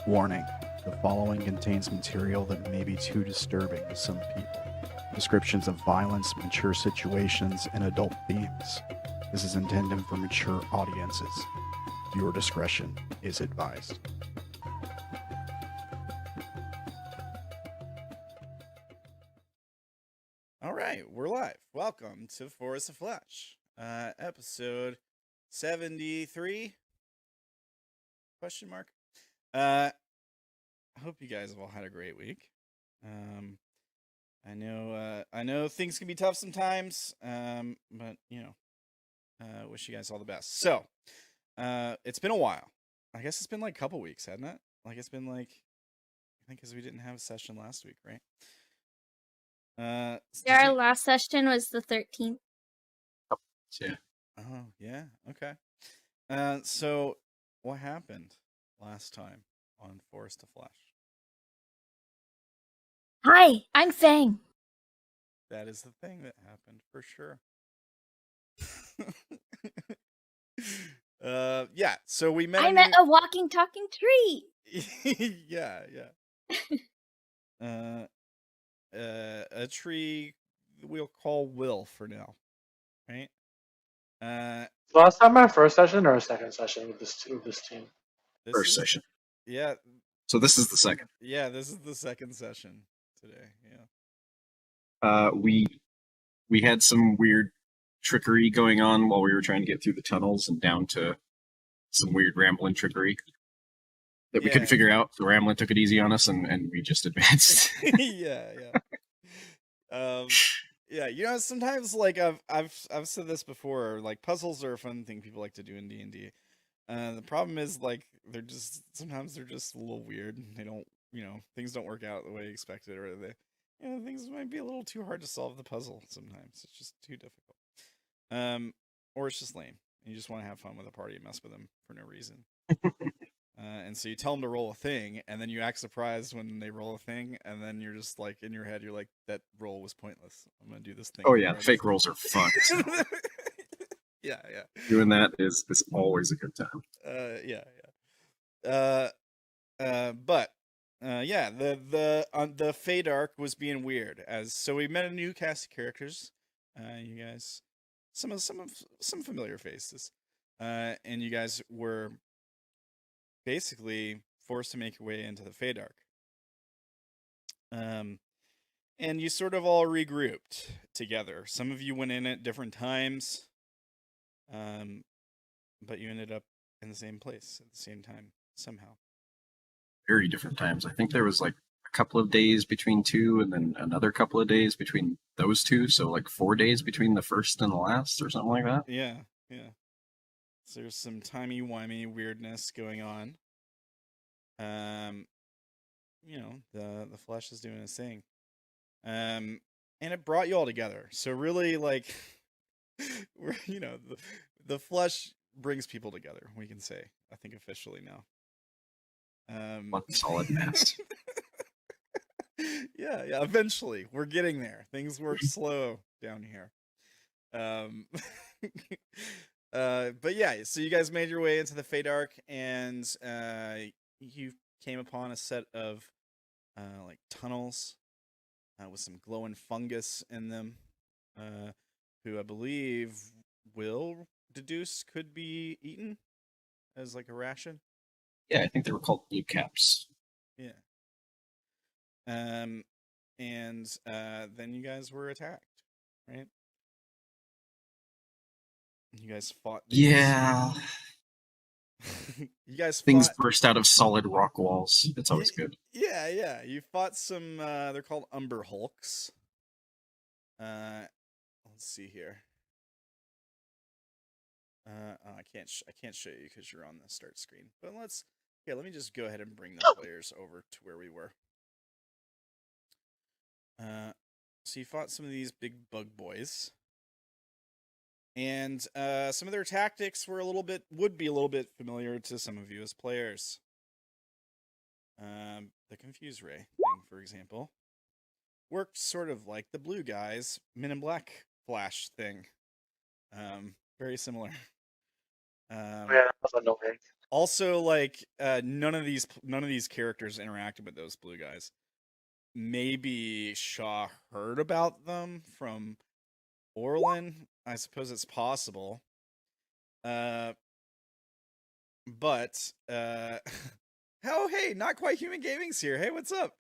Warning, the following contains material that may be too disturbing to some people. Descriptions of violence, mature situations, and adult themes. This is intended for mature audiences. Viewer discretion is advised. All right, we're live. Welcome to Forest of Flesh, episode 73? Question mark. I hope you guys have all had a great week. I know things can be tough sometimes, but you know, wish you guys all the best. So, it's been a while. I guess it's been like a couple weeks, hasn't it? Like it's been like, I think because we didn't have a session last week, right? Our last session was the 13th. Yeah. Oh, yeah. Okay. So what happened last time on Forest of Flesh? Hi, I'm Fang. That is the thing that happened for sure. Yeah. So we met. I met a walking, talking tree. Yeah. A tree we'll call Will for now, right? Last time my first session or a second session with this team? First session. Yeah. So this is the second. Yeah, this is the second session today. Yeah. We had some weird trickery going on while we were trying to get through the tunnels and down to some weird Rambling trickery that we couldn't figure out. So Rambling took it easy on us, and we just advanced. Yeah. Yeah, you know, sometimes like I've said this before, like puzzles are a fun thing people like to do in D&D. The problem is like sometimes they're just a little weird. They don't, things don't work out the way you expected, or things might be a little too hard to solve the puzzle sometimes. It's just too difficult. Or it's just lame. You just want to have fun with a party and mess with them for no reason. And so you tell them to roll a thing, and then you act surprised when they roll a thing, and then you're just like, in your head, you're like, that roll was pointless. I'm going to do this thing. Oh, yeah. Fake rolls are fun. Yeah. Doing that is always a good time. Yeah. The Feydark was being weird. So we met a new cast of characters. You guys, some familiar faces. And you guys were basically forced to make your way into the Feydark. And you sort of all regrouped together. Some of you went in at different times. But you ended up in the same place at the same time somehow. Very different times. I think there was like a couple of days between two, and then another couple of days between those two. So like 4 days between the first and the last, or something like that. Yeah. So there's some timey-wimey weirdness going on. The flesh is doing its thing. And it brought you all together. So really, like, the flesh brings people together, we can say, I think, officially now. One solid mass. Yeah, eventually. We're getting there. Things work slow down here. But yeah, so you guys made your way into the Feydark, and you came upon a set of like tunnels with some glowing fungus in them, who I believe Will deduce could be eaten as like a ration. Yeah, I think they were called blue caps. Yeah. And then you guys were attacked, right? You guys fought. Yeah. You guys things fought... burst out of solid rock walls. It's always good. Yeah. You fought some. They're called Umber Hulks. Let's see here. I can't show you because you're on the start screen. But let me just go ahead and bring the players over to where we were. So you fought some of these big bug boys. And some of their tactics would be a little bit familiar to some of you as players. The Confuse Ray thing, for example, worked sort of like the blue guys Men in Black flash thing. Very similar. Yeah, that was annoying. Also, like none of these characters interacted with those blue guys. Maybe Sha'ah heard about them from Orilyn. I suppose it's possible. But oh hey, Not Quite Human Gaming's here. Hey, what's up?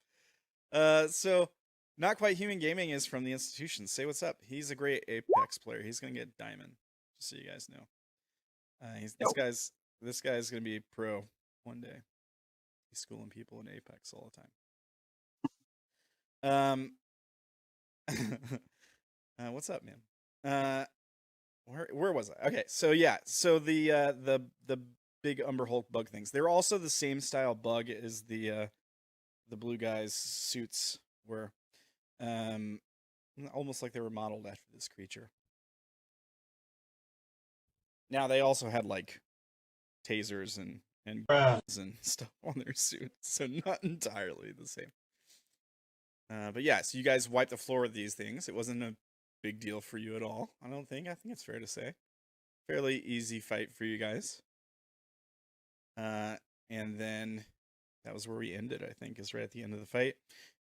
So Not Quite Human Gaming is from the Institutions. Say what's up. He's a great Apex player. He's gonna get diamond, just so you guys know. This guy's gonna be pro one day. He's schooling people in Apex all the time. What's up, man? Where was I? Okay, so yeah, so the big Umber Hulk bug things. They're also the same style bug as the blue guys' suits were. Almost like they were modeled after this creature. Now they also had like tasers and guns and stuff on their suits, so not entirely the same. But yeah, so you guys wiped the floor with these things. It wasn't a big deal for you at all, I don't think. I think it's fair to say. Fairly easy fight for you guys. And then that was where we ended, I think, is right at the end of the fight.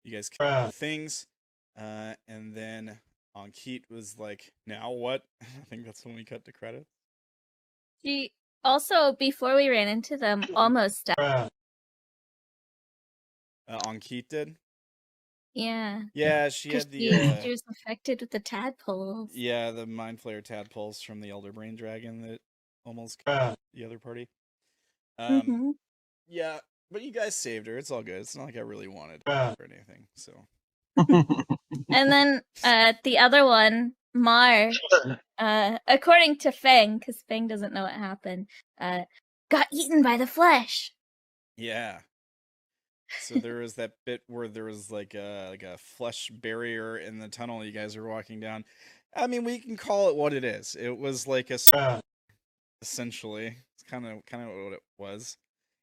You guys killed the things. And then Ankit was like, now what? I think that's when we cut to credits. She also, before we ran into them, almost died. Ankit did? Yeah. Yeah, she had the she was affected with the tadpoles. yeah, the Mind Flayer tadpoles from the Elder Brain Dragon that almost killed the other party. Yeah, but you guys saved her. It's all good. It's not like I really wanted her or anything. So. And then the other one, Mar, according to Fang, because Fang doesn't know what happened, got eaten by the flesh. Yeah. So there was that bit where there was like a flesh barrier in the tunnel you guys are walking down. I mean, we can call it what it is. It was like essentially, it's kind of what it was,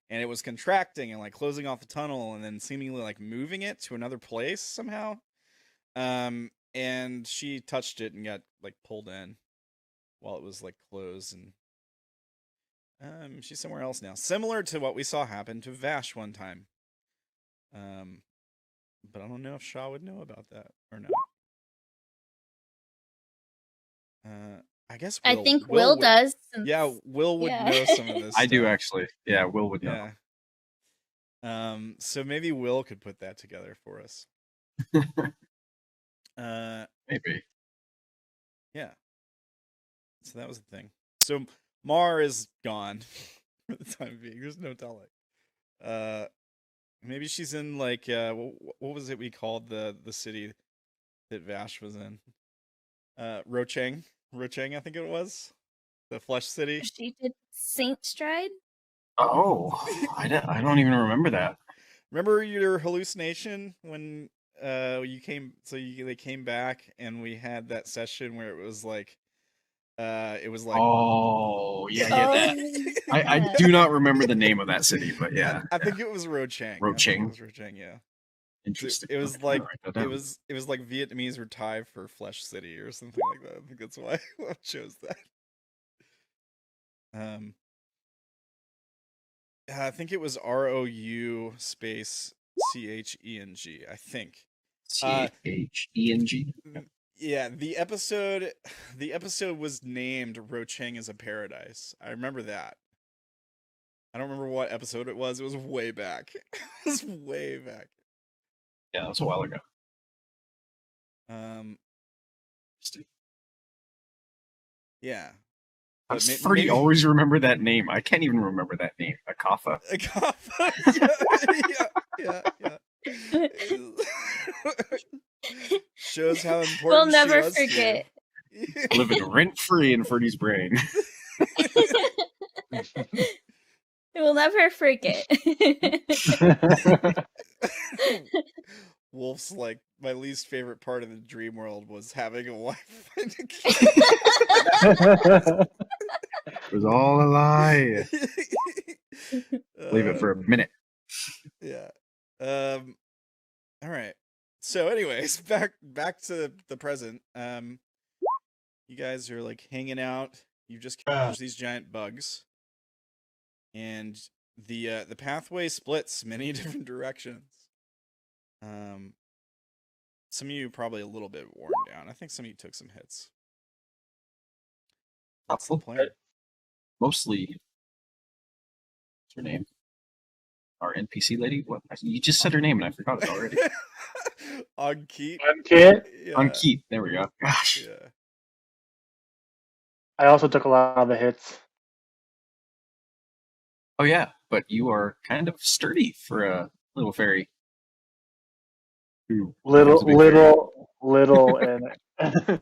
and it was contracting and like closing off the tunnel, and then seemingly like moving it to another place somehow. And she touched it and got like pulled in while it was like closed, and she's somewhere else now, similar to what we saw happen to Vash one time. But I don't know if Sha'ah would know about that or not. I guess Will, I think Will does. Yeah, Will would know some of this. I do actually. Yeah, Will would know. Yeah. So maybe Will could put that together for us. Maybe. Yeah. So that was the thing. So Mar is gone for the time being. There's no telling. Maybe she's in like what was it we called the city that Vash was in? Rochang, I think it was. The Flesh City. She did Saint Stride. Oh, I don't even remember that. Remember your hallucination when you came? So they came back and we had that session where it was like. Oh yeah. I do not remember the name of that city, but yeah. I think it was Rochang. Rochang. It was Rochang, yeah. Interesting. It was like it was like Vietnamese or Thai for Flesh City or something like that. I think that's why I chose that. I think it was ROU space CHENG. I think. CHENG. Yeah, the episode was named Rochang is a Paradise. I remember that. I don't remember what episode it was. It was way back. It was way back. Yeah, that was a while ago. Yeah. How does Ferdy always remember that name? I can't even remember that name. Akafa. Yeah. Shows how important We'll never she was forget. Living rent-free in Ferdy's brain. We'll never forget. Wolf's like, my least favorite part of the dream world was having a wife and a kid. It was all a lie. Leave it for a minute. Yeah. All right. So, anyways, back to the present. You guys are like hanging out. You just captured these giant bugs, and the pathway splits many different directions. Some of you probably a little bit worn down. I think some of you took some hits. What's the plan? Mostly. What's her name? Our NPC lady? What? You just said her name and I forgot it already. Ankit. Ankit? Yeah. Ankit. There we go. Gosh. Yeah. I also took a lot of the hits. Oh yeah, but you are kind of sturdy for a little fairy. Ooh, becomes a big fairy. Little, and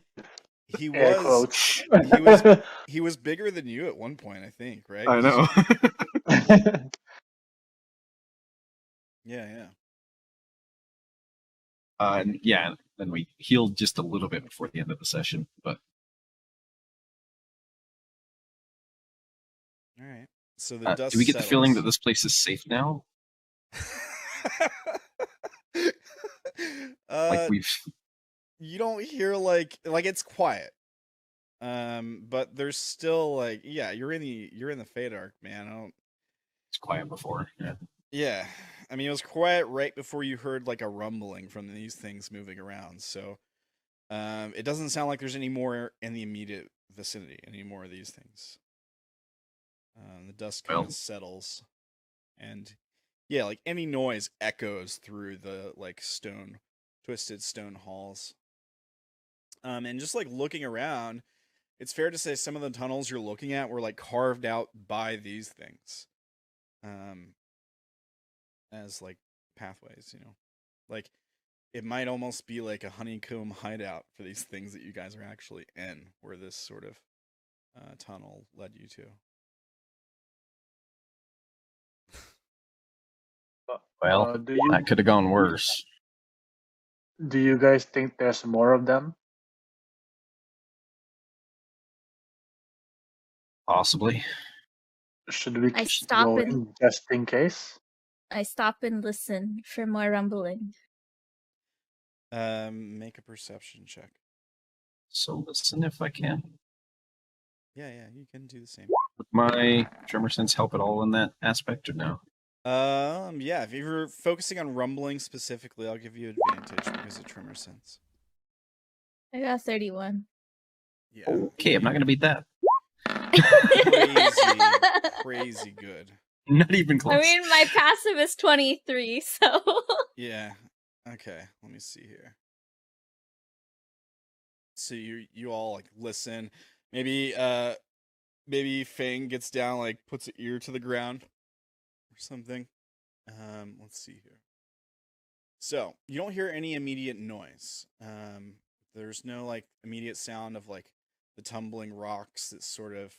He air was quotes. he was bigger than you at one point, I think, right? I know. Yeah. And yeah, then we healed just a little bit before the end of the session, but All right. So the dust do we get the feeling that settles. this place is safe now? Like we've You don't hear like it's quiet. But there's still like you're in the Feydark, man. It's quiet before. Yeah. Yeah. I mean, it was quiet right before you heard like a rumbling from these things moving around. So it doesn't sound like there's any more in the immediate vicinity, any more of these things. The dust kind of settles, and yeah, like any noise echoes through the like twisted stone halls. And just like looking around, it's fair to say some of the tunnels you're looking at were like carved out by these things, as like pathways. Like it might almost be like a honeycomb hideout for these things that you guys are actually in, where this sort of tunnel led you to. Well, that could have gone worse. Do you guys think there's more of them? Possibly. Should we I keep stop going just in case? I stop and listen for more rumbling. Make a perception check. So listen if I can. Yeah, you can do the same. Would my tremor sense help at all in that aspect or no? Yeah, if you're focusing on rumbling specifically, I'll give you advantage because of tremor sense. I got 31. Yeah. Okay, I'm not gonna beat that. Crazy good. Not even close. I mean, my passive is 23, so. Yeah. Okay, let me see here. So you all like listen. Maybe Fang gets down, like puts an ear to the ground or something. Let's see here. So you don't hear any immediate noise. There's no like immediate sound of like the tumbling rocks that sort of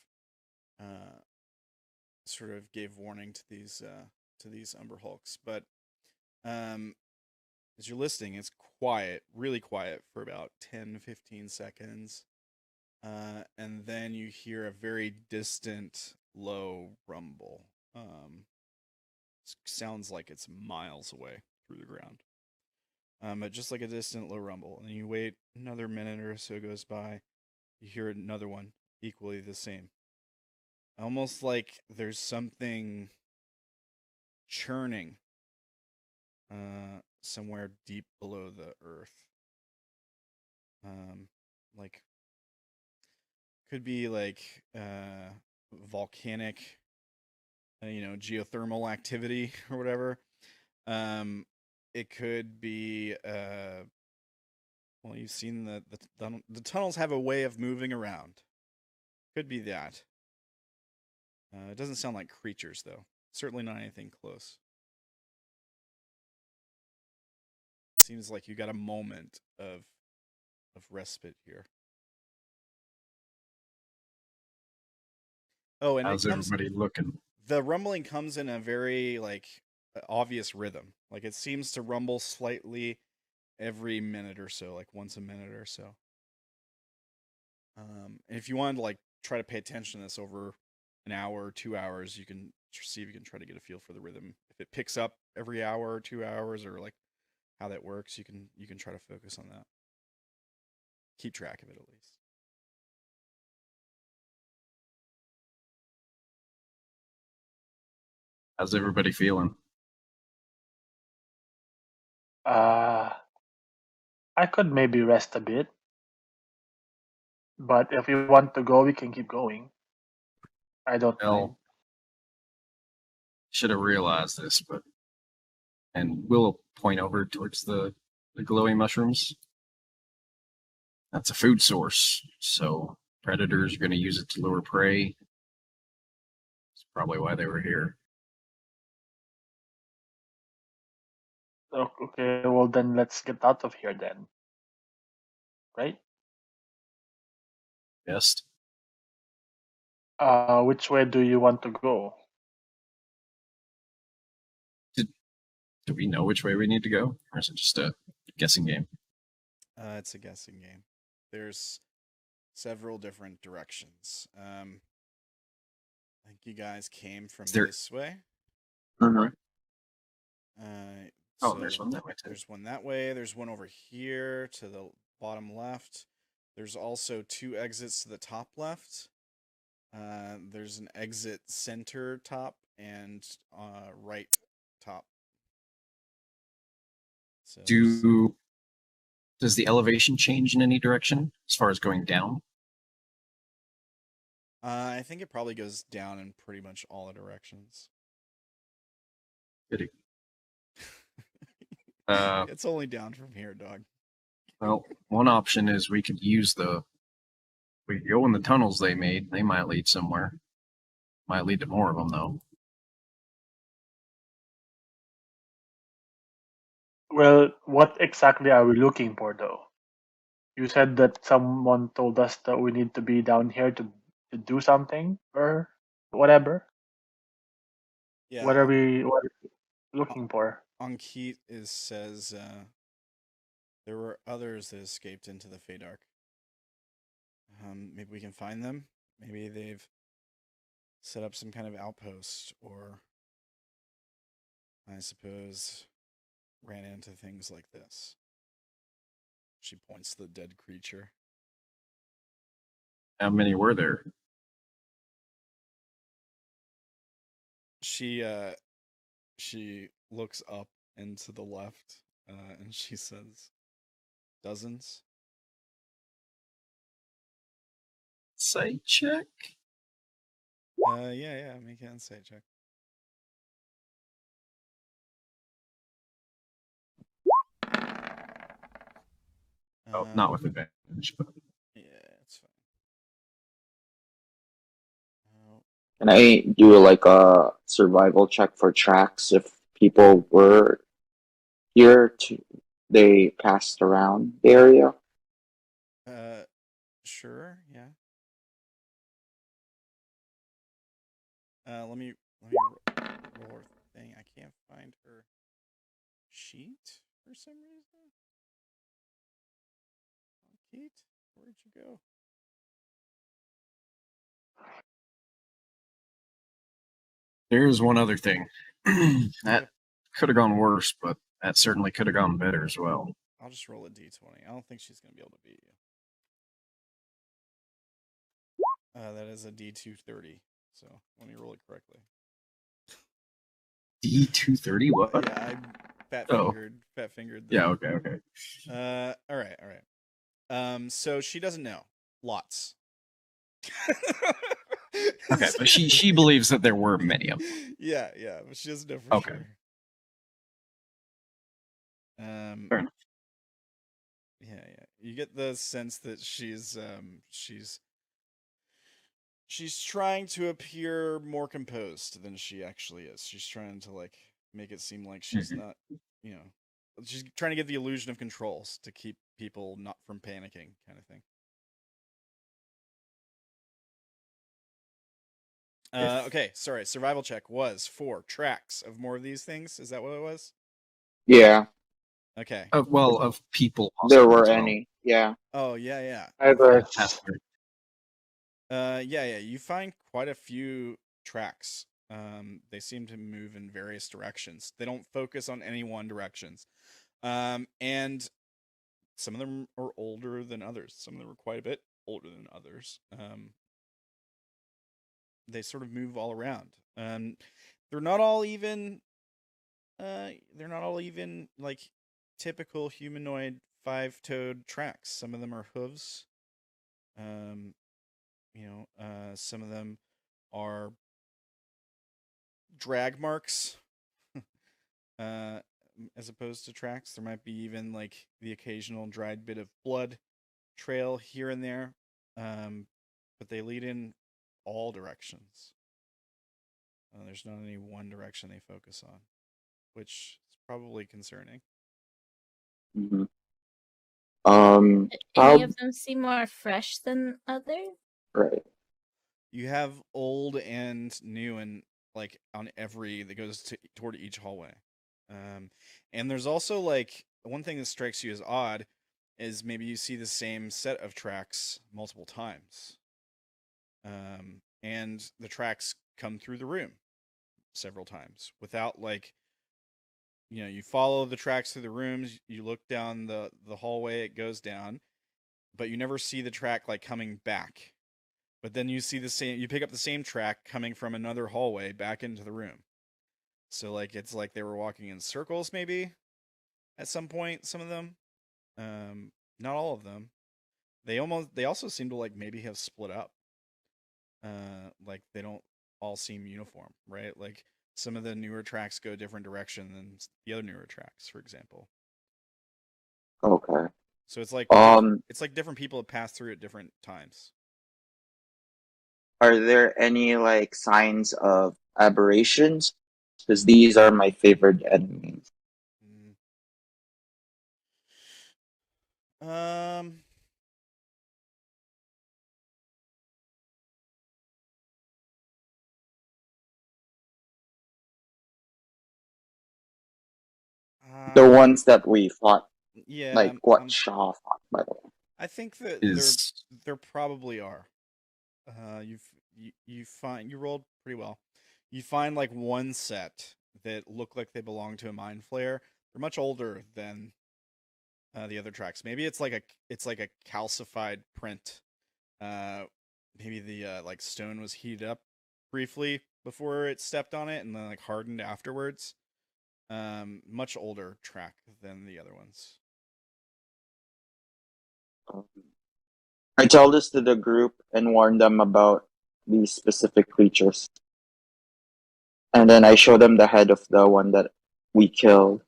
gave warning to these Umber Hulks. But as you're listening, it's quiet, really quiet for about 10-15 seconds. And then you hear a very distant, low rumble. Sounds like it's miles away through the ground. But just like a distant, low rumble. And you wait another minute or so goes by. You hear another one, equally the same. Almost like there's something churning somewhere deep below the earth. Like could be like volcanic, geothermal activity or whatever. It could be well, you've seen the tunnels have a way of moving around. Could be that. It doesn't sound like creatures though. Certainly not anything close. Seems like you got a moment of respite here. Oh, and how's everybody looking? The rumbling comes in a very like obvious rhythm. Like it seems to rumble slightly every minute or so, like once a minute or so. And if you want to like try to pay attention to this over an hour or 2 hours, you can see if you can try to get a feel for the rhythm. If it picks up every hour or 2 hours, or like how that works, you can try to focus on that. Keep track of it at least. How's everybody feeling? I could maybe rest a bit, but if you want to go, we can keep going. I don't mind. Well, should have realized this, and we'll point over towards the glowing mushrooms. That's a food source, so predators are going to use it to lure prey. That's probably why they were here. Okay, well then let's get out of here then. Right? Best. Which way do you want to go? Do we know which way we need to go, or is it just a guessing game? It's a guessing game. There's several different directions. I think you guys came from this way. Mm-hmm. So there's one that way too. There's one that way. There's one over here to the bottom left. There's also 2 exits to the top left. There's an exit center top and right top. So does the elevation change in any direction as far as going down? I think it probably goes down in pretty much all the directions. Goody. It's only down from here, dog. Well, one option is we could use we could go in the tunnels they made. They might lead somewhere. Might lead to more of them, though. Well, what exactly are we looking for, though? You said that someone told us that we need to be down here to do something or whatever. Yeah. What are we looking for? On Keat says there were others that escaped into the Feydark. Maybe we can find them. Maybe they've set up some kind of outpost, or I suppose ran into things like this. She points to the dead creature. How many were there? She looks up and to the left, and she says, dozens. Sight check? Yeah, make an insight check. Not with advantage, but yeah, it's fine. Can I do like a survival check for tracks if people were here they passed around the area? Sure, yeah. Let me roll her thing. I can't find her sheet for some reason. Kate, where'd you go? there's one other thing. That could have gone worse, but that certainly could have gone better as well. I'll just roll a d20. I don't think she's going to be able to beat you. That is a d230. So let me roll it correctly. D230? What? Yeah, I fat fingered. Yeah, okay. All right. So she doesn't know. Lots. Okay, but she believes that there were many of them. Yeah, but she doesn't know for sure. Fair enough. Yeah. You get the sense that she's trying to appear more composed than she actually is. She's trying to like make it seem like she's not, she's trying to get the illusion of controls to keep people not from panicking, kind of thing. Okay, sorry. Survival check was 4 tracks of more of these things. Is that what it was? Yeah. Okay. Of people. There possibly were as well. any. Yeah. Oh, yeah. Either Yeah. You find quite a few tracks. They seem to move in various directions. They don't focus on any one directions. And some of them are older than others. Some of them are quite a bit older than others. They sort of move all around. They're not all even. They're not all even like typical humanoid five-toed tracks. Some of them are hooves. Some of them are drag marks. As opposed to tracks, there might be even like the occasional dried bit of blood trail here and there, but they lead in all directions. There's not any one direction they focus on, which is probably concerning. Mhm. Any How of them seem more fresh than others? right? You have old and new, and like on every that goes toward each hallway. And there's also like one thing that strikes you as odd is maybe you see the same set of tracks multiple times. And the tracks come through the room several times without like you follow the tracks through the rooms, you look down the hallway it goes down, but you never see the track like coming back. But then you pick up the same track coming from another hallway back into the room. So like it's like they were walking in circles maybe at some point, some of them. Not all of them. They also seem to like maybe have split up. Like they don't all seem uniform, right? Like some of the newer tracks go a different direction than the other newer tracks, for example. Okay. So it's like Um, different people have passed through at different times. are there any like signs of aberrations? Because these are my favorite enemies. Um. The ones that we fought, Yeah. like what Sha'ah fought, by the way. I think that Is there probably are. You rolled pretty well. You find like one set that look like they belong to a mind flayer. They're much older than the other tracks. Maybe it's like a calcified print. Maybe the like stone was heated up briefly before it stepped on it and then like hardened afterwards. Much older track than the other ones. I tell this to the group and warn them about these specific creatures. And then I show them the head of the one that we killed.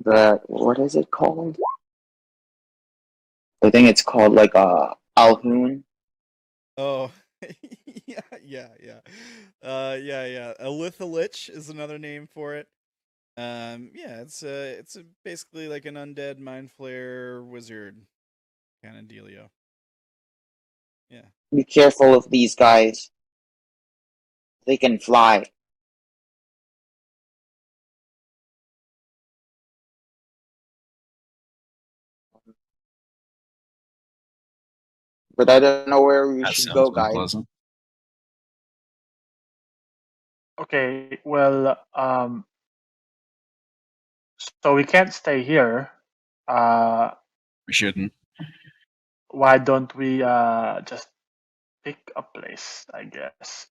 What is it called? I think it's called like a Alhoon. Oh, yeah. A litholich is another name for it. Yeah, it's basically like an undead mind flayer wizard kind of dealio. Yeah. Be careful of these guys. They can fly. But I don't know where we that should sounds go, guys. unpleasant. Okay, well, so we can't stay here. We shouldn't. Why don't we just pick a place, I guess?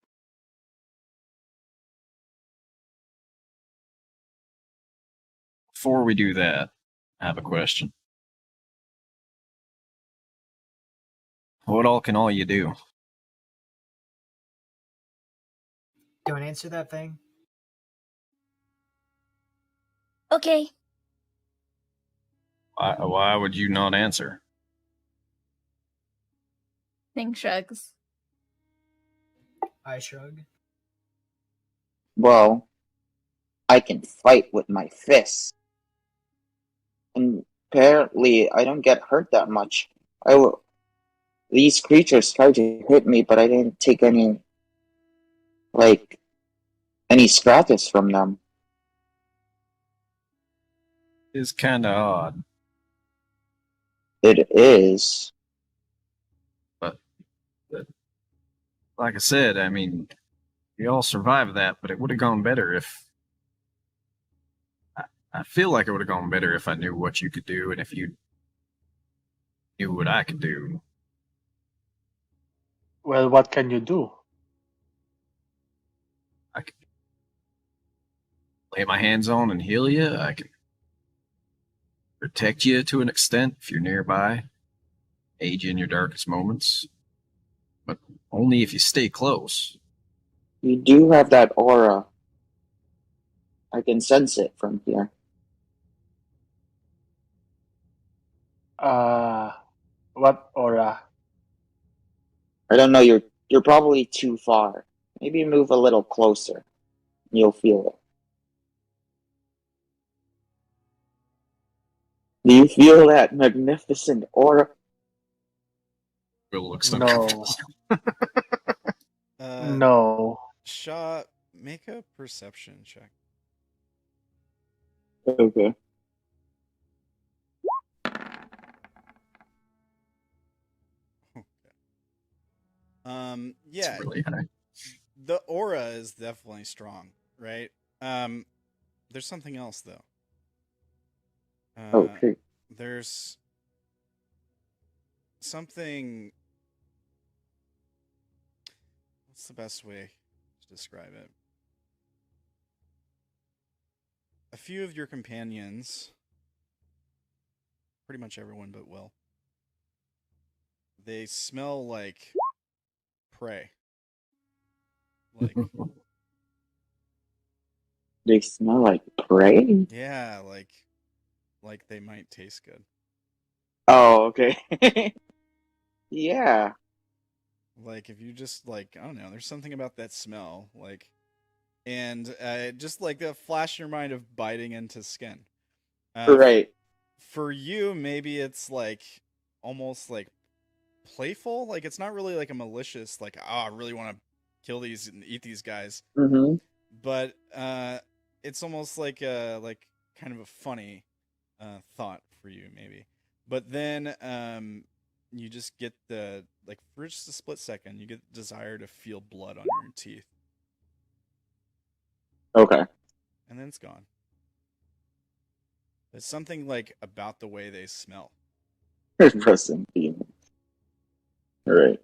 Before we do that, I have a question. What all can all you do? Don't answer that thing. Okay. Why would you not answer? Thing shrugs. I shrug. Well, I can fight with my fists. And apparently, I don't get hurt that much. These creatures tried to hit me, but I didn't take any scratches from them. It's kind of odd. It is. But like I said, I mean, we all survived that, but it would have gone better if. I feel like it would have gone better if I knew what you could do and if you knew what I could do. Well, what can you do? I could lay my hands on and heal you. I can protect you to an extent if you're nearby, aid you in your darkest moments, but only if you stay close. You do have that aura. I can sense it from here. What aura? I don't know, you're probably too far. Maybe move a little closer. You'll feel it. Do you feel that magnificent aura? Will looks No. uncomfortable. No. Sha'ah, make a perception check. Okay. Yeah, It's really high. the aura is definitely strong, right? There's something else though. Okay. There's something. What's the best way to describe it? A few of your companions, pretty much everyone but Will, they smell like prey. Like, They smell like prey? yeah, like they might taste good. Oh, okay. Yeah. Like if you just like, I don't know, there's something about that smell, like, and just like the flash in your mind of biting into skin. Right. For you, maybe it's like almost like playful. Like it's not really like a malicious, like, oh, I really want to kill these and eat these guys. Mm-hmm. But it's almost like a kind of a funny thought for you, maybe. But then you just get the, like, for just a split second, you get the desire to feel blood on your teeth, Okay. and then it's gone. There's something like about the way they smell. Pressing feelings. Right.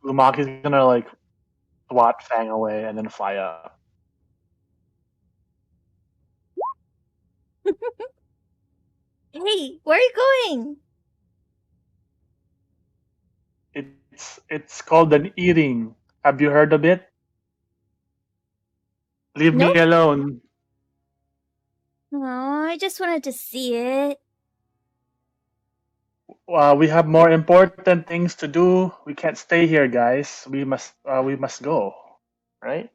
Lumaki's gonna like swat Fang away and then fly up. Hey, where are you going? It's called an earring. Have you heard of it? Leave Nope. me alone. Oh, I just wanted to see it. We have more important things to do. We can't stay here, guys. We must go, right?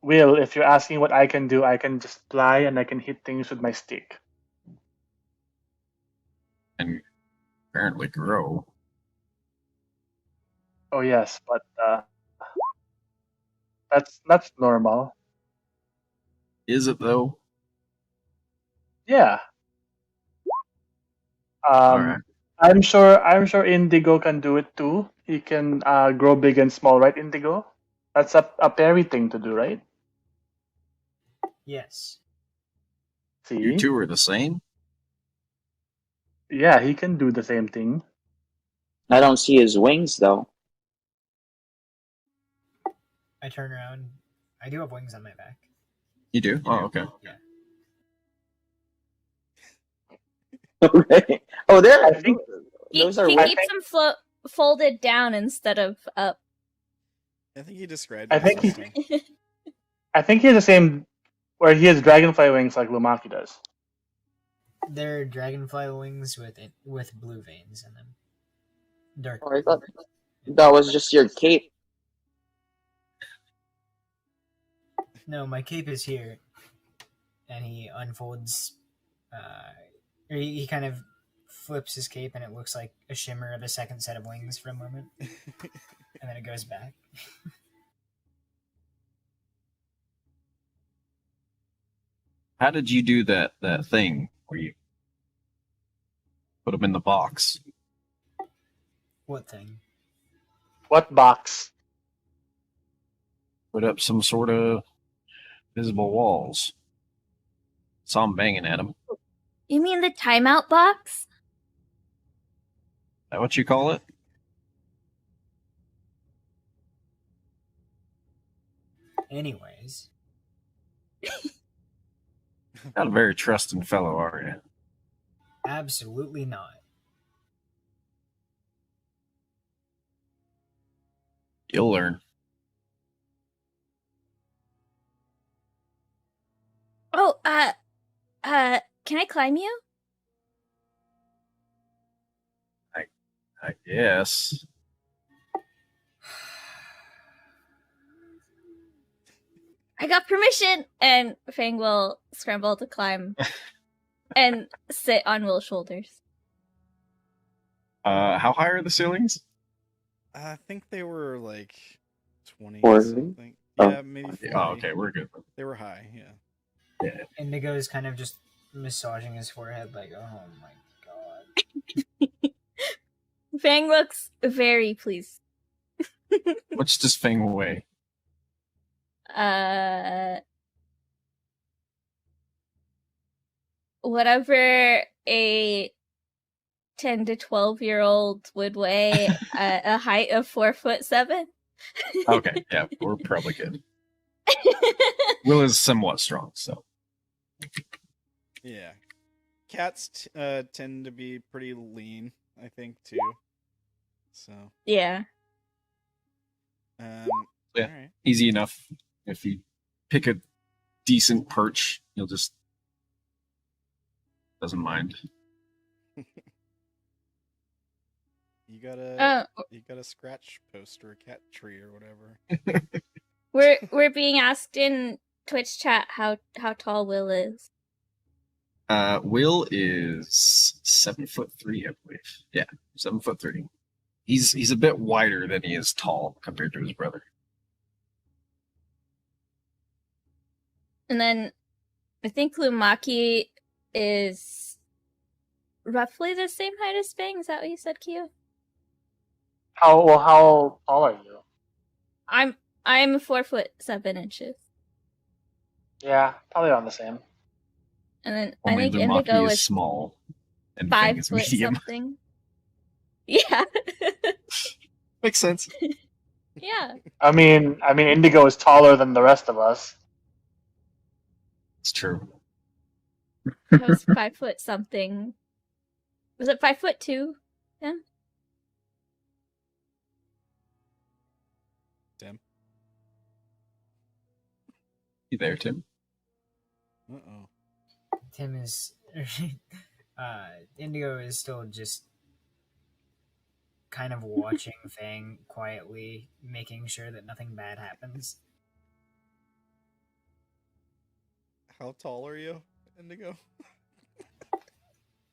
Will, if you're asking what I can do, I can just fly and I can hit things with my stick. And apparently grow. Oh yes, but that's normal. Is it though? Yeah. Alright. I'm sure Indigo can do it too. He can grow big and small, right, Indigo? That's a Perry thing to do, right? Yes. You See? two are the same? Yeah, he can do the same thing. I don't see his wings though. I turn around. I do have wings on my back. You do? Oh, okay. Yeah. Okay. Oh, there. I think He Those are keeps them folded down instead of up. I think he described I it think as he- something. I think he has the same, where he has dragonfly wings like Lumaki does. They're dragonfly wings with blue veins in them. Dark. Oh, I thought that was just your cape. No, my cape is here, and he unfolds. Or he kind of flips his cape, and it looks like a shimmer of a second set of wings for a moment, and then it goes back. How did you do that thing where you put them in the box? What thing? What box? Put up some sort of visible walls. Saw him banging at them. Is You mean the timeout box? that what you call it? Anyways, Not a very trusting fellow, are you? absolutely not. You'll learn. Oh, can I climb you? I guess. I got permission! And Fang will scramble to climb and sit on Will's shoulders. How high are the ceilings? I think they were like 20 40? something. Oh. Yeah, maybe 40. Oh, okay, we're good. They were high, yeah. Indigo is kind of just massaging his forehead, like, oh my god. Fang looks very pleased. What's this thing weigh? Whatever a 10 to 12-year-old would weigh at a height of 4'7". Okay, yeah, we're probably good. Will is somewhat strong, so. Yeah. Cats tend to be pretty lean, I think, too. So, Yeah. yeah. Yeah. All right. Easy enough. If you pick a decent perch, you'll just doesn't mind. You got Oh, a scratch post or a cat tree or whatever. we're being asked in Twitch chat how tall Will is. Will is 7'3", I believe. Yeah, 7'3". He's a bit wider than he is tall compared to his brother. And then I think Lumaki is roughly the same height as Fang. Is that what you said, Kyo? How tall are you? I'm 4'7". Yeah, probably around the same. And then Only I think Lumaki Indigo is is small, and Fang 5 is foot medium. something. Yeah. Makes sense. Yeah. I mean, Indigo is taller than the rest of us. It's true. That was 5 foot something. Was it 5'2"? Yeah. Tim. You there, Tim? Uh-oh. Tim is Indigo is still just kind of watching Fang quietly, making sure that nothing bad happens. How tall are you, Indigo?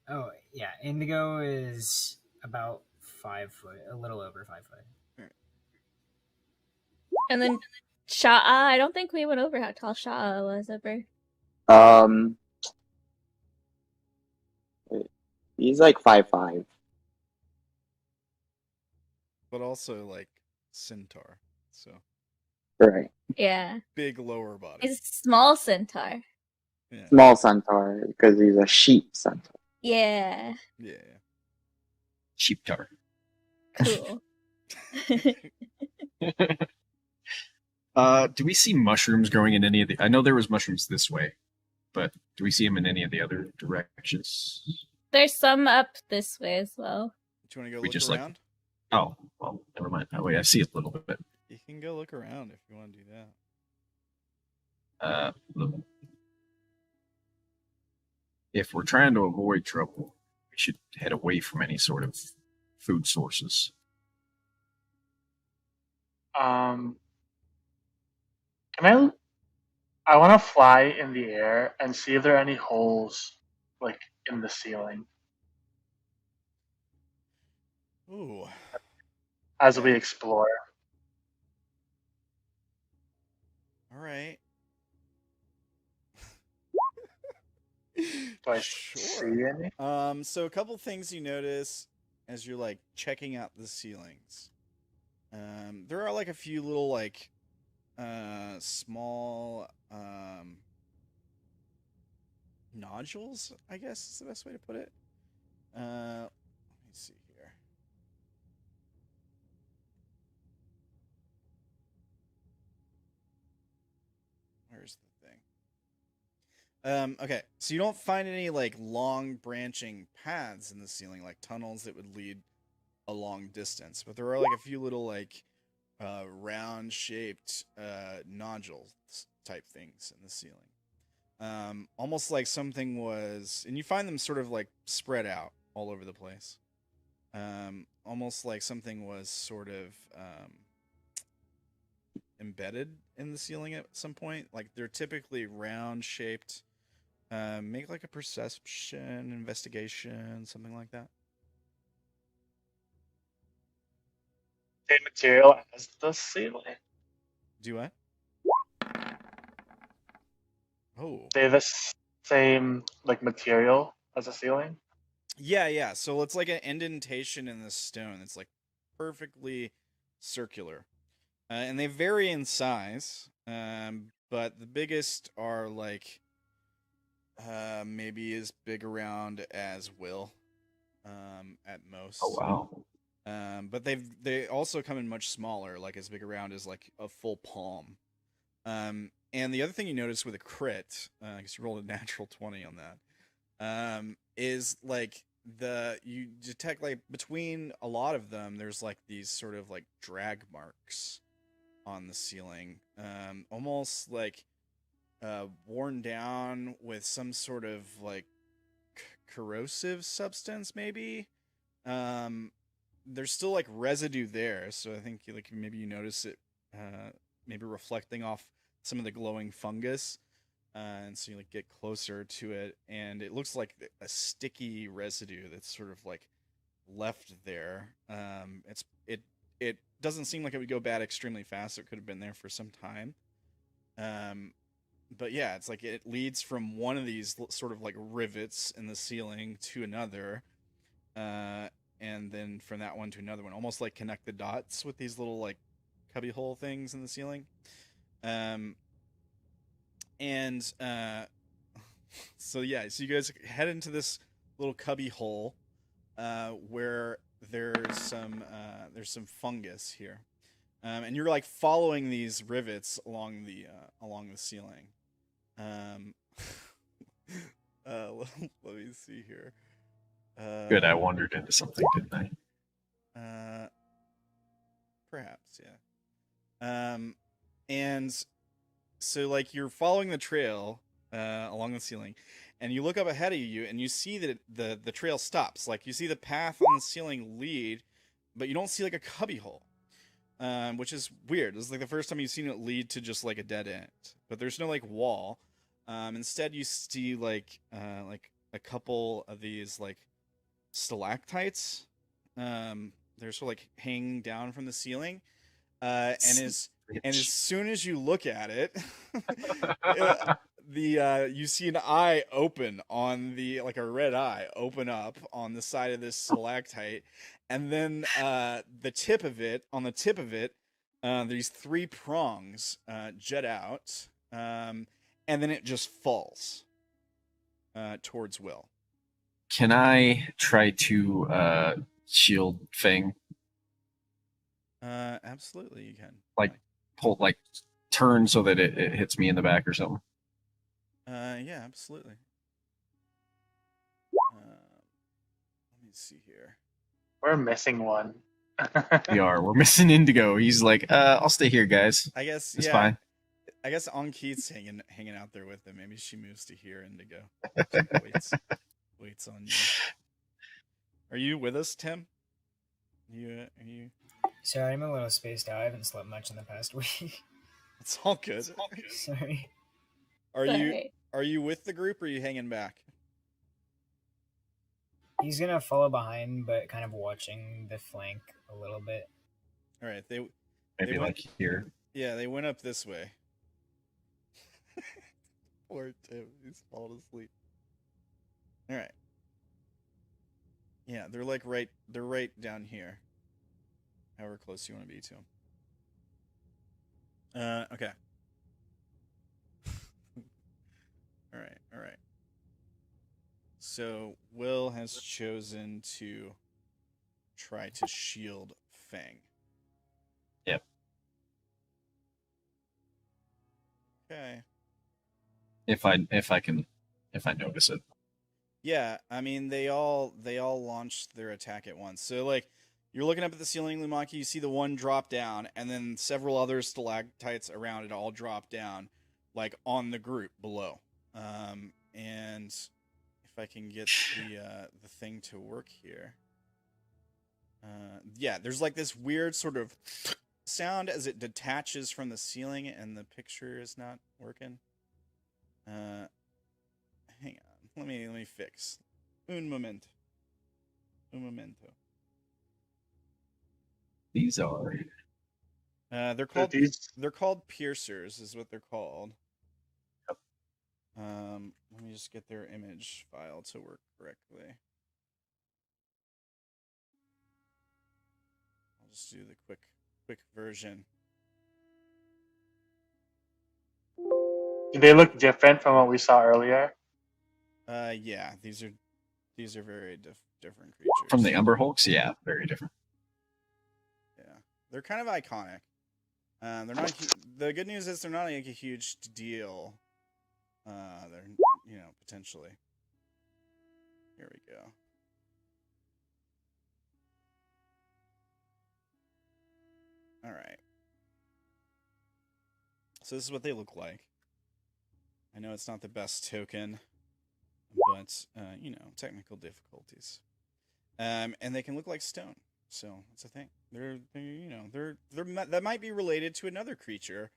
Oh yeah, Indigo is about 5 foot, a little over 5 foot. And then Sha'ah, I don't think we went over how tall Sha'ah was ever. He's like 5'5". But also like centaur. So Right. Yeah. big lower body. He's a small centaur. Yeah. Small centaur, because he's a sheep centaur. Yeah. Yeah. Sheep tar. Cool. Do we see mushrooms growing in any of the... I know there was mushrooms this way, but do we see them in any of the other directions? There's some up this way as well. Do you want to go We look just, around? Oh, well, never mind. That way I see it a little bit. You can go look around if you want to do that. If we're trying to avoid trouble, we should head away from any sort of food sources. Can I want to fly in the air and see if there are any holes, like, in the ceiling Ooh. as we explore. All right. Do I Sure. see any? So a couple things you notice as you're like checking out the ceilings. There are like a few little like small nodules, I guess is the best way to put it. Let me see here. Where's the thing? Okay, so you don't find any like long branching paths in the ceiling, like tunnels that would lead a long distance, but there are like a few little like round shaped nodules type things in the ceiling. Almost like something was, and you find them sort of like spread out all over the place. Almost like something was sort of embedded in the ceiling at some point. Like they're typically round shaped. Make like a perception investigation, something like that. Same material as the ceiling. Do what? Oh. They the same like material as the ceiling. Yeah. So it's like an indentation in the stone. It's like perfectly circular. And they vary in size. But the biggest are like maybe as big around as Will. At most. Oh wow. But they also come in much smaller, like as big around as like a full palm. And the other thing you notice with a crit, because you rolled a natural 20 on that, is like you detect like between a lot of them, there's like these sort of like drag marks on the ceiling, almost like worn down with some sort of like corrosive substance, maybe. There's still like residue there, so I think like maybe you notice it, maybe reflecting off some of the glowing fungus, and so you like get closer to it, and it looks like a sticky residue that's sort of like left there. It doesn't seem like it would go bad extremely fast. It could have been there for some time. But yeah, it's like it leads from one of these sort of like rivets in the ceiling to another. And then from that one to another one, almost like connect the dots with these little like cubbyhole things in the ceiling. So you guys head into this little cubby hole where there's some fungus here, and you're like following these rivets along the ceiling. Let me see here. Good, I wandered into something, didn't I? Perhaps, yeah. And so like you're following the trail along the ceiling, and you look up ahead of you, and you see that the trail stops. Like you see the path on the ceiling lead, but you don't see like a cubbyhole, which is weird. It's like the first time you've seen it lead to just like a dead end, but there's no like wall. Instead, you see like a couple of these like stalactites. They're sort of like hanging down from the ceiling, and as soon as you look at it, you see an eye open on like a red eye open up on the side of this stalactite, and then on the tip of it, these three prongs jut out, and then it just falls towards Will. Can I try to shield Fang? Absolutely, you can. Turn so that it hits me in the back or something. Yeah, absolutely. Let me see here. We're missing one. We're missing Indigo. He's like, I'll stay here, guys. I guess it's fine. I guess Ankeet's hanging out there with them. Maybe she moves to here, Indigo. Waits on you. Are you with us, Tim? Are you? Sorry, I'm a little spaced out. I haven't slept much in the past week. It's all good. Sorry. Are you with the group or are you hanging back? He's gonna follow behind, but kind of watching the flank a little bit. All right, maybe they like here. Yeah, they went up this way. Poor Tim, he's fallen asleep. All right. Yeah, they're like they're right down here. However close you want to be to them. Okay. All right, all right. So Will has chosen to try to shield Fang. Yep. Okay. If I notice it. Yeah, I mean they all launched their attack at once. So like you're looking up at the ceiling, Lumaki, you see the one drop down, and then several other stalactites around it all drop down, like on the group below. And if I can get the thing to work here. Yeah, there's like this weird sort of sound as it detaches from the ceiling, and the picture is not working. Hang on. Let me fix. Un momento. These are. They're called piercers, is what they're called. Yep. Let me just get their image file to work correctly. I'll just do the quick version. Do they look different from what we saw earlier? Yeah, these are very different creatures. From the Umber Hulks, yeah, very different. Yeah, they're kind of iconic. They're not. The good news is they're not like a huge deal. They're potentially. Here we go. All right. So this is what they look like. I know it's not the best token, but technical difficulties. And they can look like stone, so that's a thing. They're that might be related to another creature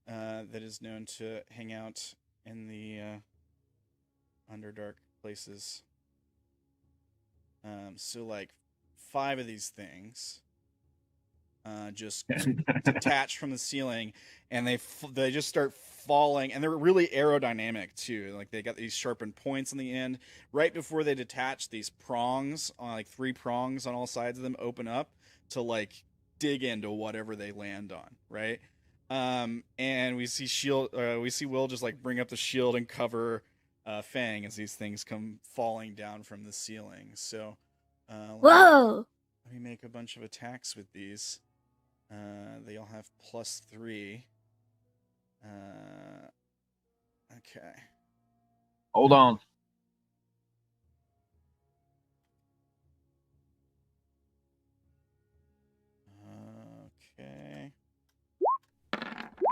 that is known to hang out in the Underdark places. So like 5 of these things just detach from the ceiling, and they just start falling, and they're really aerodynamic too. Like they got these sharpened points on the end. Right before they detach, these prongs on like 3 prongs on all sides of them open up to like dig into whatever they land on, right? And we see Will just like bring up the shield and cover Fang as these things come falling down from the ceiling. So Whoa! Let me make a bunch of attacks with these. They all have +3. Okay. Hold on. Okay.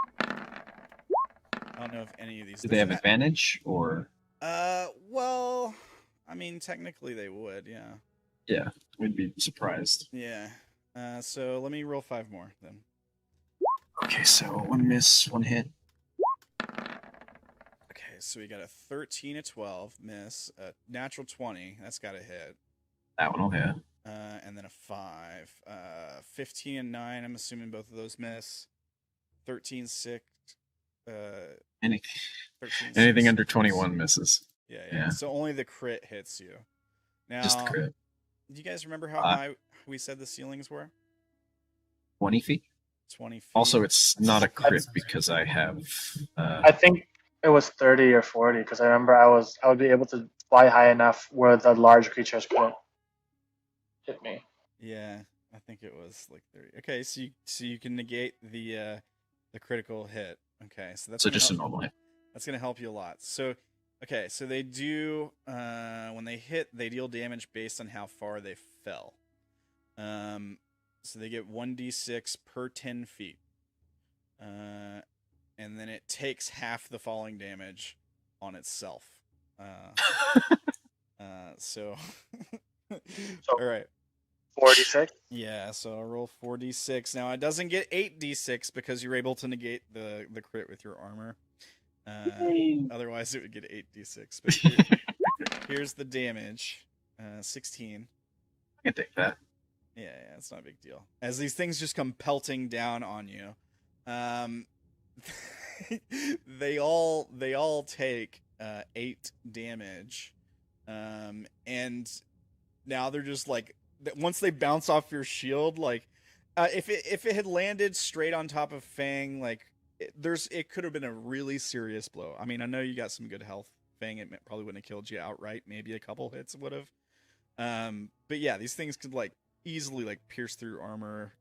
I don't know if any of these. Do they have advantage or? Well, I mean, technically they would, yeah. Yeah, we'd be surprised. Yeah. So let me roll 5 more then. Okay, so 1 miss, 1 hit. Okay, so we got a 13, a 12 miss, a natural 20. That's got a hit. That one will hit. And then a 5. 15 and 9. I'm assuming both of those miss. 13, 6. 13, Anything 6, under 21 misses. Yeah. So only the crit hits you. Now, just the crit. Do you guys remember how high we said the ceilings were? 20 feet. 20 feet. Also, it's not a crit because I have. I think it was 30 or 40 because I remember I would be able to fly high enough where the large creatures couldn't hit me. Yeah, I think it was like 30. Okay, so you can negate the critical hit. Okay, so that's just a normal hit. That's gonna help you a lot. So, okay, so they do when they hit, they deal damage based on how far they fell. So they get 1d6 per 10 feet. And then it takes half the falling damage on itself. So all right. 46? Yeah, so I'll roll 4d6. Now, it doesn't get 8d6 because you're able to negate the crit with your armor. Otherwise, it would get 8d6. But here's the damage. 16. I can take that. Yeah, it's not a big deal. As these things just come pelting down on you, they all take 8 damage. And now they're just like, once they bounce off your shield, like if it had landed straight on top of Fang, like it could have been a really serious blow. I mean, I know you got some good health, Fang. It probably wouldn't have killed you outright. Maybe a couple hits would have. But yeah, these things could like easily like pierce through armor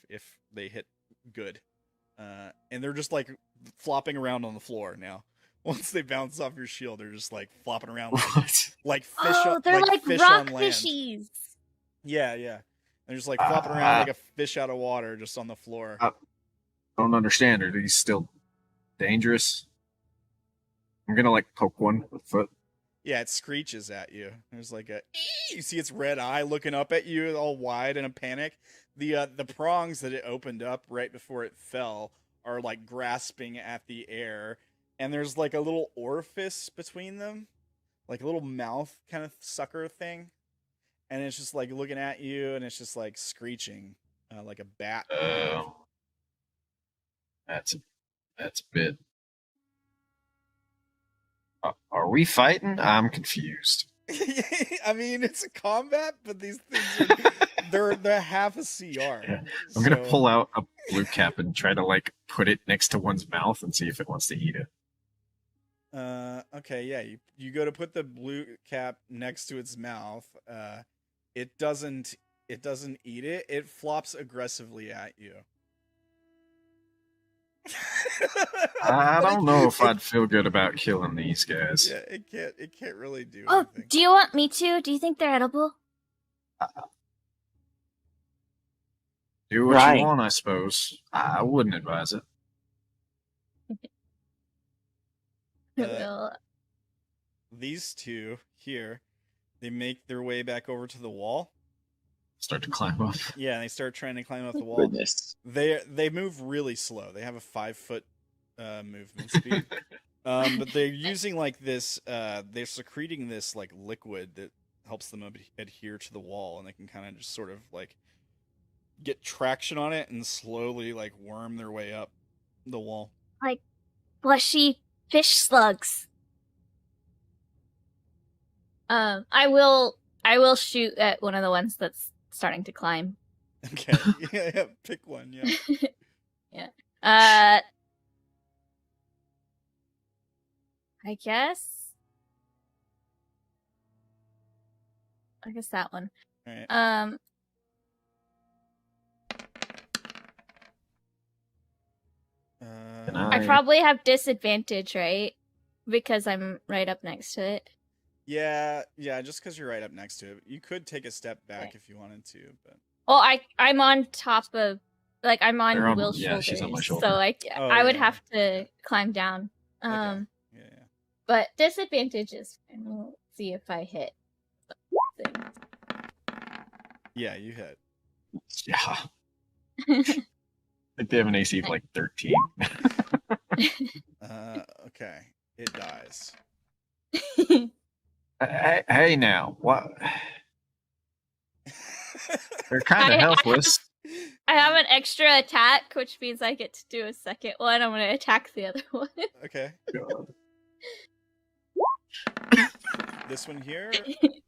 if they hit good. And they're just like flopping around on the floor now. Once they bounce off your shield, they're just like flopping around like fish. Oh, they're like fish rock on land. fishies. Yeah, yeah. They're just like flopping around like a fish out of water, just on the floor. I don't understand. Are these still dangerous? I'm gonna like poke one with foot. Yeah, it screeches at you. There's like a, you see its red eye looking up at you, all wide in a panic. The prongs that it opened up right before it fell are like grasping at the air, and there's like a little orifice between them, like a little mouth kind of sucker thing, and it's just like looking at you, and it's just like screeching like a bat. That's a bit. Are we fighting? I'm confused. I mean, it's a combat, but these things are they're half a CR. Yeah. I'm gonna pull out a blue cap and try to like put it next to one's mouth and see if it wants to eat it. Okay, yeah, you go to put the blue cap next to its mouth. It doesn't eat it. It flops aggressively at you. I don't know if I'd feel good about killing these guys. Yeah, it can't really do Oh, anything. do you want me to? Do you think they're edible? Do what Right. you want, I suppose. I wouldn't advise it. Well, These two here, they make their way back over to the wall. Start to climb up. Yeah, and they start trying to climb up the wall. Goodness. They move really slow. They have a 5-foot movement speed. But they're using like this. They're secreting this like liquid that helps them adhere to the wall, and they can kind of just sort of like get traction on it and slowly like worm their way up the wall. like fleshy fish slugs. I will shoot at one of the ones that's starting to climb. Okay, yeah, pick one. Yeah. Yeah. I guess that one. All right. Can I probably have disadvantage, right? Because I'm right up next to it. Yeah, just because you're right up next to it. You could take a step back Okay. if you wanted to, but Well, I'm on top of, like, I'm on You're on- Will's yeah, shoulders, she's on my so shoulder. Oh, I would yeah. have to climb down. okay. Yeah. But disadvantage is fine. We'll see if I hit. Thing. Yeah, you hit. Yeah. I think they have an AC of like 13. Okay. It dies. Hey now, what? They're kind I- of helpless. I have an extra attack, which means I get to do a second one. I'm gonna attack the other one. Okay. This one here? The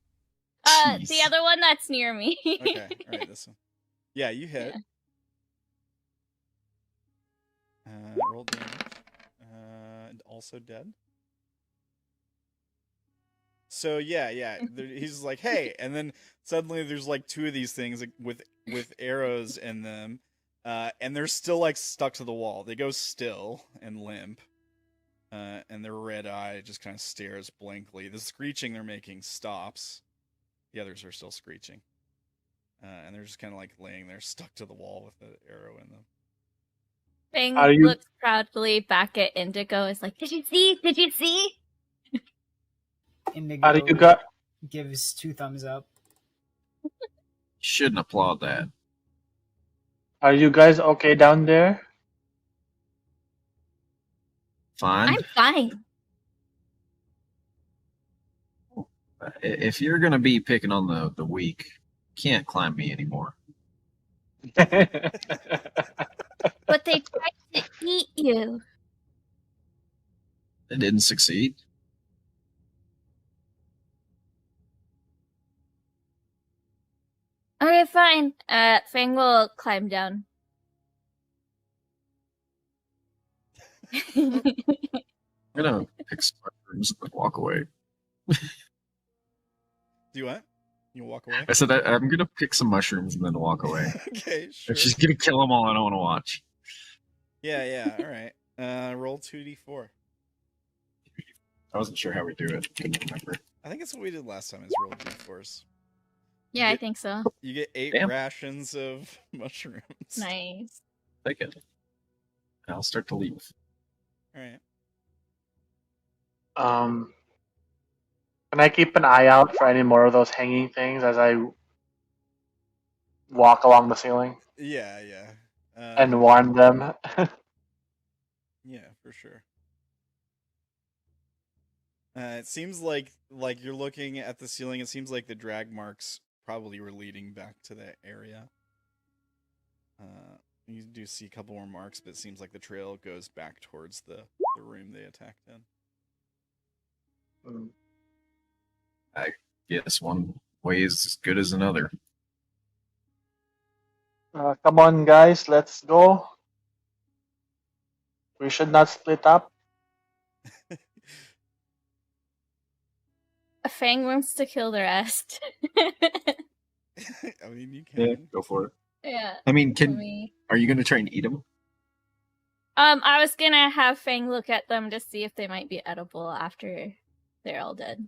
Jeez. other one that's near me. Okay. All right, this one. Yeah, you hit. Roll damage. Also dead. So yeah. He's like, hey, and then suddenly there's like two of these things like, with arrows in them, and they're still like stuck to the wall. They go still and limp, and their red eye just kind of stares blankly. The screeching they're making stops. The others are still screeching, and they're just kind of like laying there, stuck to the wall with the arrow in them. Fang Are you- looks proudly back at Indigo. Is like, did you see? Did you see? Indigo How do you got? gives 2 thumbs up. Shouldn't applaud that. Are you guys okay down there? Fine. I'm fine. If you're gonna be picking on the weak, can't climb me anymore. But they tried to eat you. It didn't succeed. Okay, fine. Fang will climb down. I'm gonna pick some mushrooms and walk away. Do you what? You walk away? I said I'm gonna pick some mushrooms and then walk away. Okay, sure. If she's gonna kill them all, I don't want to watch. Yeah, alright. Roll 2d4. I wasn't sure how we do it. Couldn't remember. I think it's what we did last time, is roll d4s. Yeah, I Yeah. think so. You get 8 Damn. rations of mushrooms. Nice. Take it. And I'll start to leave. Alright. Can I keep an eye out for any more of those hanging things as I walk along the ceiling Yeah. and warn them? Yeah, for sure. It seems like you're looking at the ceiling. It seems like the drag marks probably were leading back to that area. You do see a couple more marks, but it seems like the trail goes back towards the room they attacked in. Yes, one way is as good as another. Come on, guys, let's go. We should not split up. Fang wants to kill the rest. I mean, you Yeah, can. go for it. Yeah. I mean, for me. are you gonna try and eat them? I was gonna have Fang look at them to see if they might be edible after they're all dead.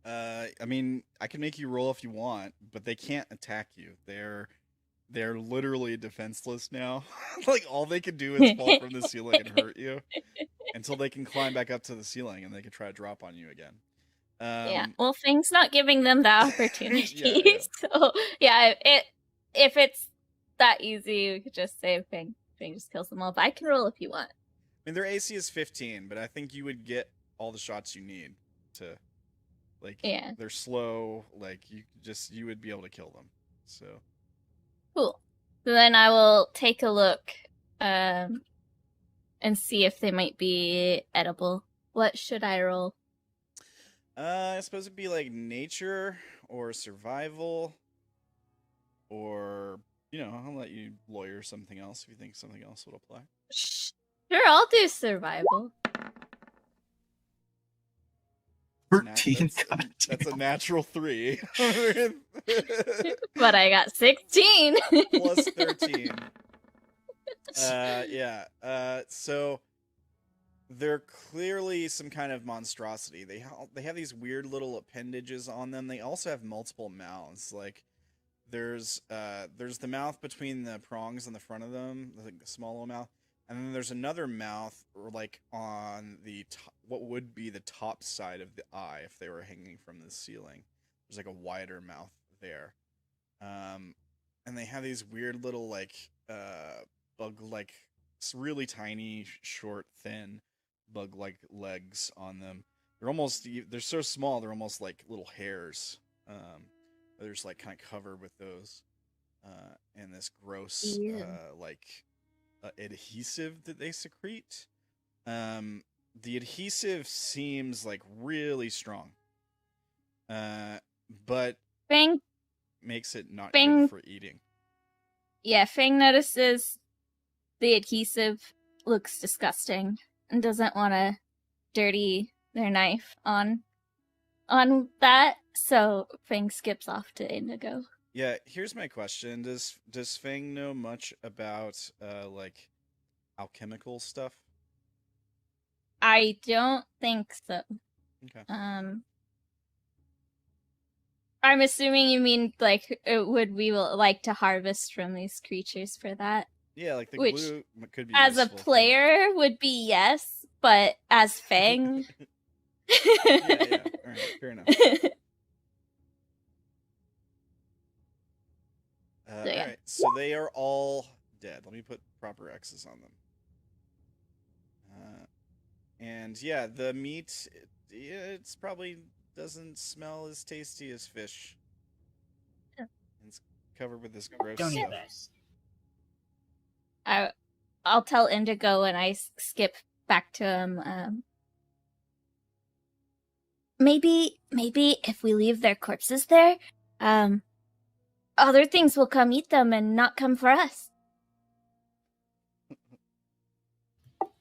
I mean, I can make you roll if you want, but they can't attack you. They're literally defenseless now. Like, all they can do is fall from the ceiling and hurt you until they can climb back up to the ceiling and they can try to drop on you again. Yeah. Well, Fang's not giving them the opportunity. Yeah. So yeah, if it's that easy, we could just say Fang just kills them all. But I can roll if you want. I mean, their AC is 15, but I think you would get all the shots you need to, like, Yeah. they're slow, like, you would be able to kill them. So Cool. So then I will take a look and see if they might be edible. What should I roll? I suppose it'd be like nature or survival, or, I'll let you lawyer something else if you think something else would apply. Sure, I'll do survival. 13. That's a natural 3. But I got 16. Plus 13. Yeah. So they're clearly some kind of monstrosity. They have these weird little appendages on them. They also have multiple mouths. Like, there's the mouth between the prongs on the front of them, like the small little mouth, and then there's another mouth, like, on the what would be the top side of the eye if they were hanging from the ceiling. There's like a wider mouth there, and they have these weird little, like, bug-like, really tiny, short, thin bug-like legs on them. They're so small they're almost like little hairs. They're just, like, kind of covered with those, and this gross, adhesive that they secrete. The adhesive seems, like, really strong, but Fang makes it not Fang- good for eating. Yeah, Fang notices the adhesive looks disgusting and doesn't want to dirty their knife on that, so Fang skips off to Indigo. Yeah, here's my question. Does Fang know much about, like, alchemical stuff? I don't think so. Okay. I'm assuming you mean, like, would we like to harvest from these creatures for that? Yeah, like, the Which, glue could be as a useful for- player, would be yes, but as Fang... Yeah. All right, fair enough. So, yeah. Alright, so they are all dead. Let me put proper X's on them. And yeah, the meat, it's probably doesn't smell as tasty as fish. Yeah. It's covered with this gross Don't eat stuff. that. I'll tell Indigo when I skip back to him. maybe if we leave their corpses there, other things will come eat them and not come for us.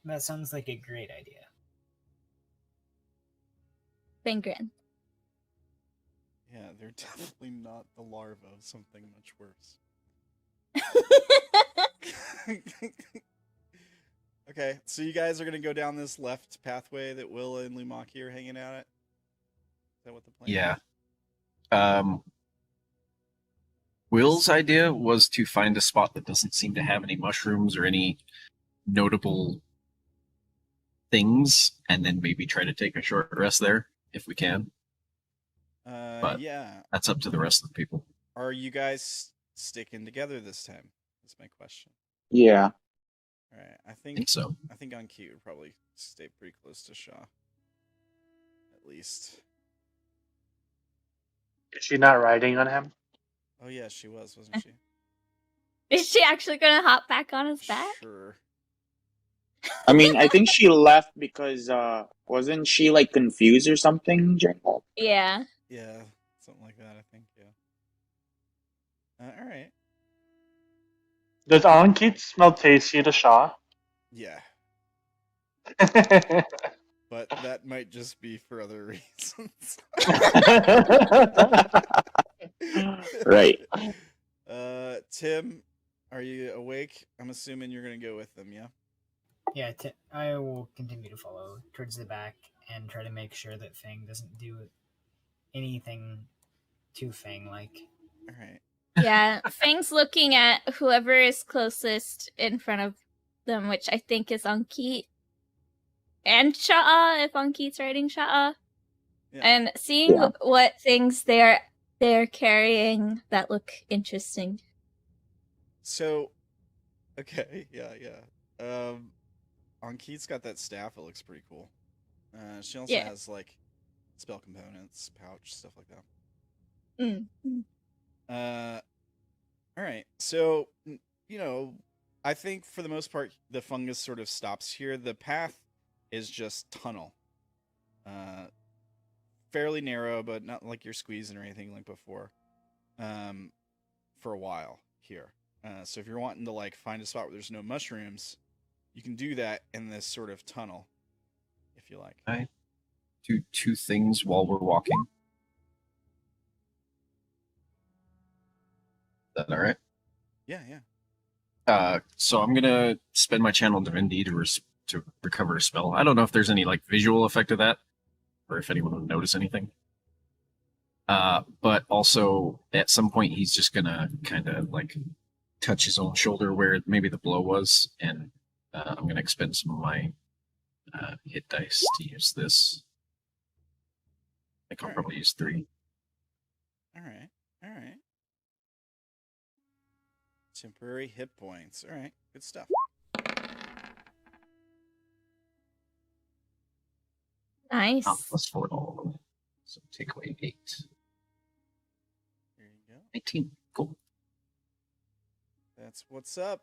That sounds like a great idea. Fang grinned. Yeah, they're definitely not the larva of something much worse. Okay, so you guys are gonna go down this left pathway that Will and Lumaki are hanging out at? Is that what the plan Yeah. is? Will's idea was to find a spot that doesn't seem to have any mushrooms or any notable things, and then maybe try to take a short rest there if we can. But Yeah. that's up to the rest of the people. Are you guys sticking together this time? That's my question. Yeah. All right, I think so. I think Anki would probably stay pretty close to Sha'ah. At least. Is she not riding on him? Oh yeah, she was, wasn't she? Is she actually gonna hop back on his back? Sure. I mean, I think she left because wasn't she like confused or something during that? Yeah. Yeah, something like that, I think, yeah. Alright. Does Ankit smell tasty to Sha'ah? Yeah, but that might just be for other reasons. Right. Tim, are you awake? I'm assuming you're gonna go with them, yeah? Yeah, I will continue to follow towards the back and try to make sure that Fang doesn't do anything too Fang-like. Alright. Yeah, Fang's looking at whoever is closest in front of them, which I think is Anki and Sha'ah, if Anki's riding Sha'ah, Yeah. and seeing Yeah. what things they're carrying that look interesting. So, okay, yeah. Anki's got that staff. It looks pretty cool. She also Yeah. has like spell components, pouch, stuff like that. Mm. All right. So, I think for the most part, the fungus sort of stops here. The path is just tunnel. Fairly narrow, but not like you're squeezing or anything like before. For a while here. So if you're wanting to like find a spot where there's no mushrooms, you can do that in this sort of tunnel, if you like. I do two things while we're walking. Is that all right? Yeah. So I'm gonna spend my channel divinity to recover a spell. I don't know if there's any like visual effect of that, or if anyone would notice anything. But also at some point he's just gonna kind of like touch his own shoulder where maybe the blow was, and I'm gonna expend some of my hit dice to use this. I think I'll probably use 3. All right. Temporary hit points. All right. Good stuff. Nice. Plus 4 to all of them. So take away 8. There you go. 18. Cool. That's what's up.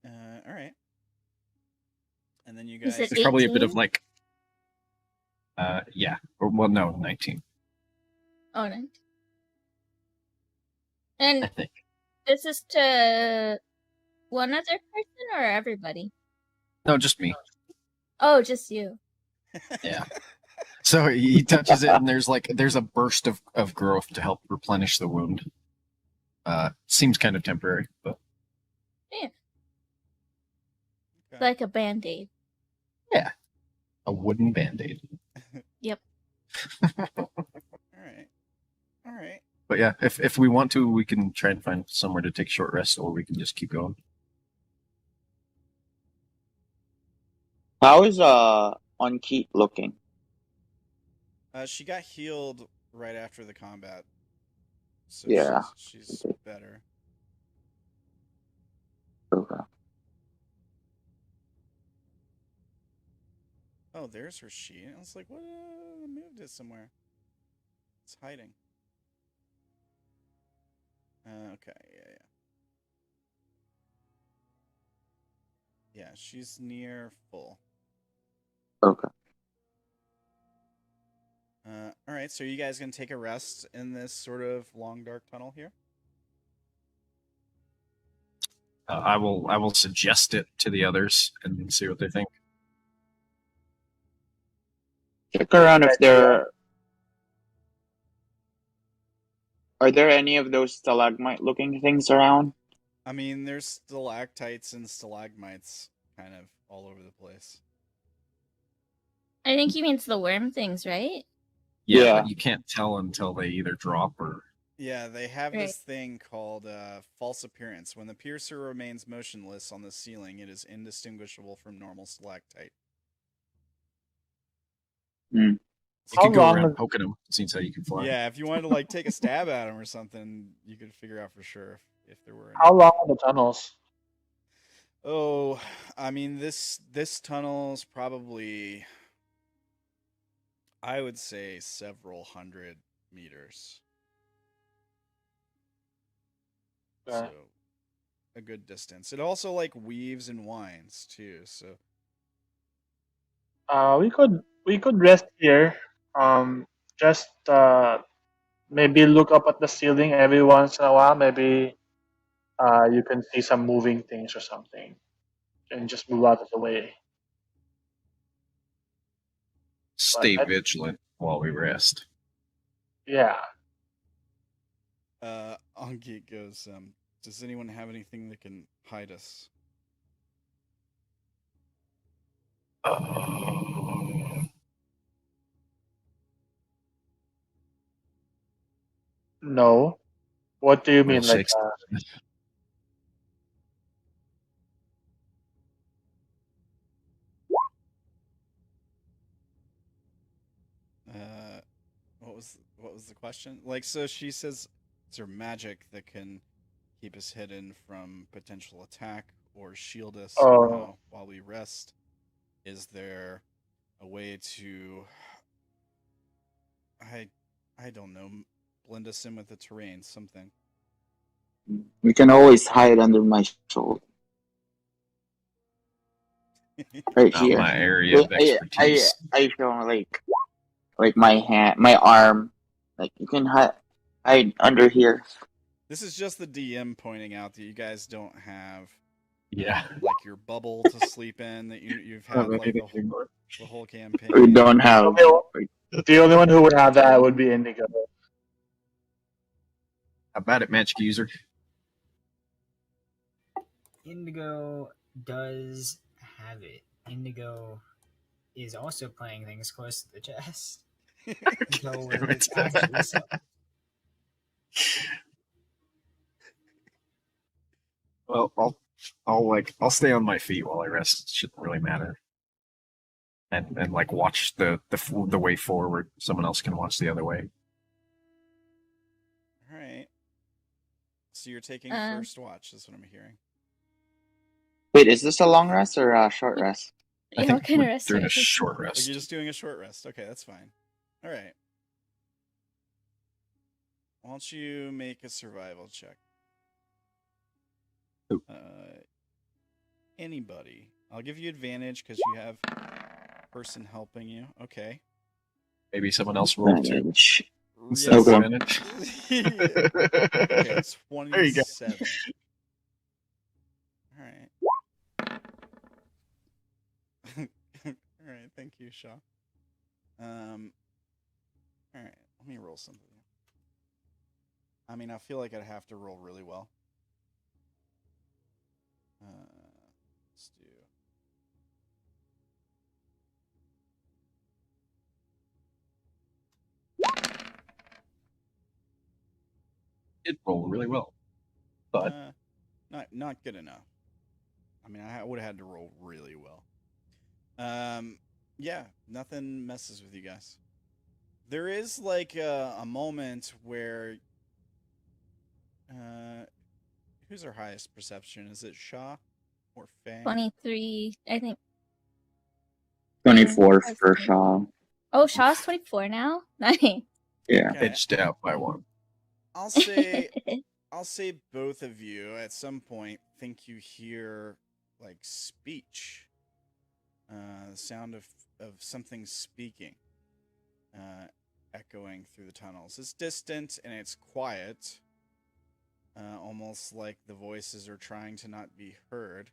All right. And then you guys. Is it There's probably a bit of 18? like, yeah. Or, well, no, 19. Oh, nice. I And think. this is to one other person or everybody? No, just me. Oh, just you. Yeah. So he touches it, and there's a burst of growth to help replenish the wound. Seems kind of temporary, but Okay. Like a band-aid. a wooden band-aid. Yep. All right. But yeah, if we want to, we can try and find somewhere to take a short rest, or we can just keep going. How is Ankit looking? She got healed right after the combat. So Yeah. she's better. Okay. Oh, there's her sheet. I was like, what? I moved it somewhere. It's hiding. Okay, yeah. Yeah, she's near full. Okay. All right, so you guys gonna take a rest in this sort of long dark tunnel here? I will suggest it to the others and see what they think. Check around if there are there any of those stalagmite-looking things around. I mean, there's stalactites and stalagmites kind of all over the place. I think he means the worm things, right? Yeah, Yeah. but you can't tell until they either drop or. Yeah, they have Right. this thing called false appearance. When the piercer remains motionless on the ceiling, it is indistinguishable from normal stalactite. Hmm. You How could go long around is- poking them, seems how you can fly. Yeah, if you wanted to like take a stab at them or something, you could figure out for sure if there were any. How long are the tunnels? Oh, I mean this tunnel's probably, I would say, several hundred meters. Okay. So a good distance. It also like weaves and winds too. So We could rest here. Just maybe look up at the ceiling every once in a while. Maybe you can see some moving things or something, and just move out of the way. Stay But vigilant while we rest. Yeah. Angeet goes, does anyone have anything that can hide us? No. What do you mean? Real Like, six. What was the question? Like, so she says, is there magic that can keep us hidden from potential attack or shield us somehow while we rest? Is there a way to, I don't know, blend us in with the terrain, something? We can always hide under my shoulder. Right Not here. my area of expertise. I show like my hand, my arm. Like you can hide under here. This is just the DM pointing out that you guys don't have Yeah. like your bubble to sleep in, that you've had like the whole campaign. We don't have. the only one who would have that would be Indigo. How about it, magic user? Indigo does have it. Indigo is also playing things close to the chest. Until Damn it's it. actually so. Well, I'll stay on my feet while I rest. It shouldn't really matter. And like watch the way forward. Someone else can watch the other way. All right. So you're taking Um, first watch, is what I'm hearing. Wait, is this a long rest or a short rest? I Yeah, think what kind of we're rest doing are a you taking? short Like rest. you're just doing a short rest. Okay, that's fine. All right. Why don't you make a survival check? Who? Anybody. I'll give you advantage because you have a person helping you. Okay. Maybe someone else rolled too. Advantage. Instead of Okay. advantage. Okay, 27. There you go. All right. All right, thank you, Sha'ah. All right, let me roll something. I mean, I feel like I'd have to roll really well. Let's do. It rolled really well. But Not good enough. I mean, I would have had to roll really well. Yeah, nothing messes with you guys. There is like a moment where, who's our highest perception? Is it Sha'ah or Fang? 23, I think. 24 That's for good. Sha'ah. Oh, Shaw's 24 now? Nice. Yeah. Okay. edged out by one. I'll say both of you at some point think you hear like speech, the sound of something speaking, echoing through the tunnels. It's distant and it's quiet, almost like the voices are trying to not be heard.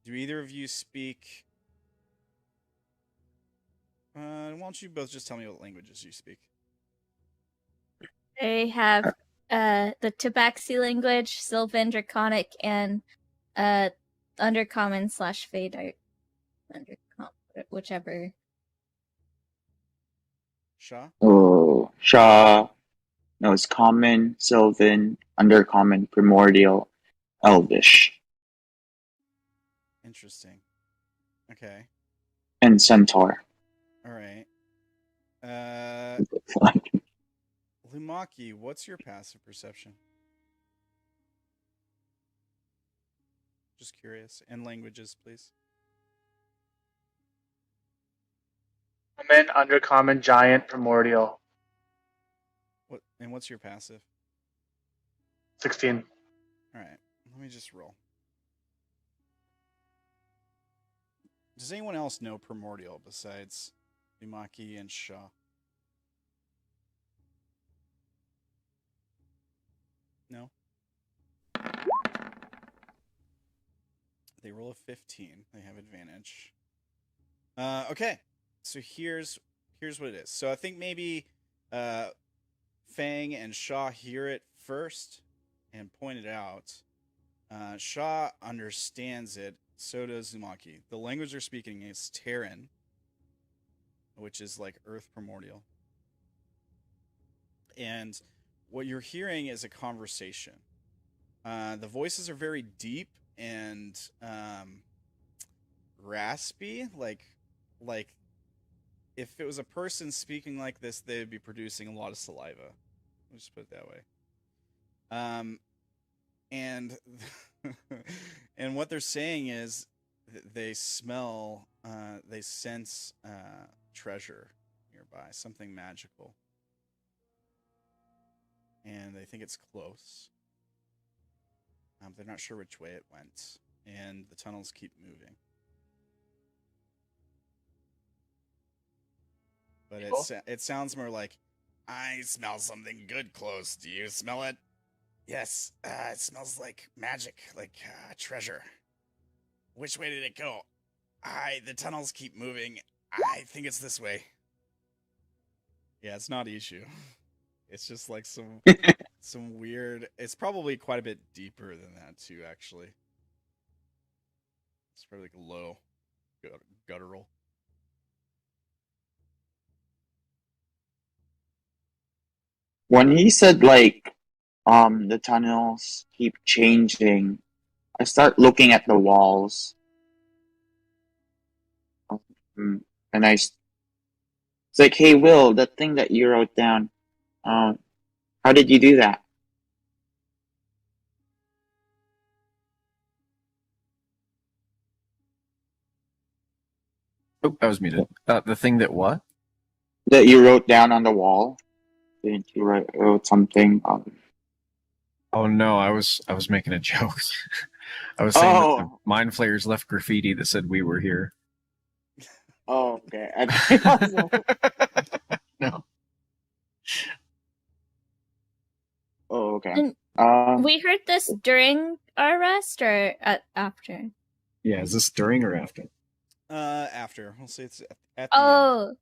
Do either of you speak? Why don't you both just tell me what languages you speak? They have the Tabaxi language, Sylvan, Draconic, and Undercommon / Feydark. Whichever. Sha'ah? Oh, Sha'ah knows Common, Sylvan, Undercommon, Primordial, Elvish, Interesting. Okay. and Centaur. All right. Lumaki, what's your passive perception? Just curious. And languages, please. Common, Undercommon, Giant, Primordial. What's your passive? 16. All right. Let me just roll. Does anyone else know Primordial besides Lumaki and Sha'ah? No? They roll a 15. They have advantage. Okay. So here's what it is. So I think maybe Fang and Sha'ah hear it first and point it out. Sha'ah understands it. So does Lumaki. The language they're speaking is Terran, which is like Earth Primordial. And what you're hearing is a conversation. The voices are very deep and raspy, like if it was a person speaking like this, they'd be producing a lot of saliva. Let's just put it that way. And and what they're saying is they smell, they sense treasure nearby, something magical. And they think it's close. They're not sure which way it went, and the tunnels keep moving. But it sounds more like, I smell something good close. Do you smell it? Yes, it smells like magic, like treasure. Which way did it go? The tunnels keep moving. I think it's this way. Yeah, it's not issue. It's just like some weird. It's probably quite a bit deeper than that too. Actually, it's probably like low, guttural. When he said the tunnels keep changing, I start looking at the walls. And it's like, hey Will, that thing that you wrote down, how did you do that? Oh, I was muted. The thing that what? That you wrote down on the wall? Didn't you wrote something? Oh no, I was making a joke. I was saying that the Mind Flayers left graffiti that said we were here. Oh, okay. No. Oh, okay. And we heard this during our rest or after? Yeah, is this during or after? After. We'll say it's at the end.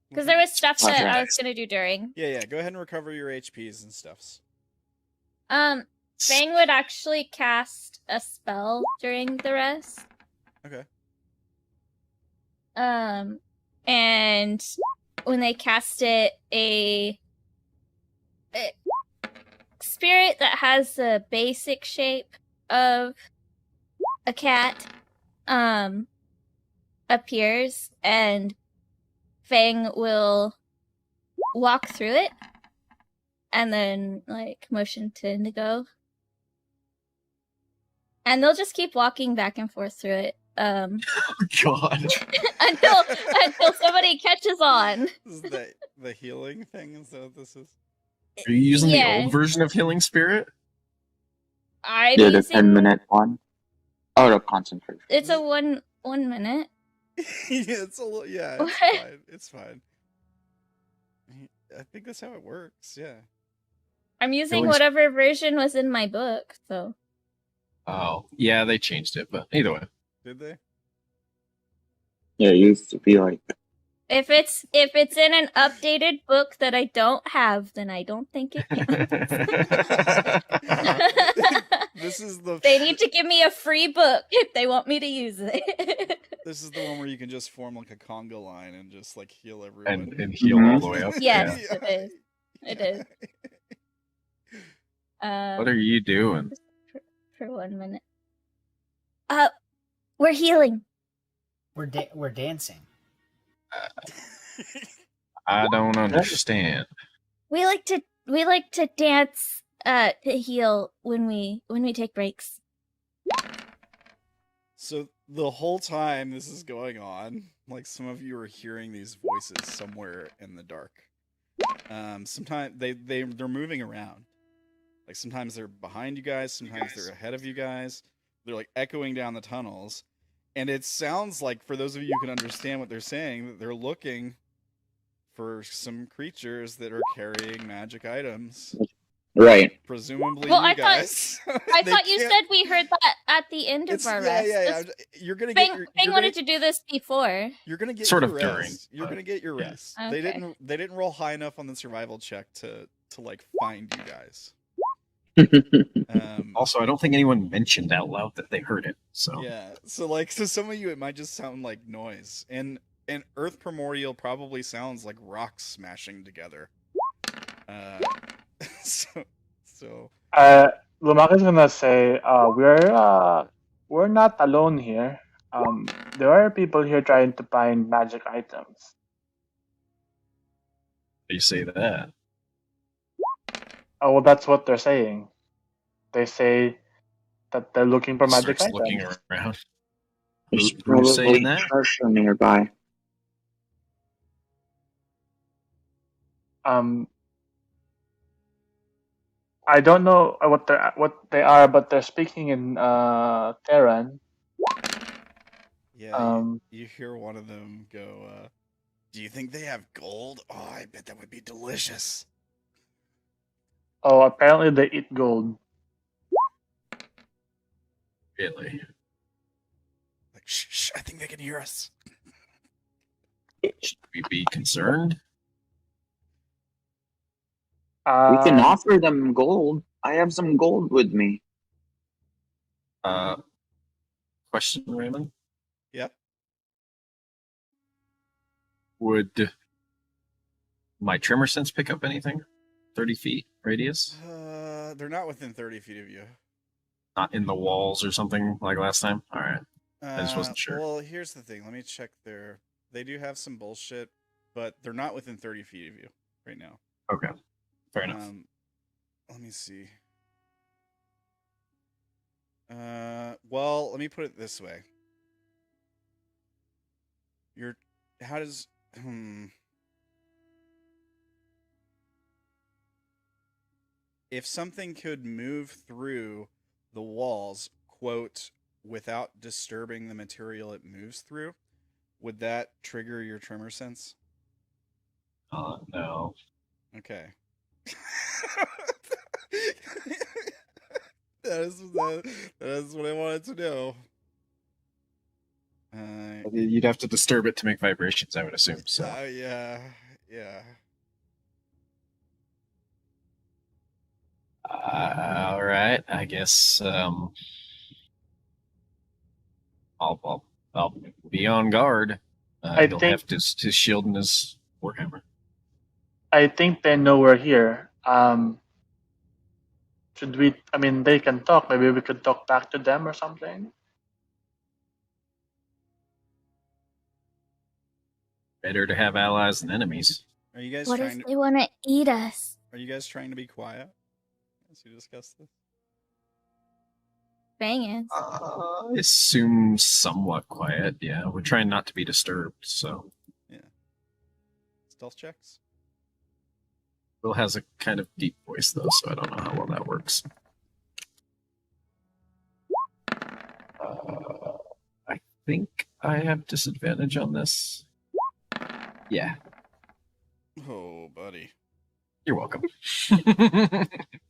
Because there was stuff Okay. that I was gonna do during. Yeah. Go ahead and recover your HPs and stuffs. Fang would actually cast a spell during the rest. Okay. And when they cast it, a spirit that has the basic shape of a cat appears, and Fang will walk through it and then motion to Indigo. And they'll just keep walking back and forth through it. Oh God. until somebody catches on. This is the healing thing, is that what this is? Are you using the old version of Healing Spirit? I'm the using 10-minute one. Oh, the concentration. It's a 1 minute. It's fine. It's fine. I think that's how it works. Yeah. I'm using always- whatever version was in my book, so Oh, yeah, they changed it, but either way. Did they? Yeah, it used to be like if it's in an updated book that I don't have, then I don't think it counts. This is the. They need to give me a free book if they want me to use it. This is the one where you can just form like a conga line and just like heal everyone. and heal all the way up. Yes, Yeah. it is. It is. What are you doing? For 1 minute? We're healing. We're dancing. I don't understand. We like to dance to heal when we take breaks. So the whole time this is going on, like some of you are hearing these voices somewhere in the dark. Sometimes they're moving around. Like sometimes they're behind you guys, sometimes they're ahead of you guys. They're like echoing down the tunnels. And it sounds like, for those of you who can understand what they're saying, that they're looking for some creatures that are carrying magic items. right. Presumably Well, you I thought- guys. I They thought you can't- said we heard that at the end of it's, our yeah, rest. yeah. You're gonna get Fang, your, Fang you're wanted gonna, to do this before. You're gonna get Sort your of during, rest. You're but- gonna get your yeah. rest. Okay. They didn't roll high enough on the survival check to like find you guys. Also, I don't think anyone mentioned out loud that they heard it. So Yeah. So some of you it might just sound like noise. And Earth Primordial probably sounds like rocks smashing together. So Lumaki's gonna say, we're not alone here. There are people here trying to find magic items. you say that. Oh, well, that's what they're saying. They say that they're looking for magic Starts looking items. around. There's Who's probably saying that? treasure nearby. I don't know what they are, but they're speaking in Terran. yeah, Um, you hear one of them go, do you think they have gold? Oh, I bet that would be delicious. Oh, apparently they eat gold. Really? Like, shh, I think they can hear us. Should we be concerned? We can Um, offer them gold. I have some gold with me. Question, Raymond. Yep. Would my tremor sense pick up anything? 30 feet radius? They're not within 30 feet of you. Not in the walls or something like last time? Alright. I just wasn't sure. Well, here's the thing. Let me check their. They do have some bullshit, but they're not within 30 feet of you right now. Okay. Fair enough. Let me see. Well, let me put it this way. How does if something could move through the walls, quote, without disturbing the material it moves through, would that trigger your tremor sense? No. Okay. that is what I wanted to know. You'd have to disturb it to make vibrations, I would assume. So Yeah. all right, I guess I'll be on guard. He'll have to shield in his warhammer. I think they know we're here. Should we? I mean, they can talk. Maybe we could talk back to them or something. Better to have allies than enemies. Are you guys What trying if they want to eat us? Are you guys trying to be quiet as we discuss this? Fang is. I assume somewhat quiet. Yeah, we're trying not to be disturbed. So Stealth checks? Will has a kind of deep voice though, so I don't know how well that works. I think I have disadvantage on this. Yeah. Oh, buddy. You're welcome.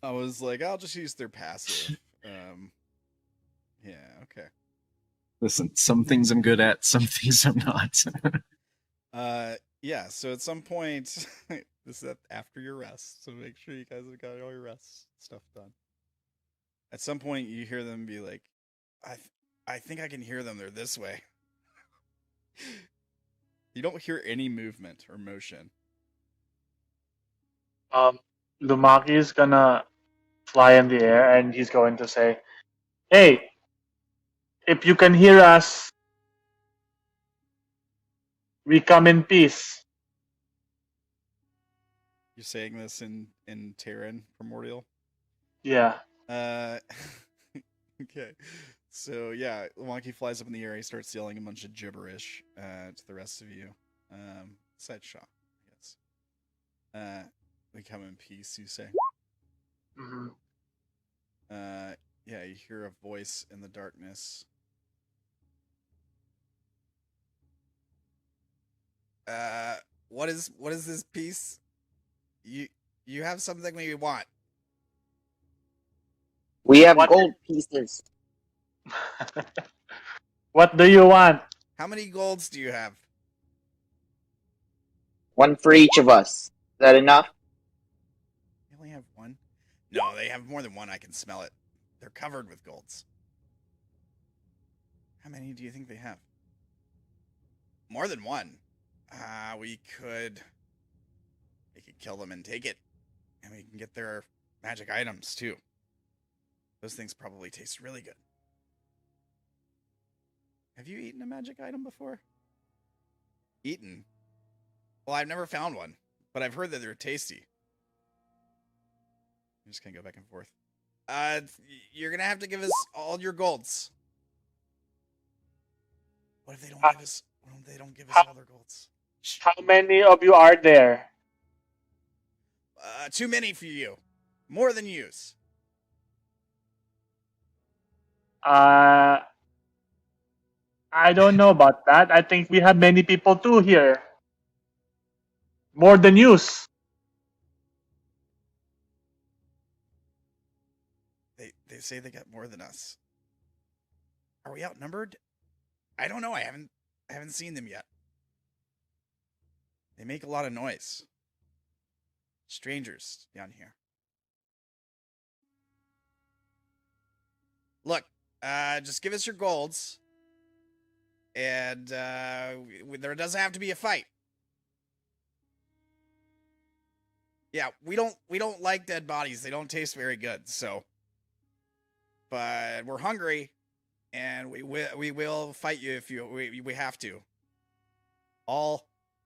I was like, I'll just use their passive. Yeah, okay. Listen, some things I'm good at, some things I'm not. Yeah, so at some point, this is after your rest, so make sure you guys have got all your rest stuff done. At some point, you hear them be like, I think I can hear them. They're this way. You don't hear any movement or motion. Lumaki is gonna fly in the air and he's going to say, "Hey, if you can hear us, we come in peace." You're saying this in Terran Primordial? Yeah. Okay. So yeah, Lumaki flies up in the air. He starts yelling a bunch of gibberish to the rest of you. Besides Sha'ah, I guess. We come in peace, you say. Mm-hmm. Yeah, you hear a voice in the darkness. What is this piece? You have something we want. We have What? gold pieces. What do you want? How many golds do you have? One for each of us. Is that enough? You only have one? No, they have more than one. I can smell it. They're covered with golds. How many do you think they have? More than one. We could kill them and take it. And we can get their magic items, too. Those things probably taste really good. Have you eaten a magic item before? Eaten? Well, I've never found one, but I've heard that they're tasty. I'm just gonna go back and forth. You're gonna have to give us all your golds. What if they don't give us? What if they don't give us all their golds? How many of you are there? Too many for you. More than use. I don't know about that. I think we have many people too here. More than use. They say they got more than us. Are we outnumbered? I don't know. I haven't seen them yet. They make a lot of noise. Strangers down here. Look, just give us your golds. And there doesn't have to be a fight. Yeah, we don't like dead bodies. They don't taste very good. So, but we're hungry, and we will fight you if we have to.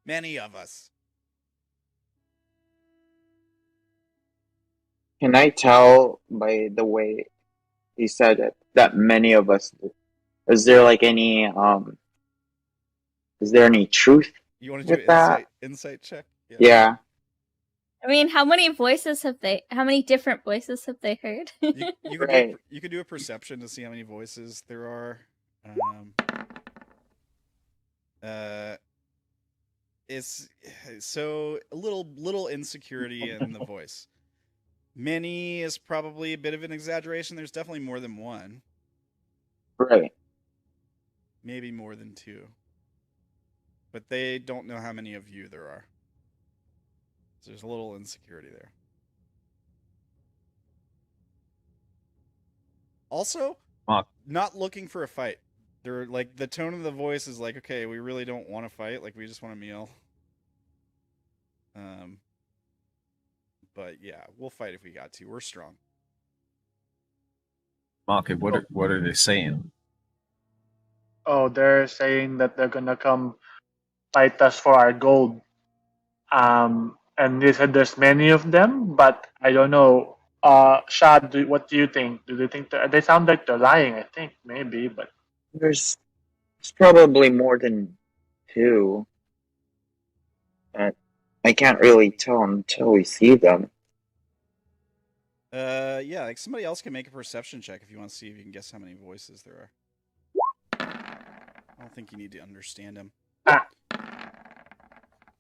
Many of us. Can I tell by the way he said it that many of us do? Is there like any is there any truth You want to do with an that? insight check? Yeah. I mean, how many different voices have they heard? You could Right. you could do a perception to see how many voices there are. It's so a little insecurity in the voice. Many is probably a bit of an exaggeration. There's definitely more than one. Right. Maybe more than two. But they don't know how many of you there are. So there's a little insecurity there. Also, not looking for a fight. They're like, the tone of the voice is like, okay, we really don't want to fight. Like, we just want a meal. But yeah, we'll fight if we got to. We're strong. Okay, what are they saying? Oh, they're saying that they're gonna come fight us for our gold. And they said there's many of them, but I don't know. Shad, what do you think? Do they think they sound like they're lying? I think maybe, but There's probably more than two. I can't really tell until we see them. Yeah, like somebody else can make a perception check if you want to see if you can guess how many voices there are. I don't think you need to understand them. Ah.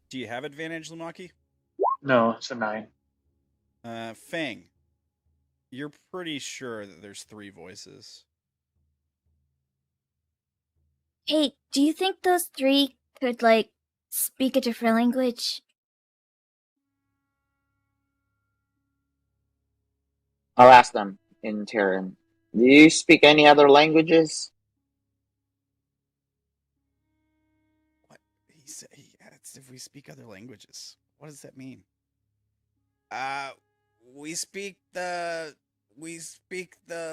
Do you have advantage, Lumaki? No, it's a 9. Fang, you're pretty sure that there's 3 voices. Hey, do you think those 3 could, like, speak a different language? I'll ask them in Terran. Do you speak any other languages? What? He said he asked if we speak other languages. What does that mean? We speak the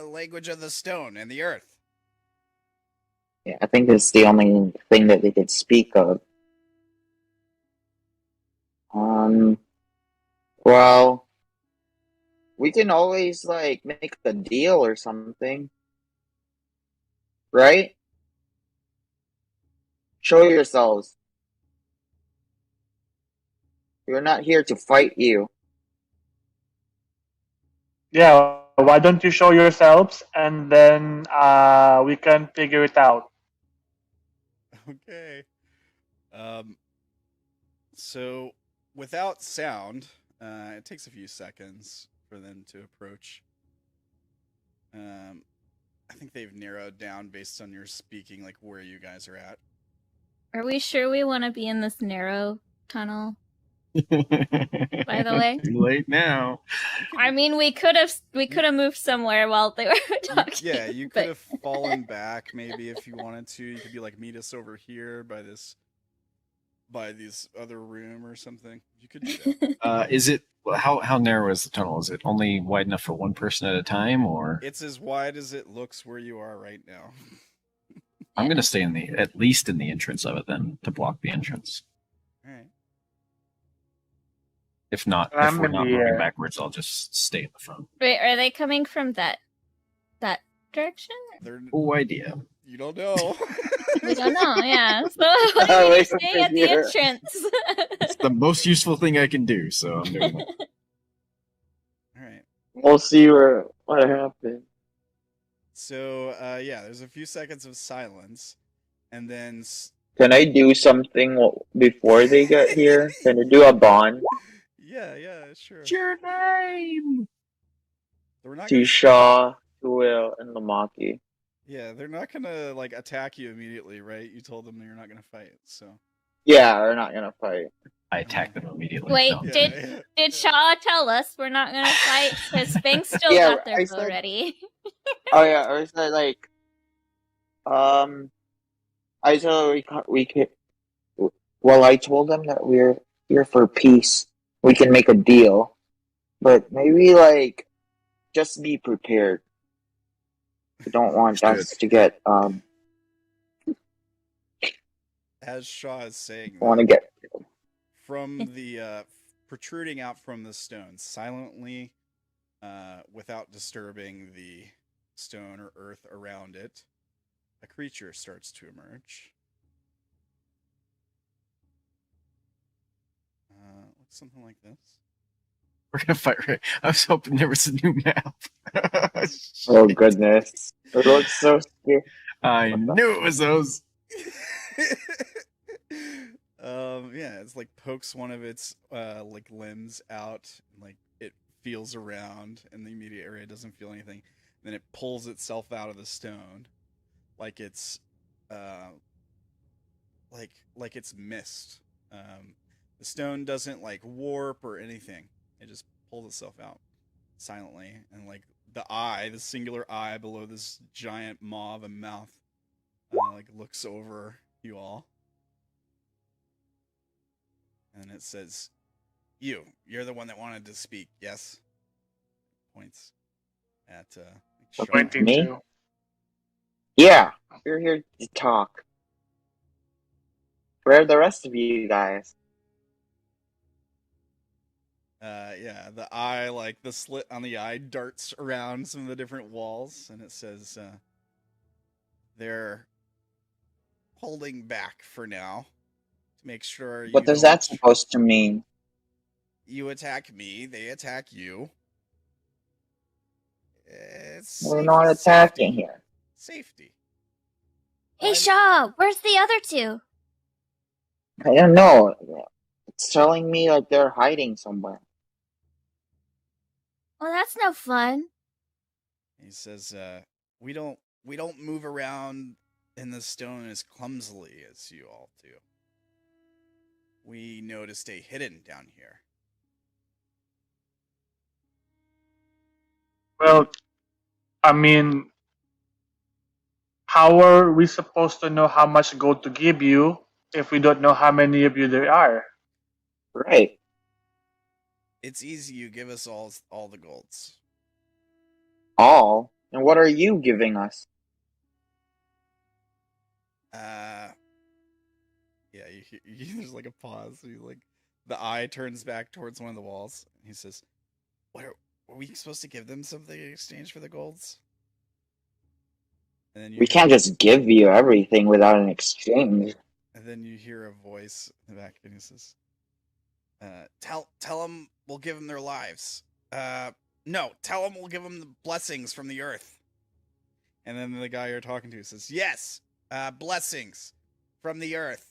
language of the stone and the earth. Yeah, I think it's the only thing that they could speak of. Well, we can always, like, make a deal or something. Right? Show yourselves. We're not here to fight you. Yeah, why don't you show yourselves and then we can figure it out. Okay. So without sound, it takes a few seconds for them to approach. I think they've narrowed down based on your speaking, like where you guys are at. Are we sure we want to be in this narrow tunnel? By the way, Too late now. I mean, we could have moved somewhere while they were talking. Yeah, you could have fallen back maybe if you wanted to. You could be like, meet us over here by this other room or something. You could do that. Is it how narrow is the tunnel? Is it only wide enough for one person at a time, or It's as wide as it looks where you are right now. I'm gonna stay at least in the entrance of it then to block the entrance. All right. If we're not moving backwards, I'll just stay in the front. Wait, are they coming from that direction? No idea. You don't know. We don't know. Yeah. So what are you staying at the entrance? It's the most useful thing I can do, so I'm doing it. All right. We'll see what happens. So, yeah, there's a few seconds of silence, and then... Can I do something before they get here? Can I do a bond? Yeah, sure. What's your name? We're not To Sha'ah, Will, and Lumaki. Yeah, they're not gonna, like, attack you immediately, right? You told them you're not gonna fight, so... Yeah, they're not gonna fight. I attack them immediately. Wait, no. did Sha'ah tell us we're not gonna fight? Because Fang still Yeah, got their bow ready. Oh yeah, I was like, I told we could. Well, I told them that we're here for peace. We can make a deal, but maybe like just be prepared. I don't want us to get As Sha'ah is saying, want to get from the protruding out from the stone silently, without disturbing the stone or earth around it, a creature starts to emerge. Looks something like this. We're gonna fight. Right? I was hoping there was a new map. Oh goodness, it looks so scary. I knew it was those. Yeah, it's like pokes one of its like limbs out, and like it feels around in the immediate area, doesn't feel anything. Then it pulls itself out of the stone, like it's like it's mist. The stone doesn't like warp or anything. It just pulls itself out silently, and like the singular eye below this giant maw of a mouth, like looks over you all. And it says, you're the one that wanted to speak, yes? Points at Sha'ah. Pointing Me? to. Yeah, we're here to talk. Where are the rest of you guys? Yeah, the eye, like the slit on the eye darts around some of the different walls, and it says, they're holding back for now to make sure What does that supposed to mean? You attack me, they attack you. It's We're not attacking here. Safety. Hey, Sha'ah, where's the other 2? I don't know. It's telling me like they're hiding somewhere. Well, that's no fun. He says, we don't move around in the stone as clumsily as you all do. We know to stay hidden down here. Well, I mean, how are we supposed to know how much gold to give you if we don't know how many of you there are? Right. It's easy. You give us all the golds. All? And what are you giving us? Yeah. There's like a pause. The eye turns back towards one of the walls. He says, "What are we supposed to give them something in exchange for the golds?" And then We can't just give you everything without an exchange. And then you hear a voice in the back, and he says, "Tell them we'll give them their lives. No, tell them we'll give them the blessings from the earth." And then the guy you're talking to says, "Yes, blessings from the earth."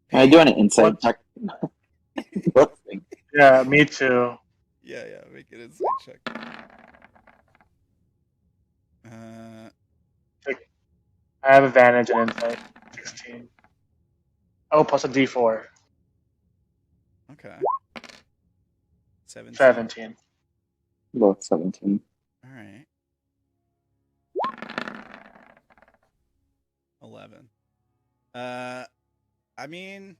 Can I do an insight check? Yeah, me too. Yeah, make an insight check. I have advantage in insight. 16. Oh, plus a d4. Okay. 17. 17. Both 17. All right. 11. I mean,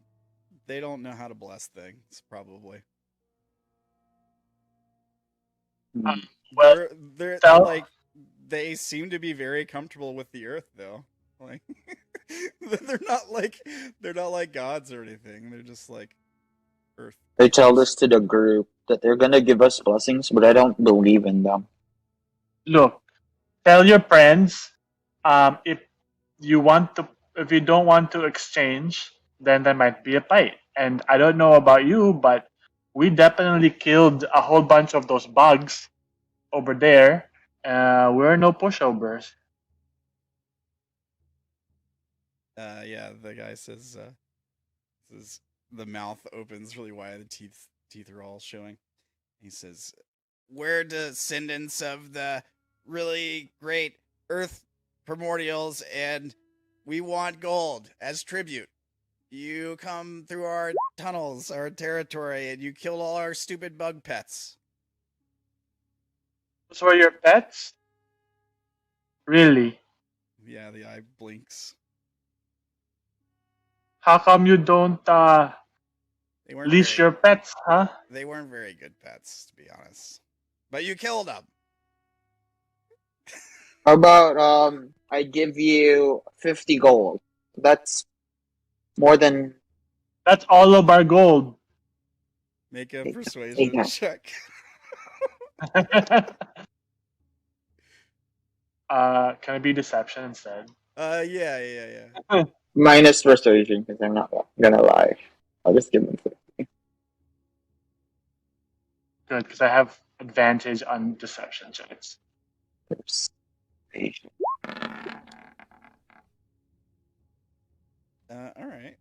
they don't know how to bless things, probably. Well, they're so- like, they seem to be very comfortable with the earth, though. Like, they're not like gods or anything. They're just like earth. They tell this to the group that they're gonna give us blessings, but I don't believe in them. Look, tell your friends, if you don't want to exchange, then there might be a fight. And I don't know about you, but we definitely killed a whole bunch of those bugs over there. We're no pushovers. Yeah, the guy says the mouth opens really wide, the teeth are all showing. He says, "We're descendants of the really great earth primordials, and we want gold as tribute. You come through our tunnels, our territory, and you killed all our stupid bug pets." Those were your pets? Really? Yeah, the eye blinks. How come you don't They weren't leash very, your pets, huh? They weren't very good pets, to be honest. But you killed them. How about I give you 50 gold? That's more than That's all of our gold. Make a Take persuasion that. check. Can it be deception instead? Yeah. minus persuasion because I'm not gonna lie. I'll just give them 50. Good, because I have advantage on deception checks. Persuasion. All right.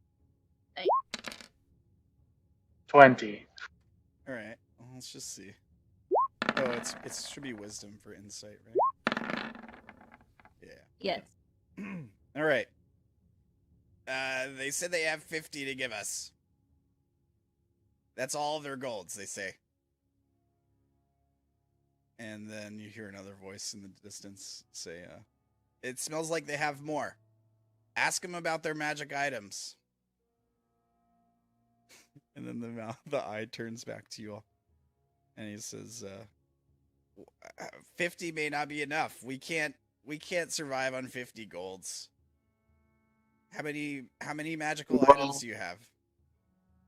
20. All right. Well, let's just see. Oh, it should be wisdom for insight, right? Yeah. Yes. All right. They said they have 50 to give us. That's all of their golds, they say. And then you hear another voice in the distance say, "It smells like they have more. Ask them about their magic items." And then the eye turns back to you all, and he says, 50 may not be enough. We can't survive on 50 golds. How many magical items do you have?"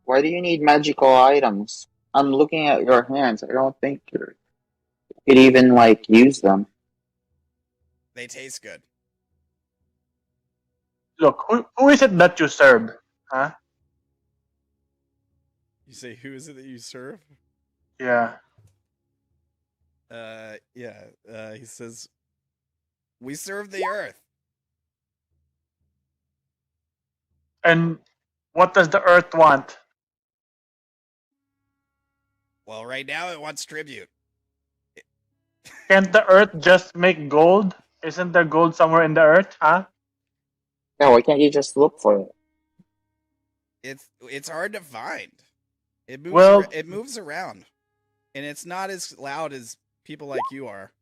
Why do you need magical items? I'm looking at your hands. I don't think you could even like use them. They taste good. Look, who is it that you serve? Huh? You say, "Who is it that you serve?" Yeah. Yeah. He says, "We serve the earth." And what does the earth want? Well, right now it wants tribute. Can't the earth just make gold? Isn't there gold somewhere in the earth, huh? Yeah, why can't you just look for it? It's hard to find. It moves. Well- It moves around, and it's not as loud as people like you are.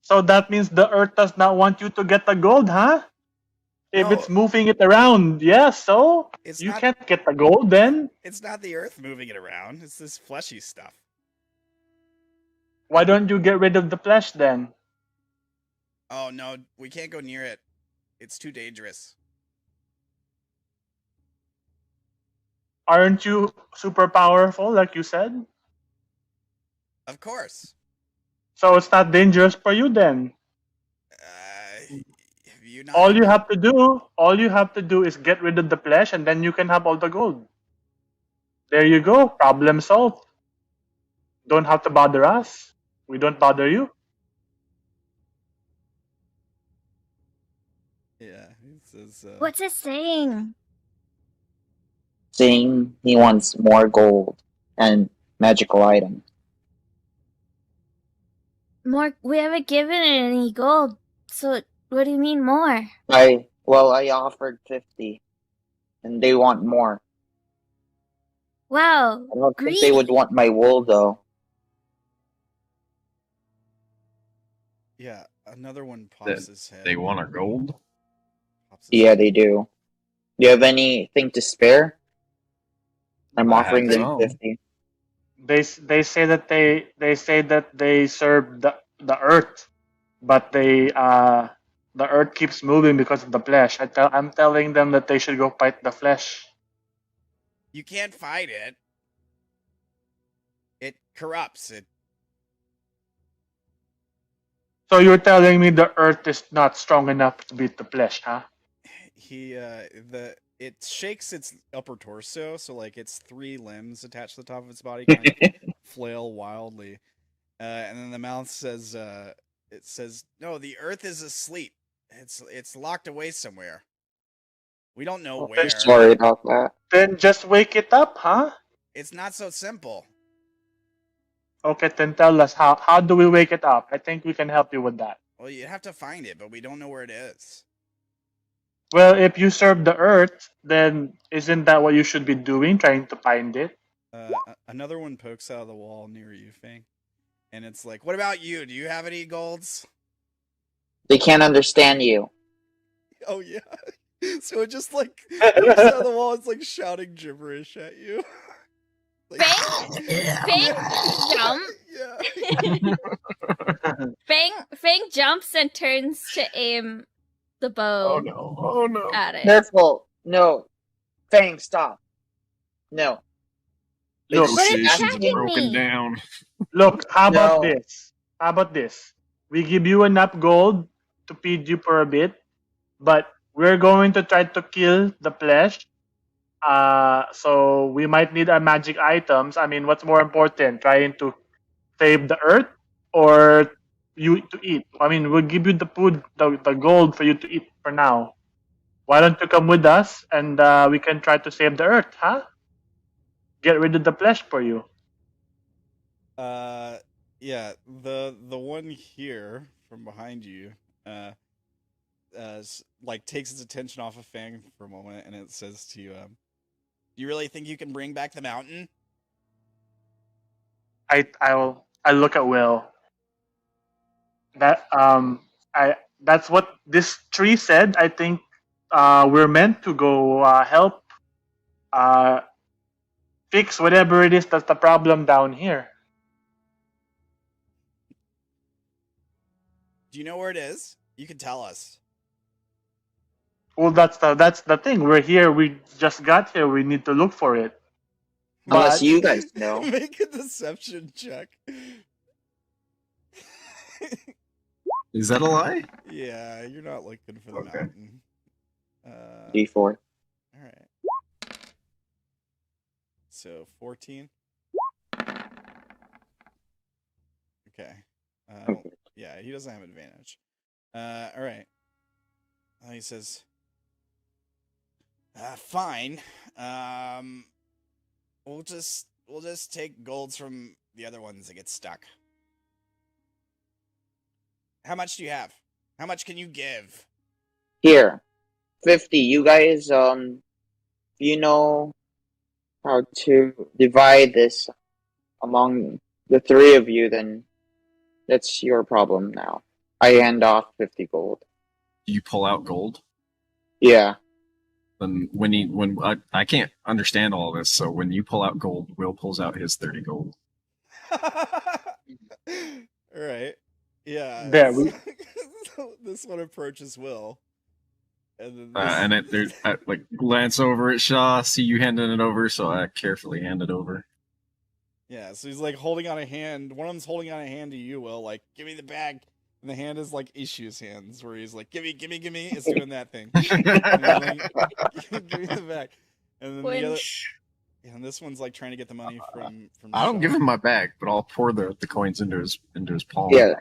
So that means the earth does not want you to get the gold, huh? If No. it's moving it around, yes, so It's you not. can't get the gold then. It's not the earth moving it around. It's this fleshy stuff. Why don't you get rid of the flesh then? Oh no, we can't go near it. It's too dangerous. Aren't you super powerful, like you said? Of course. So it's not dangerous for you then. Have you not? All you have to do is get rid of the flesh, and then you can have all the gold. There you go. Problem solved. Don't have to bother us. We don't bother you. Yeah, it says. What's it saying? Saying he wants more gold and magical items. More? We haven't given it any gold. So what do you mean more? I offered 50, and they want more. Wow. I don't think Greedy. they would want my wool though. Yeah, another one pops his head. They want our gold. Pops his Yeah, head. they do. Do you have anything to spare? I'm I offering have them some. 50. They say that they serve the earth, but the earth keeps moving because of the flesh. I'm telling them that they should go fight the flesh. You can't fight it. It corrupts. It. So you're telling me the earth is not strong enough to beat the flesh, huh? It shakes its upper torso, so like its 3 limbs attached to the top of its body kind of flail wildly, and then the mouth says, "It says no. The earth is asleep. It's locked away somewhere. We don't know Okay. where. Sorry about that. Then just wake it up, huh? It's not so simple. Okay, then tell us how do we wake it up? I think we can help you with that. Well, you have to find it, but we don't know where it is." Well, if you serve the earth, then isn't that what you should be doing, trying to find it? Another one pokes out of the wall near you, Fang, and it's like, "What about you? Do you have any golds?" They can't understand you. Oh yeah. So it just like pokes out of the wall. It's like shouting gibberish at you. Like, Fang jump. Yeah. Fang jumps and turns to aim the bow Oh no! Oh no! at it. Careful! No. Fang, stop. No. Look, But it's Negotiations attacking are broken me. down. Look, how about No. this? How about this? We give you enough gold to feed you for a bit, but we're going to try to kill the flesh. So we might need our magic items. I mean, what's more important, trying to save the earth or you to eat? I mean, we'll give you the food, the gold for you to eat for now. Why don't you come with us and we can try to save the earth, huh? Get rid of the flesh for you. Yeah. The one here from behind you, like takes its attention off of Fang for a moment, and it says to you, "Do you really think you can bring back the mountain?" I look at Will. That's what this tree said. I think we're meant to go help fix whatever it is that's the problem down here. Do you know where it is? You can tell us. Well, that's the thing. We're here. We just got here. We need to look for it. Unless But you guys know. Make a deception check. Is that a lie? Yeah, you're not looking for the Okay. mountain. D4. All right. So 14. Okay. Yeah, he doesn't have advantage. All right. He says, "Fine. We'll just we'll just take golds from the other ones that get stuck. How much do you have? How much can you give? Here, 50. You guys, you know how to divide this among the three of you, then that's your problem now. I hand off 50 gold. You pull out gold. Yeah. Then I can't understand all this, so when you pull out gold, Will pulls out his 30 gold. Alright. Yeah. There, we- So this one approaches Will. And then I like glance over at Sha'ah, see you handing it over, so I carefully hand it over. Yeah, so he's like holding on a hand. One of them's holding on a hand to you, Will, like, give me the bag. And the hand is like Ishu's hands, where he's like, gimme. It's doing that thing. And he's like, give me the bag. And then the other, and this one's like trying to get the money from I don't Sha'ah. give him my bag, but I'll pour the coins into his palm. Yeah.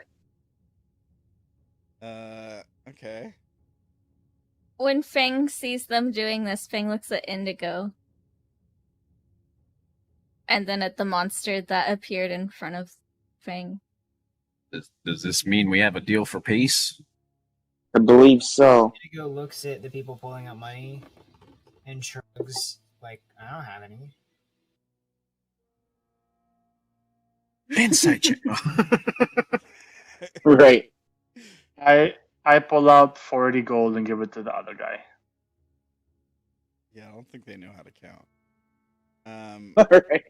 Okay. When Fang sees them doing this, Fang looks at Indigo. And then at the monster that appeared in front of Fang. Does this mean we have a deal for peace? I believe so. Indigo looks at the people pulling out money and shrugs, like, I don't have any. Insight check. Right. I pull out 40 gold and give it to the other guy. Yeah, I don't think they know how to count. Alright.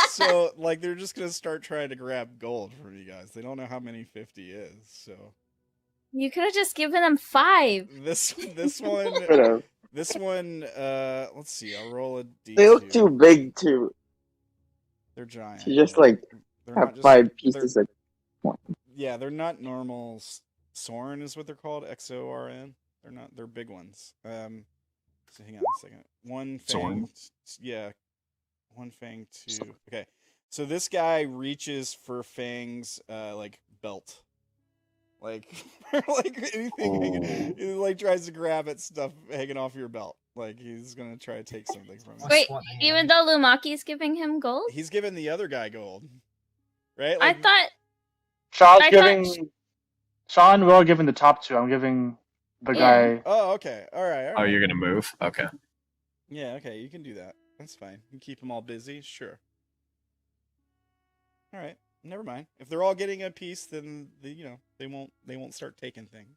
So, like, they're just gonna start trying to grab gold from you guys. They don't know how many 50 is, so. You could have just given them 5. This one, let's see, I'll roll a D2. They look too big to They're giant. just but like they're have not just- 5 pieces of. Yeah, they're not normal. Soren is what they're called. XORN. They're big ones. So hang on a second. One Soren. Fang. Yeah. One Fang, two. Okay. So this guy reaches for Fang's like belt. Like anything hanging, he like tries to grab at stuff hanging off your belt. Like he's gonna try to take something from it. Wait, Swat the even hand. though Lumaki's giving him gold? He's giving the other guy gold. Right? I Like, thought Sean's I giving. Sean and Will are giving the top two. I'm giving the Yeah. guy. Oh, okay. All right. Oh, you're gonna move? Okay. Yeah, okay, you can do that. That's fine. You can keep them all busy, sure. All right, never mind. If they're all getting a piece, then they won't start taking things.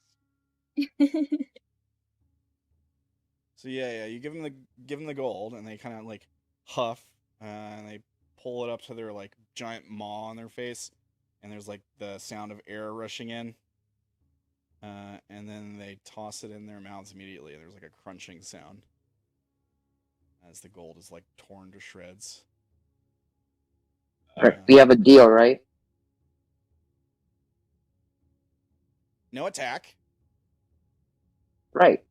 So yeah, you give them the gold, and they kind of like huff, and they pull it up to their like giant maw on their face, and there's like the sound of air rushing in, and then they toss it in their mouths immediately, and there's like a crunching sound as the gold is like torn to shreds. Right. We have a deal, right? No attack. Right.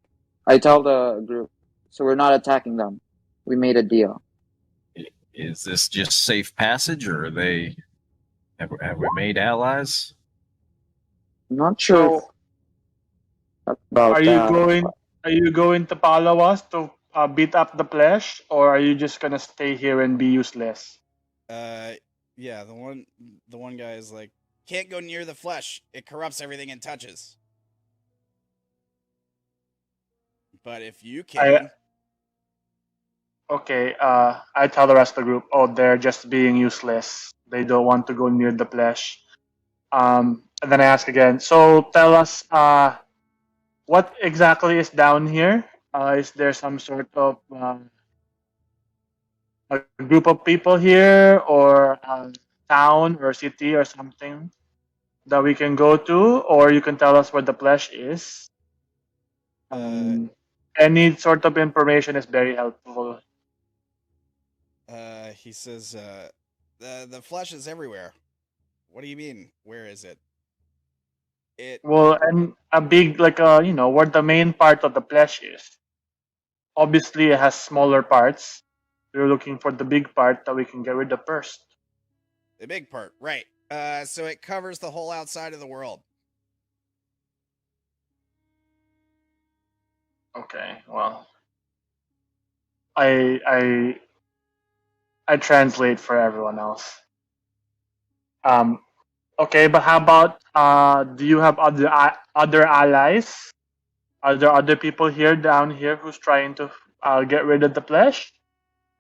I tell the group, so we're not attacking them. We made a deal. Is this just safe passage, or have we made allies? I'm not sure about Are you that. going to follow us to beat up the flesh, or are you just gonna stay here and be useless? Yeah, the one guy is like, can't go near the flesh. It corrupts everything it touches. But if you can, Okay. I tell the rest of the group, oh, they're just being useless. They don't want to go near the flesh. And then I ask again. So tell us, what exactly is down here? Is there some sort of a group of people here, or a town or city or something that we can go to, or you can tell us where the flesh is? Any sort of information is very helpful. he says, the flesh is everywhere. What do you mean? Where is it? Well, and a big, like, where the main part of the flesh is. Obviously, it has smaller parts. We're looking for the big part that we can get rid of first. The big part, right? So it covers the whole outside of the world. Okay, well, I I translate for everyone else. Okay, but how about do you have other allies? Are there other people here down here who's trying to get rid of the flesh?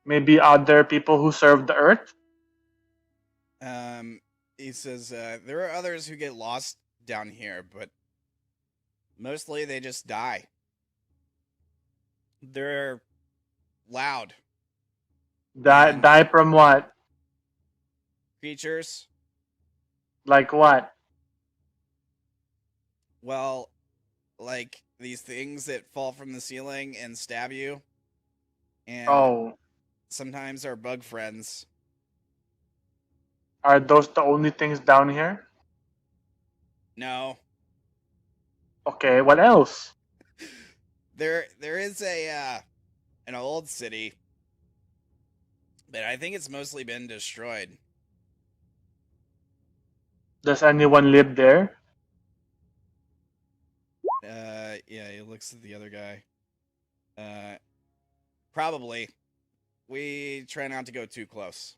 Maybe other people who serve the earth? He says there are others who get lost down here, but mostly they just die. They're loud And- Die from what? creatures. Like what? Well, like these things that fall from the ceiling and stab you, and Oh, sometimes are bug friends. are those the only things down here? No, Okay, what else? there is an old city, but I think it's mostly been destroyed. Does anyone live there? Yeah, he looks at the other guy. Probably. We try not to go too close.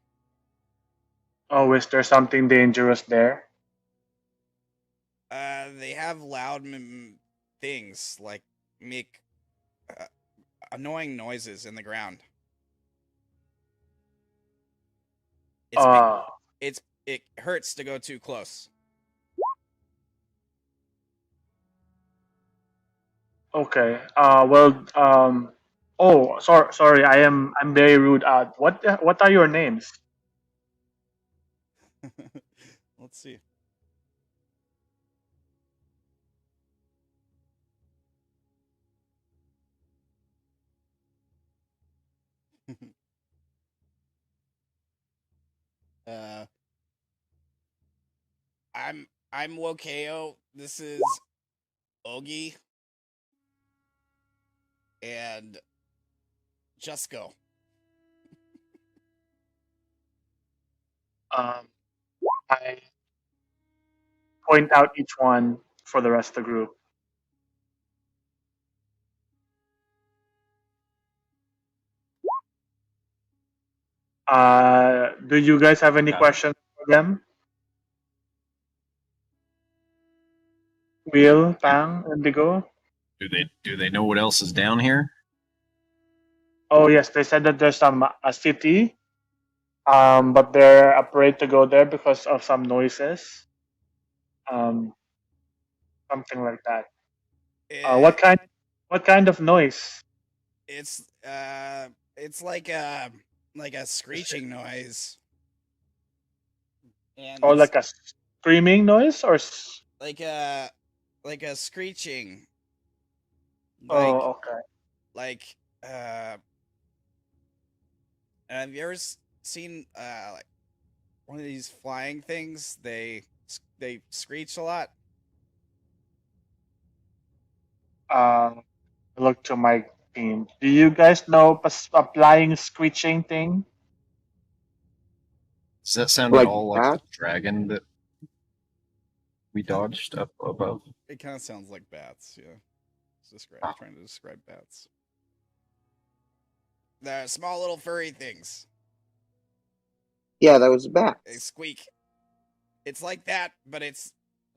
Oh, is there something dangerous there? They have loud things like make annoying noises in the ground. It hurts to go too close. Okay. Oh, sorry. I'm very rude. What are your names? Let's see. uh, I'm Wokeo. This is Ogi and Jusko. I point out each one for the rest of the group. Do you guys have any questions for them? Will, Fang, Indigo? Do they know what else is down here? Oh yes, they said that there's a city, but they're afraid to go there because of some noises. Something like that. What kind of noise? It's like a screeching noise. And Or like a screaming noise, or like a screeching. oh, okay. Like have you ever seen like one of these flying things? They screech a lot. Look to my team. Do you guys know a flying screeching thing? Does that sound Like at all like that? the dragon that we dodged up above? It kind of sounds like bats. Yeah, trying to describe bats. They're small little furry things. Yeah, that was bad. They squeak. It's like that, but it's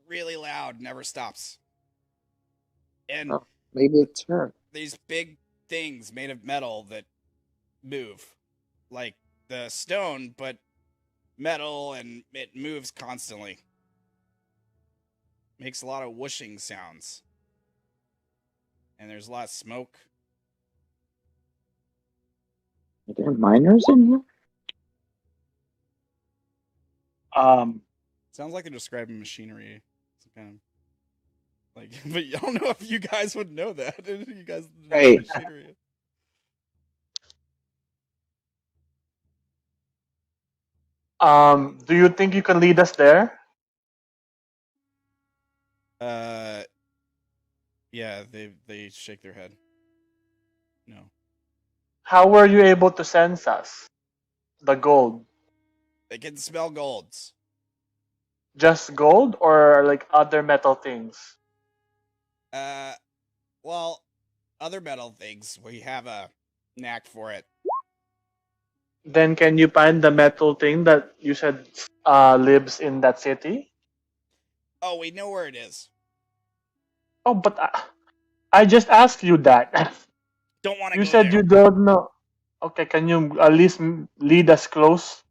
really loud, never stops. And Oh, maybe it's her. these big things made of metal that move. Like the stone, but metal, and it moves constantly. Makes a lot of whooshing sounds. And there's a lot of smoke. Are there miners in here? Sounds like they're describing machinery. Some kind of like, but I don't know if you guys would know that. You guys know Hey. machinery. Do you think you can lead us there? Yeah, they shake their head. No. How were you able to sense us? The gold. They can smell golds. Just gold or like other metal things? Well, other metal things, we have a knack for it. Then can you find the metal thing that you said lives in that city? Oh, we know where it is. Oh, but I just asked you that. Don't want to You go said there. you don't know. Okay, can you at least lead us close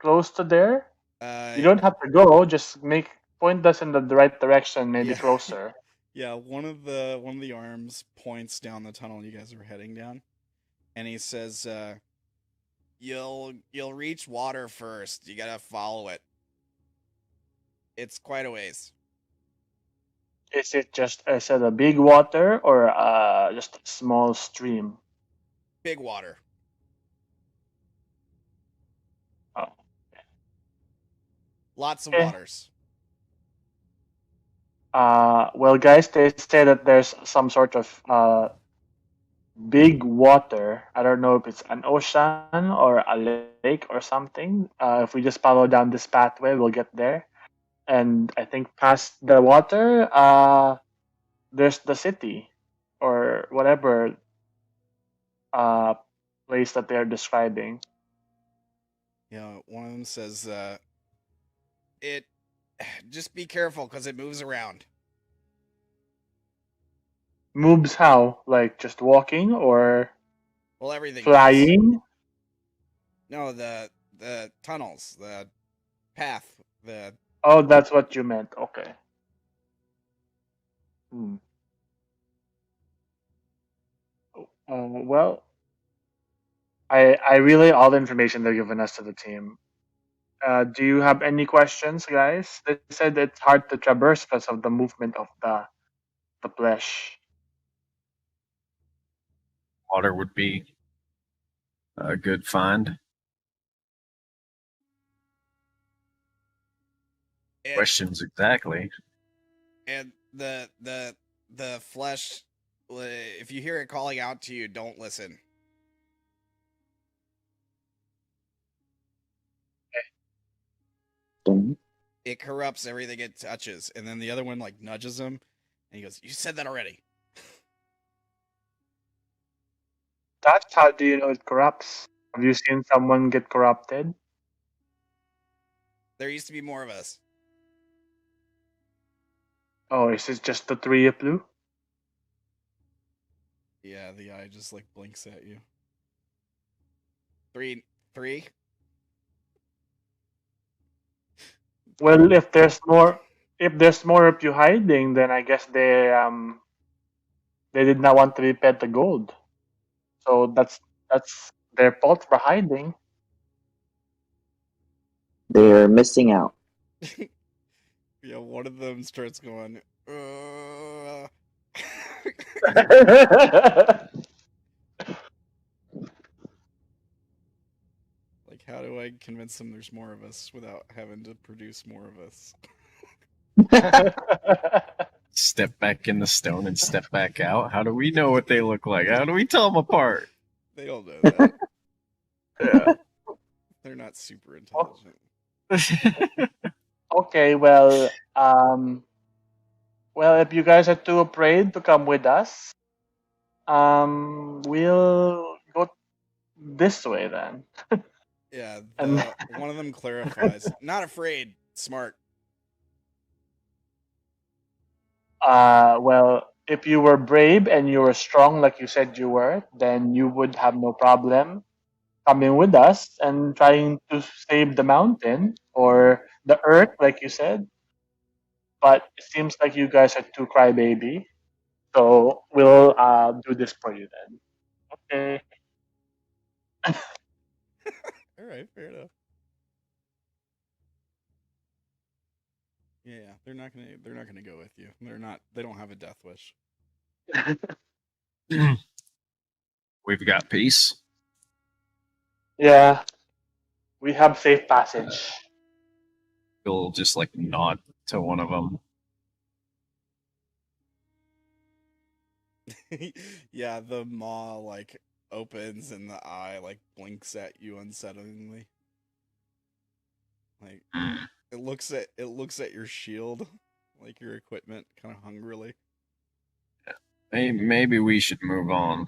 to there? You don't have to go. Just point us in the right direction, maybe Yeah. closer. Yeah, one of the arms points down the tunnel you guys are heading down, and he says, "You'll reach water first. You gotta follow it. It's quite a ways. Is it a big water or just a small stream? Big water. Oh. Lots of Okay. waters." Well, guys, they say that there's some sort of big water. I don't know if it's an ocean or a lake or something. If we just follow down this pathway, we'll get there. And I think past the water, there's the city or whatever uh, place that they're describing. Yeah, one of them says, "It. Just be careful, cause it moves around." Moves how? Like just walking or Well, everything moves. flying? No, the tunnels, the path, the Oh, that's what you meant. Okay. Hmm. Well, I relay all the information they're giving us to the team. Do you have any questions, guys? They said it's hard to traverse because of the movement of the flesh. Water would be a good find. and, Questions exactly. and the flesh. If you hear it calling out to you, don't listen. Don't. It corrupts everything it touches, and then the other one like nudges him, and he goes, "You said that already." That's how do you know it corrupts? Have you seen someone get corrupted? There used to be more of us. Oh, is it just the three of you? Yeah, the eye just like blinks at you. Three. Well, if there's more of you hiding, then I guess they did not want to be fed the gold. So that's their fault for hiding. They're missing out. Yeah, one of them starts going, like, how do I convince them there's more of us without having to produce more of us? Step back in the stone and step back out. How do we know what they look like? How do we tell them apart? They don't know that. Yeah. They're not super intelligent. Okay, well, if you guys are too afraid to come with us, we'll go this way then. Yeah, And one of them clarifies. Not afraid, smart. if you were brave and you were strong like you said you were, then you would have no problem coming with us and trying to save the mountain or the earth, like you said. But it seems like you guys are too crybaby, so we'll do this for you then. Okay. All right, fair enough. Yeah, they're not gonna go with you. They don't have a death wish. We've got peace. Yeah, we have safe passage. We'll just like nod to one of them. Yeah, the maw like opens and the eye like blinks at you unsettlingly. Like it looks at your shield, like your equipment, kind of hungrily. Maybe we should move on.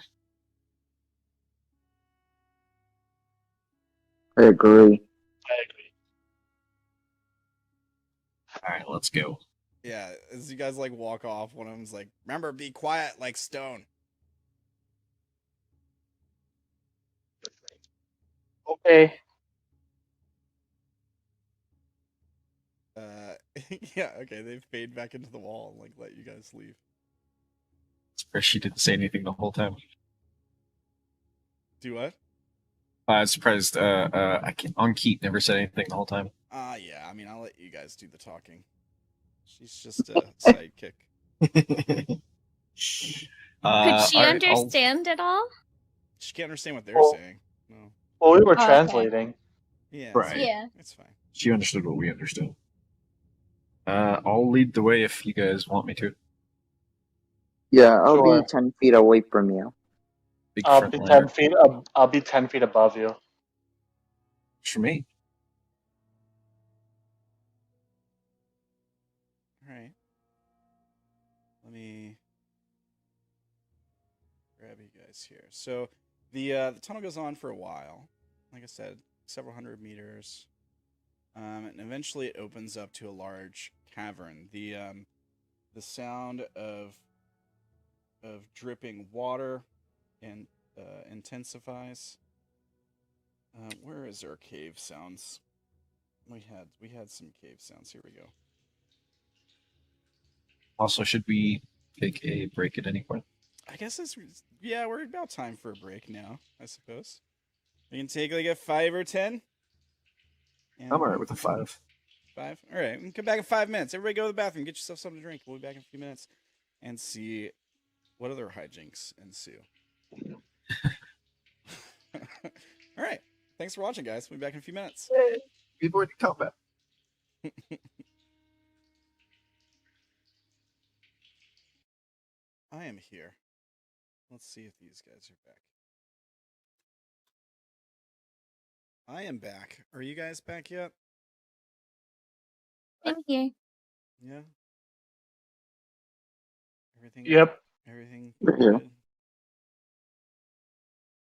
I agree. I agree. All right, let's go. Yeah, as you guys like walk off, one of them's like, "Remember, be quiet like stone." Okay. Yeah, okay. They fade back into the wall and like let you guys leave. Surprised she didn't say anything the whole time. Do what? I was surprised. I can't. On Keat never said anything the whole time. Yeah. I mean, I'll let you guys do the talking. She's just a sidekick. Could she all right, understand at all? She can't understand what they're Well- saying. No. Well, we were Okay. translating. Yeah. Right. It's, Yeah. it's fine. She understood what we understood. I'll lead the way if you guys want me to. Yeah, I'll Sure. be 10 feet away from you. Big I'll front be liner. 10 feet. I'll be 10 feet above you. For me. All right. Let me grab you guys here. So the tunnel goes on for a while. Like I said, several hundred meters, and eventually it opens up to a large cavern. The sound of dripping water and intensifies. Where is our cave sounds? We had some cave sounds. Here we go. Also, should we take a break at any point? I guess we're about time for a break now, I suppose. We can take like a 5 or 10. I'm alright with a 5. 5? Alright, we can come back in 5 minutes. Everybody go to the bathroom, get yourself something to drink. We'll be back in a few minutes and see what other hijinks ensue. Alright. Thanks for watching, guys. We'll be back in a few minutes. We've already combat. I am here. Let's see if these guys are back. I am back. Are you guys back yet? Thank you. Yeah. Everything. Yep. Everything. We're here. Good?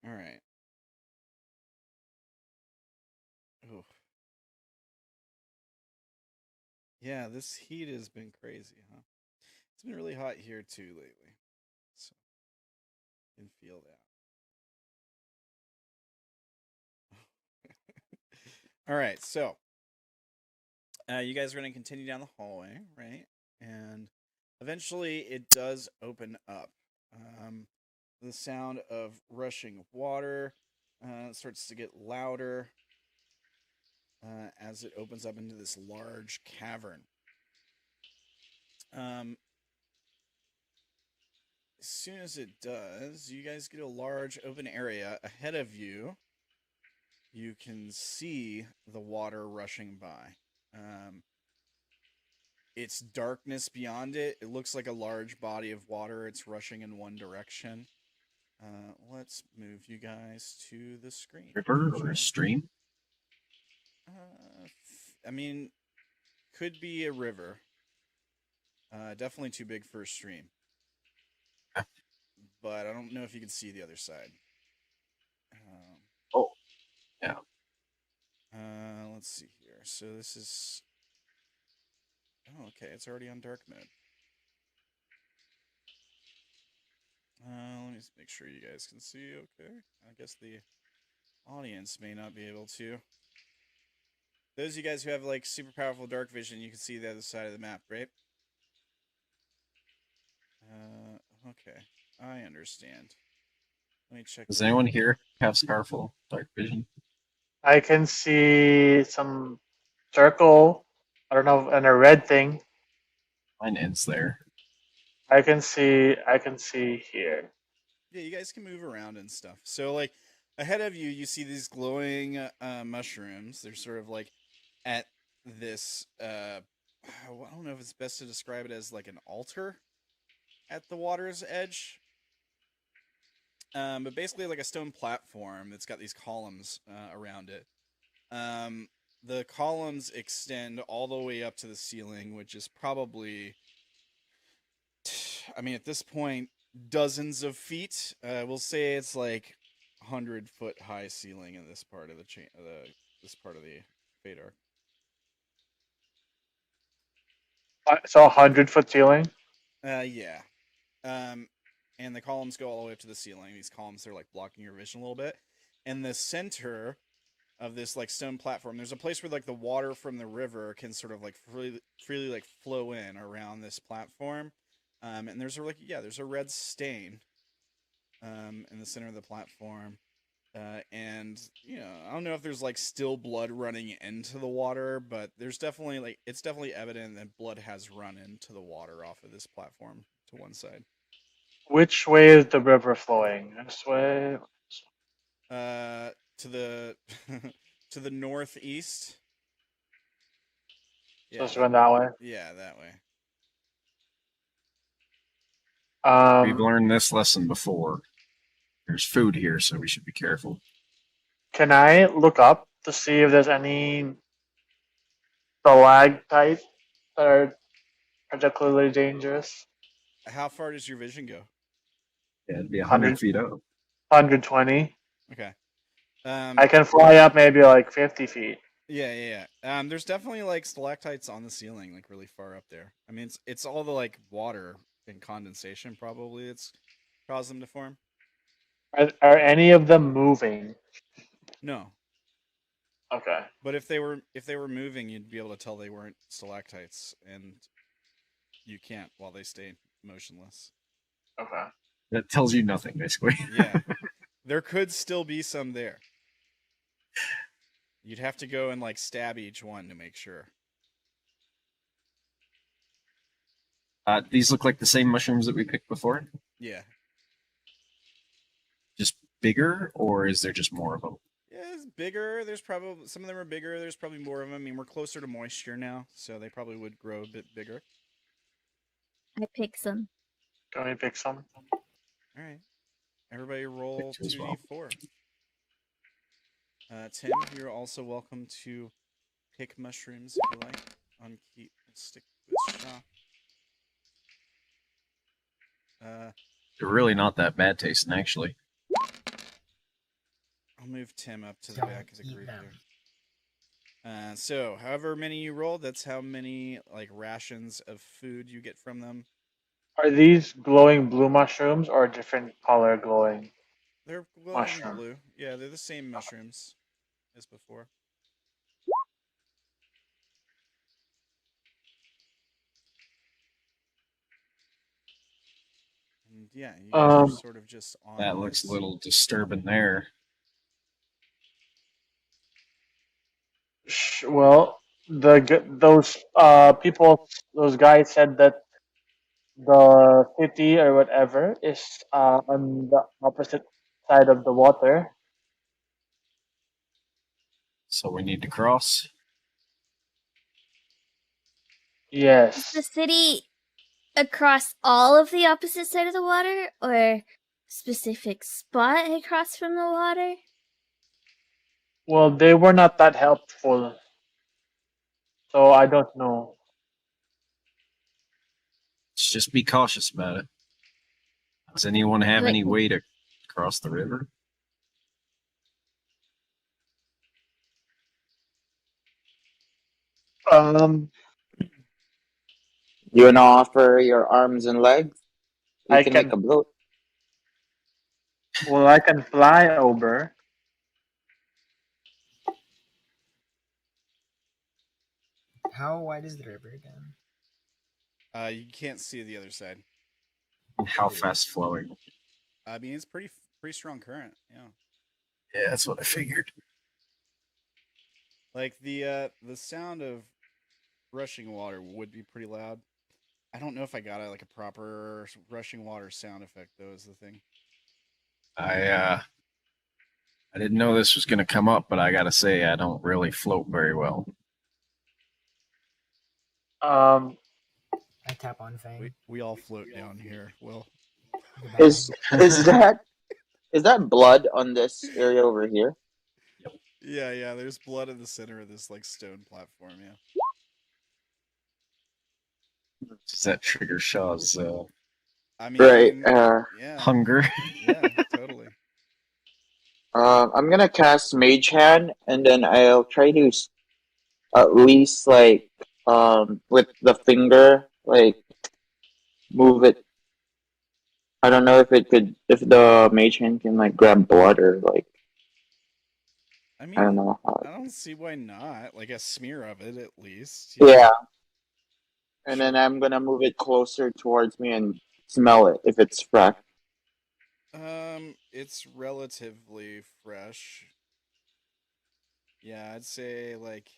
All right. Oh. Yeah, this heat has been crazy, huh? It's been really hot here too lately. So I can feel that. All right, so you guys are going to continue down the hallway, right? And eventually it does open up. The sound of rushing water starts to get louder as it opens up into this large cavern. As soon as it does, you guys get a large open area ahead of you. You can see the water rushing by. It's darkness beyond it. It looks like a large body of water. It's rushing in one direction. Let's move you guys to the screen. River or a stream? I mean, could be a river. Definitely too big for a stream. But I don't know if you can see the other side. Oh, yeah. Let's see here. So this is... Oh, okay. It's already on dark mode. Let me just make sure you guys can see. Okay. I guess the audience may not be able to. Those of you guys who have like super powerful dark vision, you can see the other side of the map, right? Okay. I understand. Let me check. Does anyone here have powerful dark vision? I can see some circle. I don't know, and a red thing. Mine ends there. I can see here. Yeah, you guys can move around and stuff. So, like, ahead of you, you see these glowing mushrooms. They're sort of like at this. I don't know if it's best to describe it as like an altar at the water's edge. But basically, like a stone platform that's got these columns around it. The columns extend all the way up to the ceiling, which is probably, I mean, at this point, dozens of feet. We'll say it's like 100-foot high ceiling in this part of the this part of the Feydark. So 100-foot ceiling. Yeah. And the columns go all the way up to the ceiling. These columns are like blocking your vision a little bit. And the center of this like stone platform, there's a place where like the water from the river can sort of like freely like flow in around this platform. And there's a red stain in the center of the platform. And I don't know if there's like still blood running into the water, but there's definitely it's definitely evident that blood has run into the water off of this platform to one side. Which way is the river flowing? This way. To the to the northeast. So it's going that way. Yeah, that way. We've learned this lesson before. There's food here, so we should be careful. Can I look up to see if there's any stalactites that are particularly dangerous? How far does your vision go? Yeah, it'd be 100 feet up. 120. Okay. I can fly up maybe like 50 feet. Yeah. There's definitely like stalactites on the ceiling, like really far up there. I mean, it's all the like water and condensation probably it's caused them to form. Are any of them moving? No. Okay. But if they were moving, you'd be able to tell they weren't stalactites, and you can't while they stay motionless. Okay. That tells you nothing, basically. Yeah. There could still be some there. You'd have to go and like stab each one to make sure. These look like the same mushrooms that we picked before? Yeah. Just bigger, or is there just more of them? Yeah, it's bigger. There's probably some of them are bigger. There's probably more of them. I mean, we're closer to moisture now, so they probably would grow a bit bigger. I pick some. Can we pick some? All right. Everybody roll 2d4. Tim, you're also welcome to pick mushrooms if you like. On key, we'll stick with Sha'ah. They're really not that bad tasting, actually. I'll move Tim up to the Don't back of the eat group them. here. So, however many you roll, that's how many like rations of food you get from them. Are these glowing blue mushrooms or a different color glowing? They're glowing Mushroom. blue. Yeah, they're the same mushrooms as before. And yeah, you guys are sort of just on. That looks this. a little disturbing there. Well, those people, those guys said that the city or whatever is on the opposite side of the water. So we need to cross. Yes. Is the city across all of the opposite side of the water, or specific spot across from the water? Well, they were not that helpful, so I don't know. Let's just be cautious about it. Does anyone have any way to cross the river? You wanna offer your arms and legs? You can make a boat. Well, I can fly over. How wide is the river again? You can't see the other side. How fast flowing? I mean, it's pretty strong current. Yeah. Yeah, that's what I figured. Like the sound of rushing water would be pretty loud. I don't know if I got a proper rushing water sound effect though. Is the thing. I didn't know this was going to come up, but I gotta say I don't really float very well. I tap on Fang. We all float down here. Well, Is that blood on this area over here? yeah. There's blood in the center of this stone platform. Yeah. Does that trigger Sha'ah's I mean, Right. yeah, hunger? yeah, totally. I'm gonna cast Mage Hand, and then I'll try to at least like with the finger like move it. I don't know if it could, if the Mage Hand can like grab blood or like I I don't mean, know. I don't see why not. Like a smear of it, at least. Yeah, and then Sure. I'm gonna move it closer towards me and smell it if it's fresh. It's relatively fresh. Yeah, I'd say like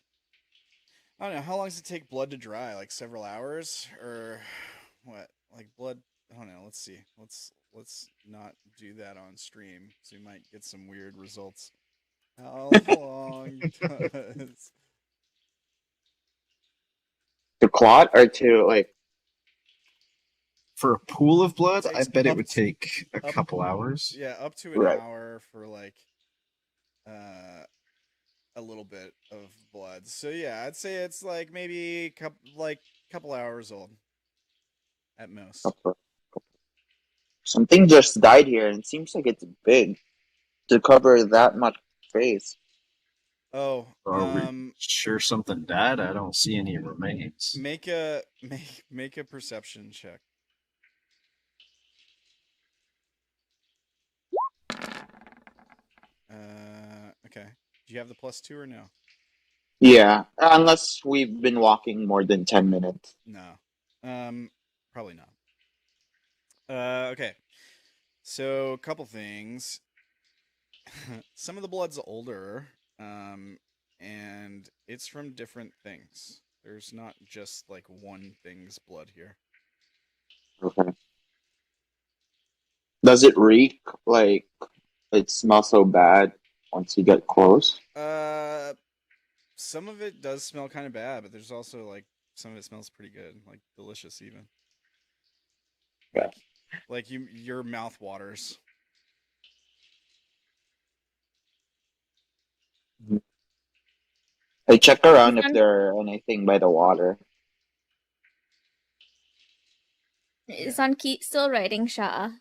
I don't know. How long does it take blood to dry? Like several hours, or what? Like blood? I don't know. Let's see. Let's not do that on stream, so we might get some weird results. How long does? To clot or to like For a pool of blood, I Takes bet it up would to- take a up- couple hours. Yeah, up to an Right. hour for like uh a little bit of blood. So yeah, I'd say it's like maybe couple hours old at most. something just died here, and it seems like it's big to cover that much space. Oh, Are we sure something died? I don't see any remains. make a perception check. Okay. Do you have the +2 or no? Yeah, unless we've been walking more than 10 minutes. No. Probably not. Okay. So, a couple things. Some of the blood's older, and it's from different things. There's not just like one thing's blood here. Okay. Does it reek? Like, it smells so bad once you get close? Some of it does smell kind of bad, but there's also like some of it smells pretty good, like delicious even. Yeah. Like your mouth waters. I check around if Isn't- there are anything by the water. Is on Keat still writing Sha'ah?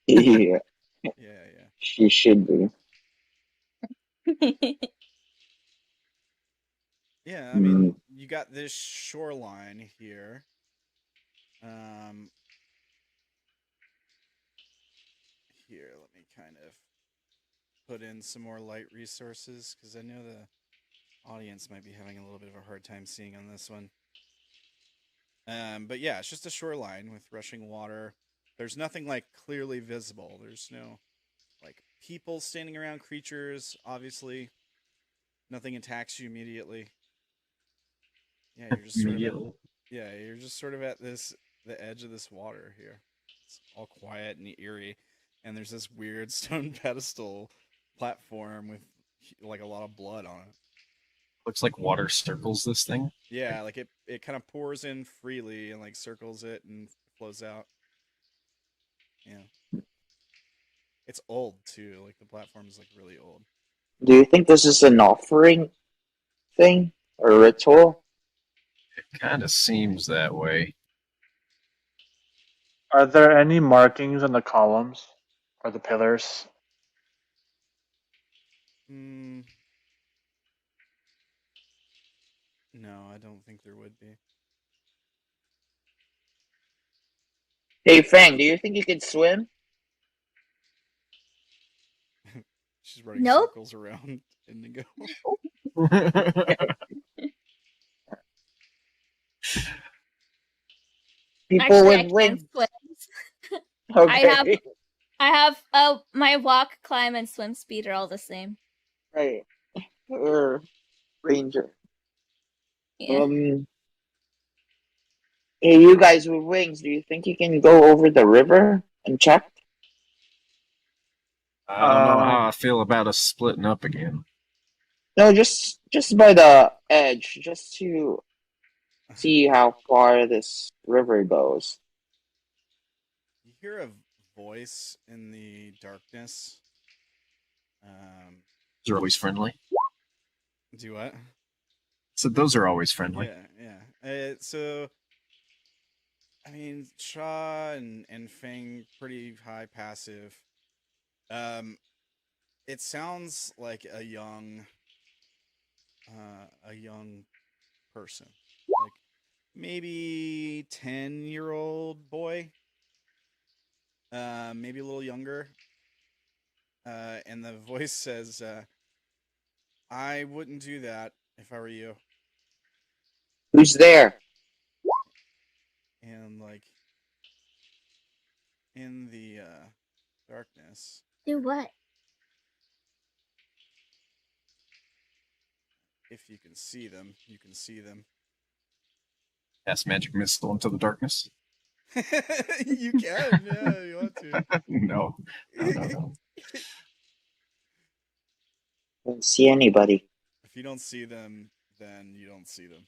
Yeah, Yeah. she should be. Yeah, I mean, you got this shoreline here. Here, let me kind of put in some more light resources because I know the audience might be having a little bit of a hard time seeing on this one. But yeah, it's just a shoreline with rushing water. There's nothing like clearly visible. There's no like people standing around, creatures, obviously. Nothing attacks you immediately. Yeah, you're just sort of you're just sort of at the edge of this water here. It's all quiet and eerie, and there's this weird stone pedestal platform with like a lot of blood on it. Looks like water circles this thing. Yeah, like it kind of pours in freely and like circles it and flows out. Yeah. It's old too. Like the platform is like really old. Do you think this is an offering thing or ritual? It kind of seems that way. Are there any markings on the columns or the pillars? No, I don't think there would be. Hey, Fang, do you think you can swim? She's running Nope. circles around Indigo. People Actually, I with can wings. swim. Okay. I have my walk, climb, and swim speed are all the same. Right. Or ranger. Yeah. Hey, you guys with wings, do you think you can go over the river and check? I don't know how I feel about us splitting up again. No, just by the edge, just to see how far this river goes. You hear a voice in the darkness. Those are always friendly. Do what? So those are always friendly. Yeah. So, I mean, Sha'ah and Fang pretty high passive. It sounds like a young person, like maybe 10-year-old boy, maybe a little younger. And the voice says, "I wouldn't do that if I were you." Who's there? And like in the darkness, Do what? if you can see them, you can see them. Cast magic missile into the darkness. You can, yeah, you want to. No. No. I don't see anybody. If you don't see them, then you don't see them.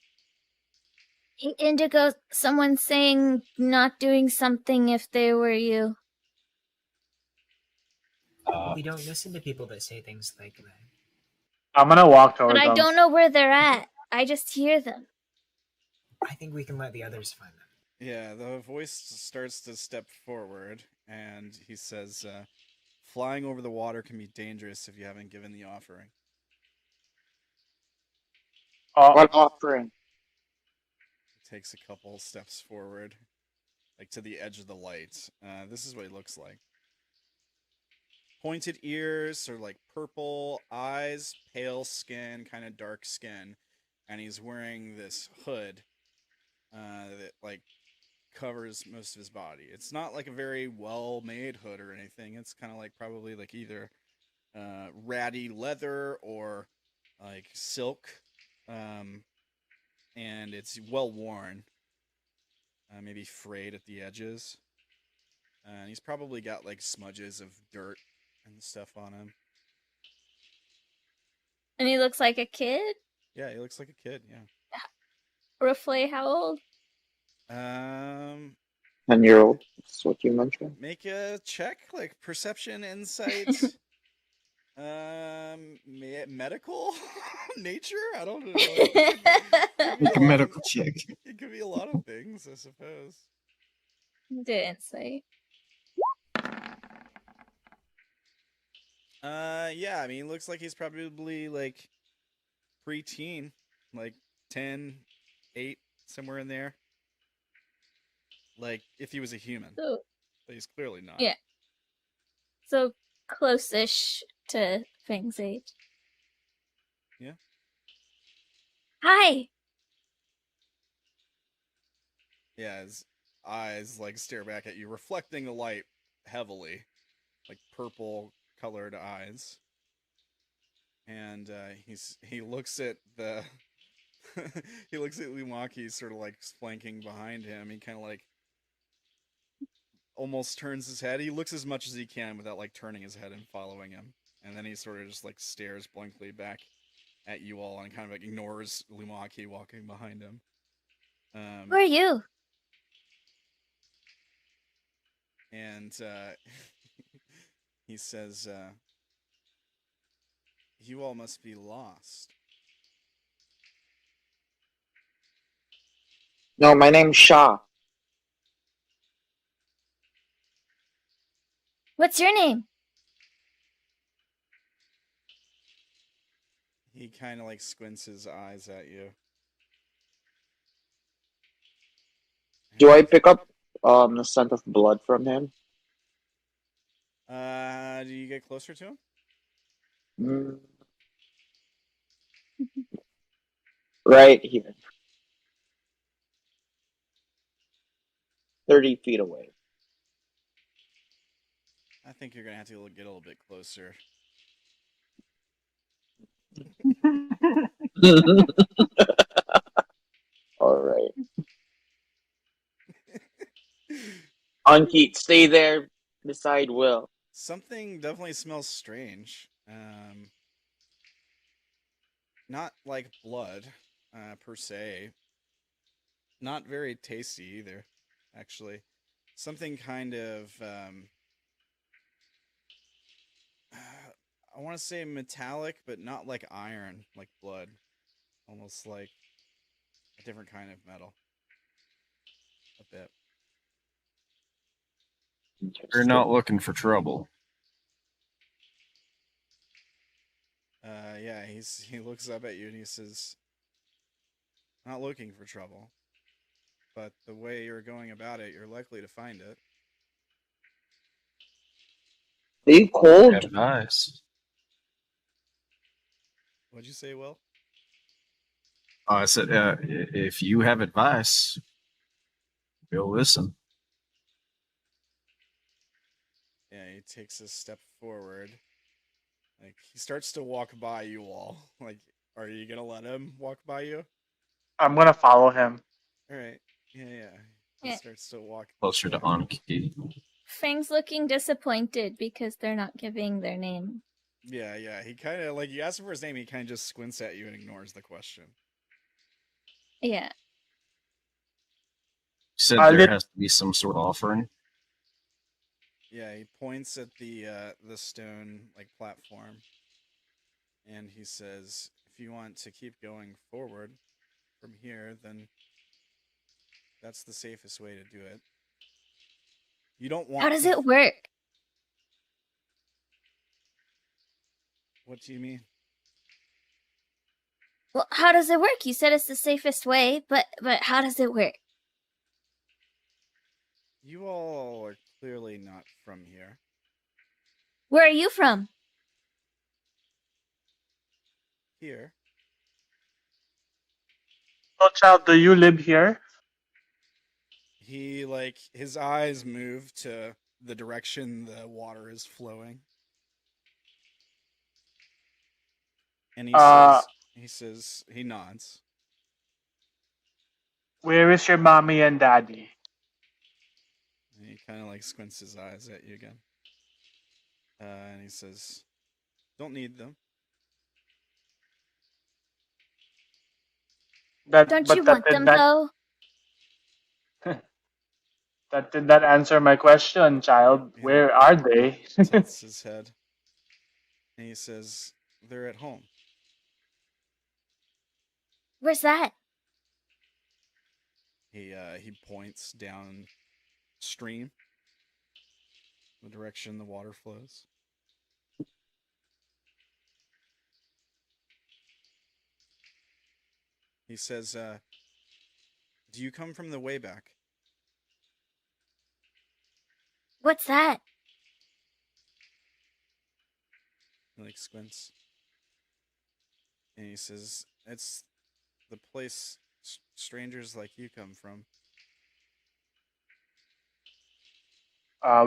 Hey, Indigo, someone's saying not doing something if they were you. We don't listen to people that say things like that. I'm gonna walk toward But I them. don't know where they're at. I just hear them. I think we can let the others find them. Yeah, the voice starts to step forward, and he says, "Flying over the water can be dangerous if you haven't given the offering." What offering? Takes a couple steps forward, like to the edge of the light. This is what he looks like. Pointed ears, sort of like purple eyes, pale skin, kind of dark skin, and he's wearing this hood that like covers most of his body. It's not like a very well-made hood or anything. It's kind of like probably like either ratty leather or like silk, and it's well worn, maybe frayed at the edges. And he's probably got like smudges of dirt and stuff on him. And he looks like a kid? Yeah, he looks like a kid, yeah. Roughly how old? 10-year-old. That's what you mentioned. Make a check, like perception, insight, medical nature. I don't know. Make a medical check. It could be a lot of things, I suppose. Didn't say. Yeah, I mean, looks like he's probably like pre-teen, like 10, 8, somewhere in there. Like if he was a human, So, but he's clearly not. yeah. So close-ish to Fang's age. Yeah. Hi! Yeah, his eyes like stare back at you, reflecting the light heavily, like purple colored eyes. And he looks at the he looks at Lumaki sort of like flanking behind him. He kind of like almost turns his head. He looks as much as he can without like turning his head and following him. And then he sort of just like stares blankly back at you all and kind of like ignores Lumaki walking behind him. Who are you? And he says, "You all must be lost." No, my name's Sha'ah. What's your name? He kind of like squints his eyes at you. Do I pick up the scent of blood from him? Do you get closer to him? Mm. Right here. 30 feet away. I think you're gonna have to get a little bit closer. All right. Anki, stay there beside Will. Something definitely smells strange. Not like blood, per se. Not very tasty either, actually. Something kind of, I want to say metallic, but not like iron, like blood. Almost like a different kind of metal. A bit. You're not looking for trouble. Yeah, he looks up at you and he says, "Not looking for trouble, but the way you're going about it, you're likely to find it." Are you cold? Advice. What'd you say, Will? I said, if you have advice, we'll listen. Yeah, he takes a step forward. Like, he starts to walk by you all. Like, are you gonna let him walk by you? I'm gonna follow him. Alright. Yeah. He Yeah. starts to walk Closer to Anki. Fang's looking disappointed because they're not giving their name. Yeah. He kind of, like, you ask him for his name, he kind of just squints at you and ignores the question. Yeah. Said I there lit- has to be some sort of offering. Yeah, he points at the stone, like, platform. And he says, if you want to keep going forward from here, then that's the safest way to do it. You don't want... How does it work? What do you mean? Well, how does it work? You said it's the safest way, but how does it work? You all are clearly not from here. Where are you from? Here. Oh, child, do you live here? He, like, his eyes move to the direction the water is flowing. And he nods. Where is your mommy and daddy? And he kind of, like, squints his eyes at you again. And he says, don't need them. Don't you want them, though? That did not answer my question, child. Yeah. Where are they? Tilts his head. And he says, they're at home. Where's that? He points downstream, the direction the water flows. He says, do you come from the way back? What's that? He, like, squints. And he says, it's the place strangers like you come from.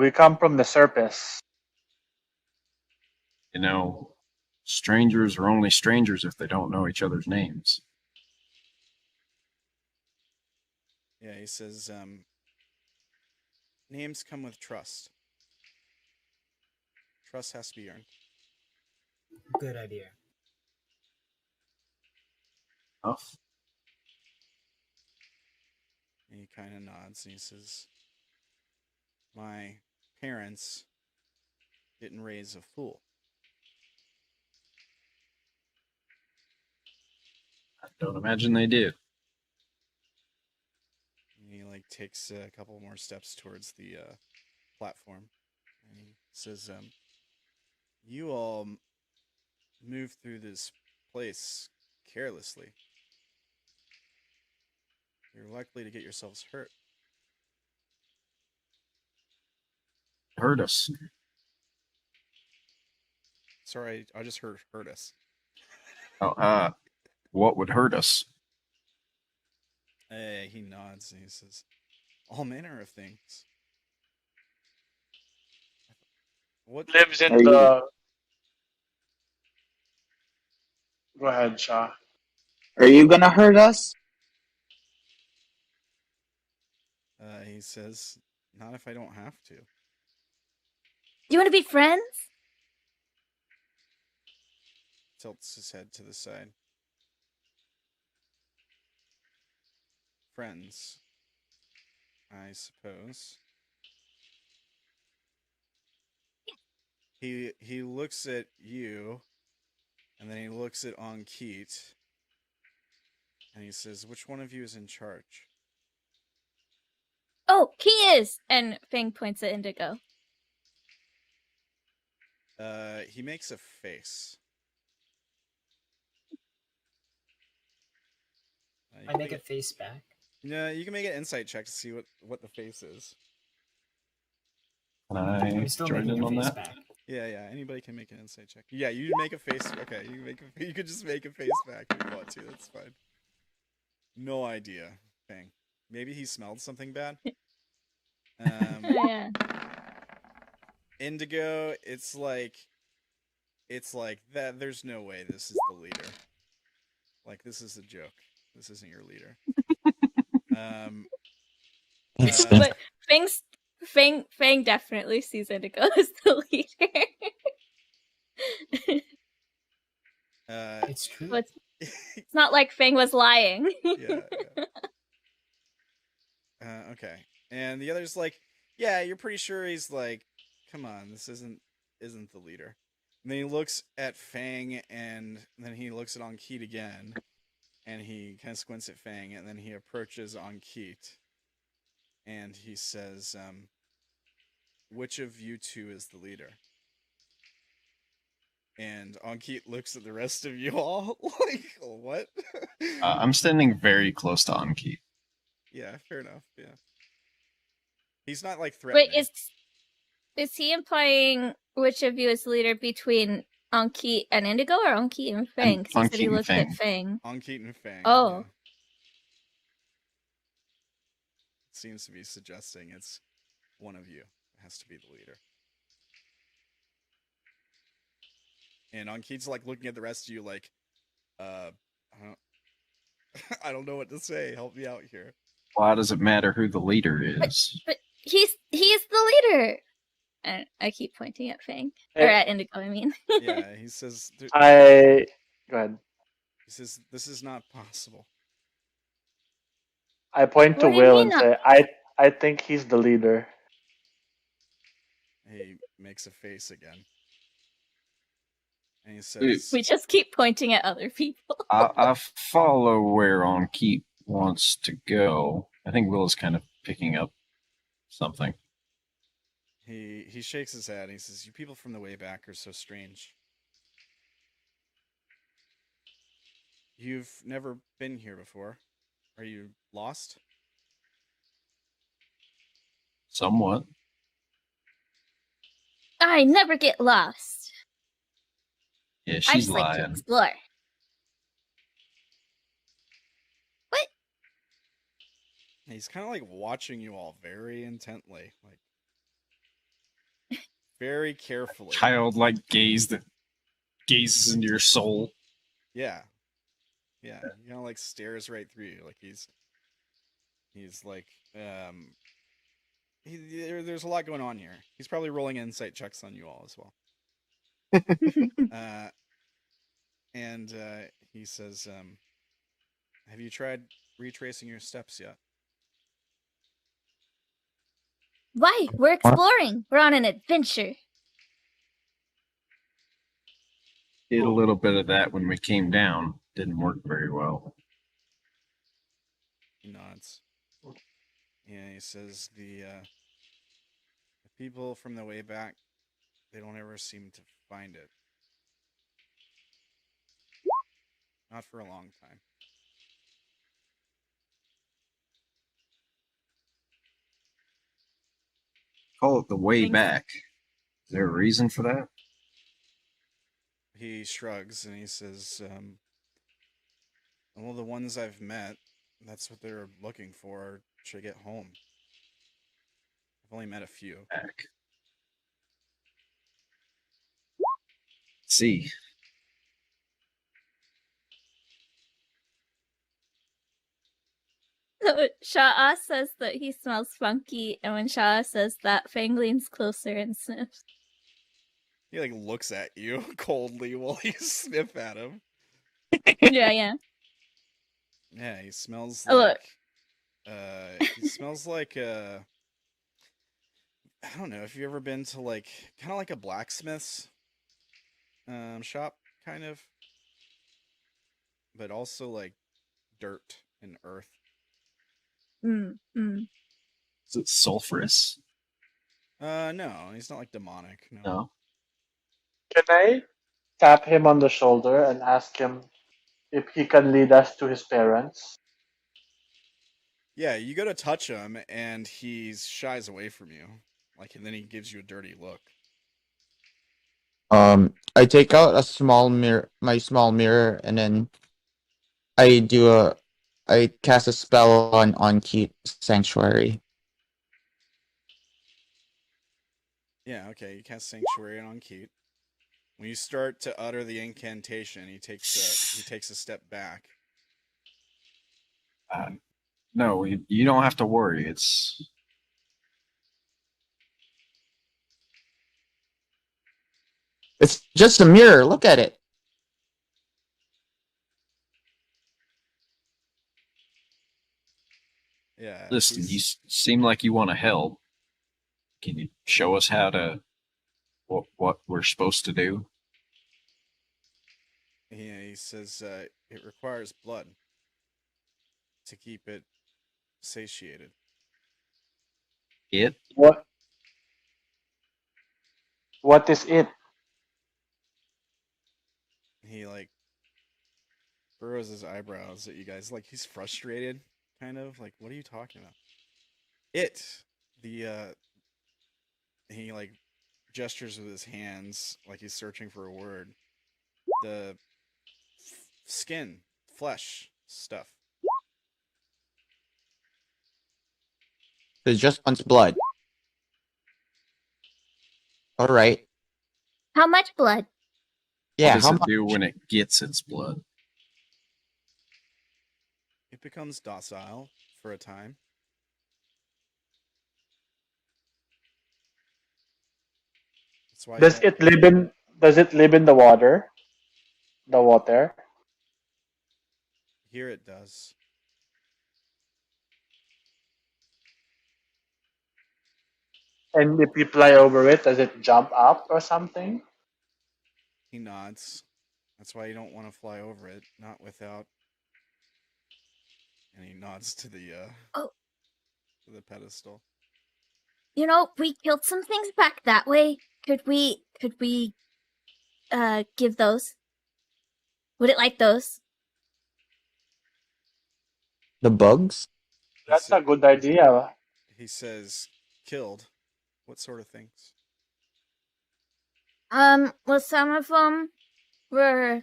We come from the surface. You know, strangers are only strangers if they don't know each other's names. Yeah, he says, names come with trust. Trust has to be earned. Good idea. Tough. And he kind of nods and he says, my parents didn't raise a fool. I don't imagine they did. And he, like, takes a couple more steps towards the platform. And he says, you all move through this place carelessly. You're likely to get yourselves hurt. Hurt us. Sorry, I just heard hurt us. Oh, what would hurt us? He nods and he says, all manner of things. What Lives in Are you- the. Go ahead, Sha'ah. Are you gonna hurt us? he says, not if I don't have to. You want to be friends? Tilts his head to the side. Friends, I suppose. He looks at you, and then he looks at Ankit, and he says, which one of you is in charge? Oh, he is! And Fang points at Indigo. He makes a face. you I can make a face back. Yeah, you can make an insight check to see what the face is. Can I I'm still join making in a on face that? back. Yeah. Anybody can make an insight check. Yeah, you make a face. Okay, you could just make a face back if you want to. That's fine. No idea. Fang. Maybe he smelled something bad. Yeah. Indigo. It's like that. There's no way this is the leader. Like, this is a joke. This isn't your leader. But Fang definitely sees Indigo as the leader. It's true. But it's not like Fang was lying. yeah. Okay. And the other's like, yeah, you're pretty sure he's like, come on, this isn't the leader. And then he looks at Fang, and then he looks at Ankeet again, and he kind of squints at Fang, and then he approaches Ankeet, and he says, which of you two is the leader? And Ankeet looks at the rest of you all like, what? I'm standing very close to Ankeet. Yeah, fair enough. Yeah. He's not like threatening. Wait, is he implying which of you is the leader between Ankeet and Indigo, or Ankeet and Fang? Because he said he Ankeet and looked at Fang. Fang. Ankeet and Fang. Oh. Yeah. Seems to be suggesting it's one of you. It has to be the leader. And Ankeet's like looking at the rest of you like, I don't know what to say. Help me out here. Why does it matter who the leader is? But he's the leader. And I keep pointing at Fang. Or at Indigo, I mean. Yeah, he says. Go ahead. He says this is not possible. I point to What do you Will mean and say, I think he's the leader. He makes a face again. And he says, We just keep pointing at other people. I follow where Ankeet wants to go. I think Will is kind of picking up something. He shakes his head and he says, you people from the way back are so strange. You've never been here before. Are you lost? Somewhat. I never get lost. Yeah, I she's just like to lying. explore. What? He's kind of like watching you all very intently, like very carefully. Childlike gaze that gazes into your soul. Yeah. He kind of like stares right through you, like he's like there's a lot going on here. He's probably rolling insight checks on you all as well. And he says, have you tried retracing your steps yet? Why? We're exploring. We're on an adventure. Did a little bit of that when we came down. Didn't work very well. He nods. Yeah, he says the people from the way back, they don't ever seem to find it. Not for a long time. Call it the way Thanks. back. Is there a reason for that? He shrugs and he says, well, the ones I've met, that's what they're looking for to get home. I've only met a few. Back. See. So Sha'ah says that he smells funky, and when Sha'ah says that, Fang leans closer and sniffs. He like looks at you coldly while you sniff at him. Yeah. Yeah, he smells Oh, like look. he smells like I don't know if you've ever been to like kind of like a blacksmith's shop kind of, but also like dirt and earth. Is it sulfurous? No, he's not like demonic. No. Can I tap him on the shoulder and ask him if he can lead us to his parents? Yeah, you go to touch him, and he shies away from you. Like, and then he gives you a dirty look. I take out a small mirror, my small mirror, and then I cast a spell on Keith Sanctuary. Yeah, okay. You cast Sanctuary on Keat. When you start to utter the incantation, he takes a step back. No, you don't have to worry. It's just a mirror. Look at it. Yeah. Listen, you he's- seem like you want to help. Can you show us how to what we're supposed to do? he says it requires blood to keep it satiated. It? What is it? He like furrows his eyebrows at you guys, like he's frustrated, kind of like, what are you talking about? He like gestures with his hands like he's searching for a word. The skin, flesh stuff. It just wants blood. All right. How much blood? Yeah. What does How it much? do when it gets its blood? It becomes docile for a time. That's why Does it live in the water? The water? here it does. And if you fly over it, does it jump up or something? He nods. That's why you don't want to fly over it, not without. And he nods to the to the pedestal. You know, we killed some things back that way. Could we give those? Would it like those? The bugs? That's a good idea. He says, "Killed. What sort of things?" Well, some of them were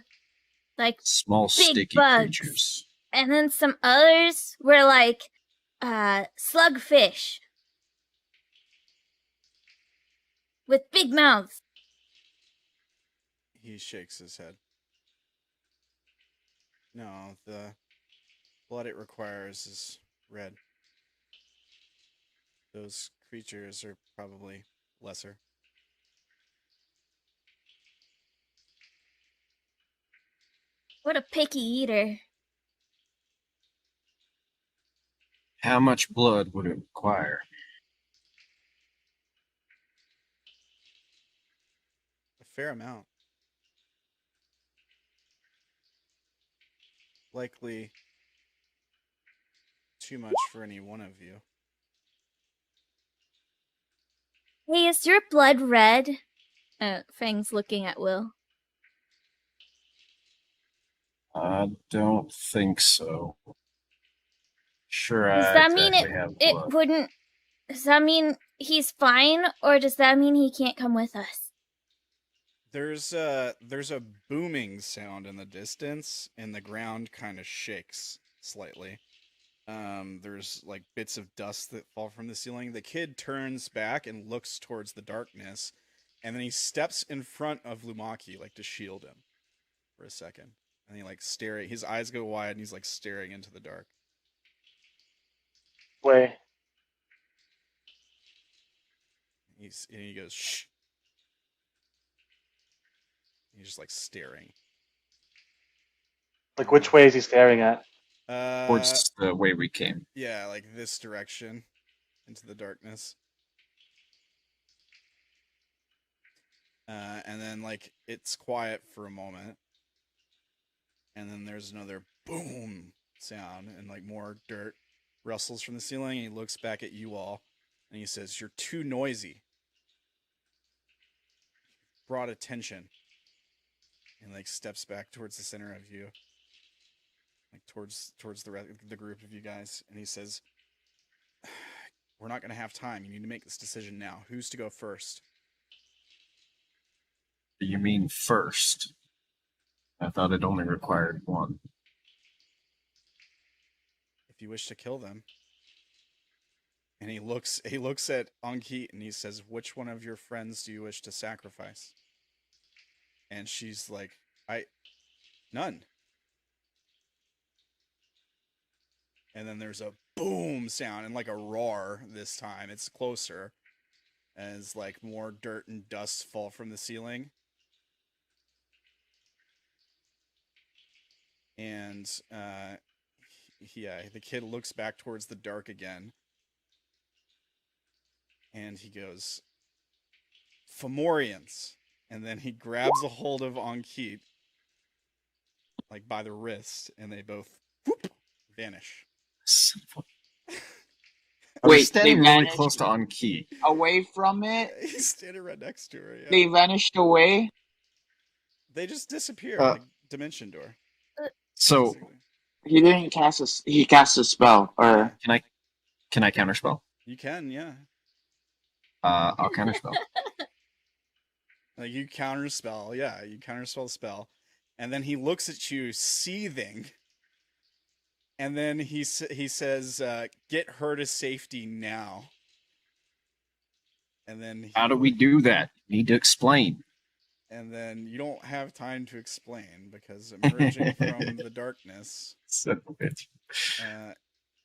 like Small big sticky bugs. creatures. And then some others were like slugfish with big mouths. He shakes his head. No, the blood it requires is red. Those creatures are probably lesser. What a picky eater. How much blood would it require? A fair amount. Likely too much for any one of you. Hey, is your blood red? Fang's looking at Will. I don't think so. Sure, Does I that mean exactly have it blood. wouldn't... Does that mean he's fine, or does that mean he can't come with us? There's a booming sound in the distance, and the ground kind of shakes slightly. There's like bits of dust that fall from the ceiling. The kid turns back and looks towards the darkness, and then he steps in front of Lumaki, like to shield him for a second. And he like staring. His eyes go wide, and he's like staring into the dark. Wait. And he goes, "Shh." He's just like staring. Like, which way is he staring at? Towards the way we came. Yeah, like this direction into the darkness. And then like it's quiet for a moment, and then there's another boom sound, and like more dirt rustles from the ceiling, and he looks back at you all, and he says, "You're too noisy. Brought attention." And like steps back towards the center of you, like towards the group of you guys, and he says, we're not going to have time. You need to make this decision now. Who's to go first? You mean first? I thought it only required one. If you wish to kill them. And he looks at Ankit and he says, which one of your friends do you wish to sacrifice? And she's like, none. And then there's a boom sound and like a roar this time. It's closer. As like more dirt and dust fall from the ceiling. And the kid looks back towards the dark again. And he goes, Fomorians. And then he grabs a hold of Ankit, like by the wrist, and they both whoop, vanish. I was Wait, standing they really vanished? close to Ankit. Away from it? He's standing right next to her. Yeah. They vanished away? They just disappear, Uh, like dimension door. So basically. He didn't cast he cast a spell, or... can I counterspell? You can, yeah. I'll counterspell. Like you counterspell, yeah. You counterspell the spell, and then he looks at you, seething. And then he says, "Get her to safety now." And then How do we do that? Need to explain. And then you don't have time to explain because emerging from the darkness Son of a bitch.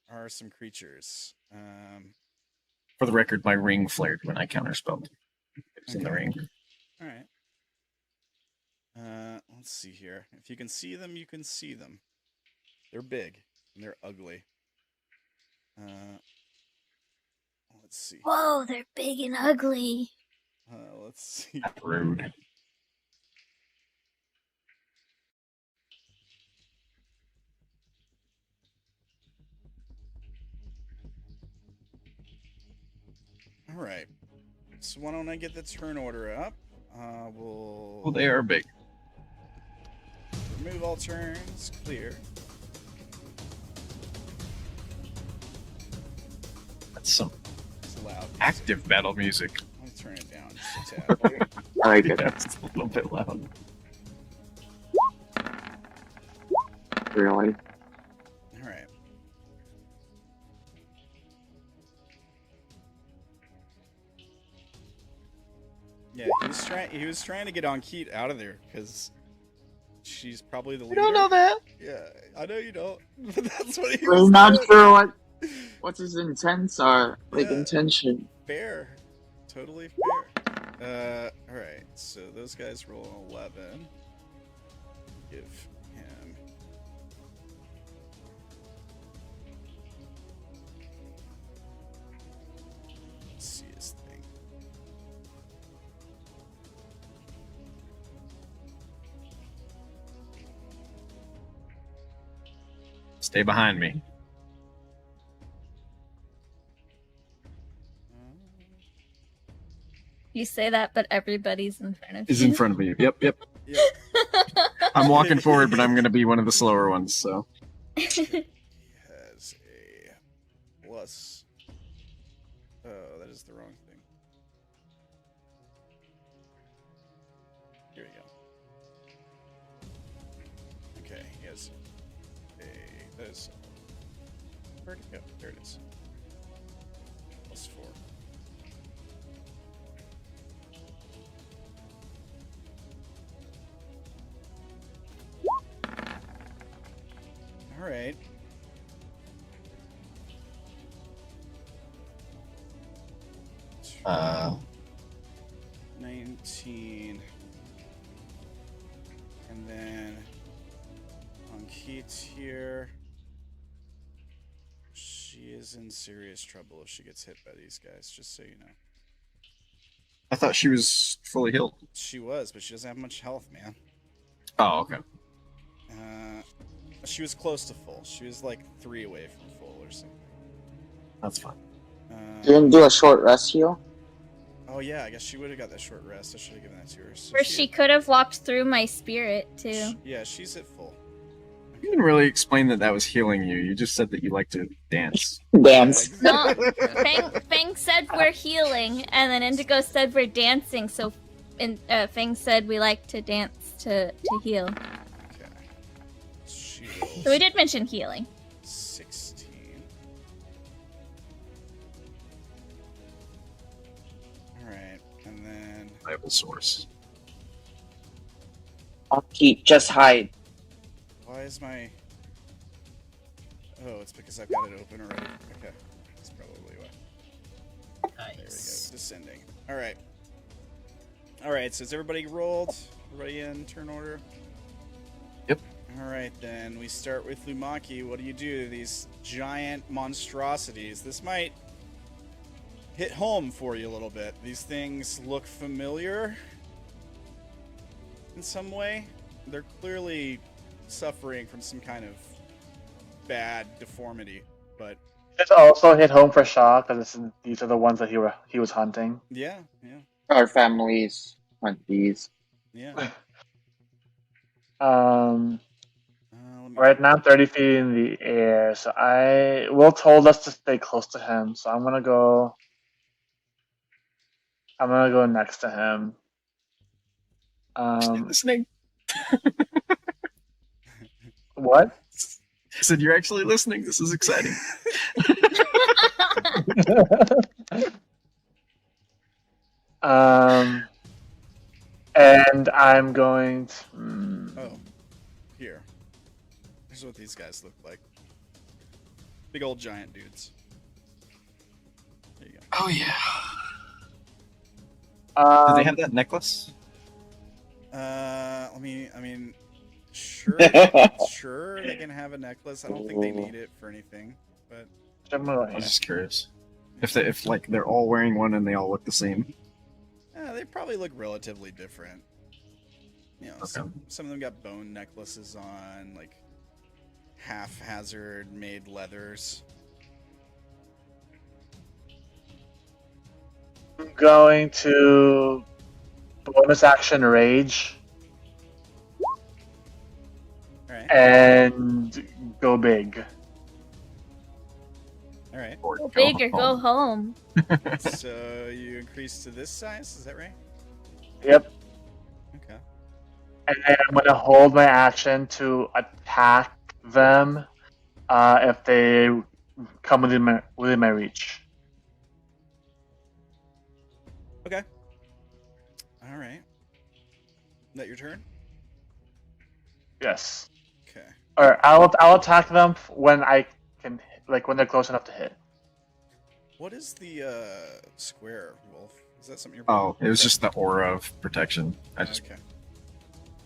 are some creatures. For the record, my ring flared when I counterspelled. It was in the Okay. ring. All right. Let's see here. If you can see them, you can see them. They're big and they're ugly. Let's see. Whoa, they're big and ugly. Let's see. Rude. All right. So why don't I get the turn order up? We'll Well, they are big. remove all turns. Clear. That's some It's loud. active battle music. Let me turn it down just a tad. I like it. That's a little bit loud. Really? All right. Yeah, he was trying to get Ankit out of there because she's probably the leader. that. Yeah, I know you don't. But that's what he We're was not doing. sure what his intents are. Like, Yeah. intention. Fair. Totally fair. Alright, so those guys roll an 11. Give him. Let's see his thing. Stay behind me. You say that, but everybody's in front of Is you. in front of me. Yep. Yep. I'm walking forward, but I'm going to be one of the slower ones. So He has a plus. Oh, that is the wrong thing. Here we go. Okay, he has a. That is. Where'd it go? There it is. Plus 4. All right. uh, 19. And then Ankit's here. She is in serious trouble if she gets hit by these guys, just so you know. I thought she was fully healed. She was, but she doesn't have much health, man. Oh, okay. She was close to full. She was like 3 away from full or something. That's fine. Didn't do a short rest heal? Oh yeah, I guess she would have got that short rest. I should have given that to her. So Or she could have walked through my spirit too. Yeah, she's at full. You didn't really explain that was healing you. You just said that you like to dance. Dance. No, Fang said we're healing, and then Indigo said we're dancing. So, Fang said we like to dance to heal. Okay. Shield. So we did mention healing. 16. Alright, and then... Reliable source. I'll keep. Just hide. Why is my... Oh, it's because I've got it open already. Okay. That's probably why. There we go. Nice. Descending. Alright. Alright, so is everybody rolled? Everybody in turn order? Yep. Alright, then we start with Lumaki. What do you do to these giant monstrosities? This might hit home for you a little bit. These things look familiar in some way. They're clearly suffering from some kind of bad deformity, but It also hit home for Sha'ah because these are the ones that he was hunting. yeah. Our families hunt these. Let me- Right now I'm 30 feet in the air, so Will told us to stay close to him, so I'm gonna go next to him. Listening? What? I said you're actually listening. This is exciting. And I'm going to... Oh, here. Here's what these guys look like. Big old giant dudes. There you go. Oh yeah. Do they have that necklace? Sure, sure, they can have a necklace. I don't think they need it for anything, but I was just curious. If they're all wearing one and they all look the same. they probably look relatively different. You know, Okay. some of them got bone necklaces on, like haphazard made leathers. I'm going to bonus action rage Alright. and go big. Alright. Or Go big or go home. So you increase to this size, is that right? Yep. Okay. And then I'm going to hold my action to attack them if they come within my reach. Okay. Alright. Is that your turn? Yes. Okay. Or I'll attack them when I can, like when they're close enough to hit. What is the square, Wolf? Is that something you're Oh, it was just the aura of protection. I just okay.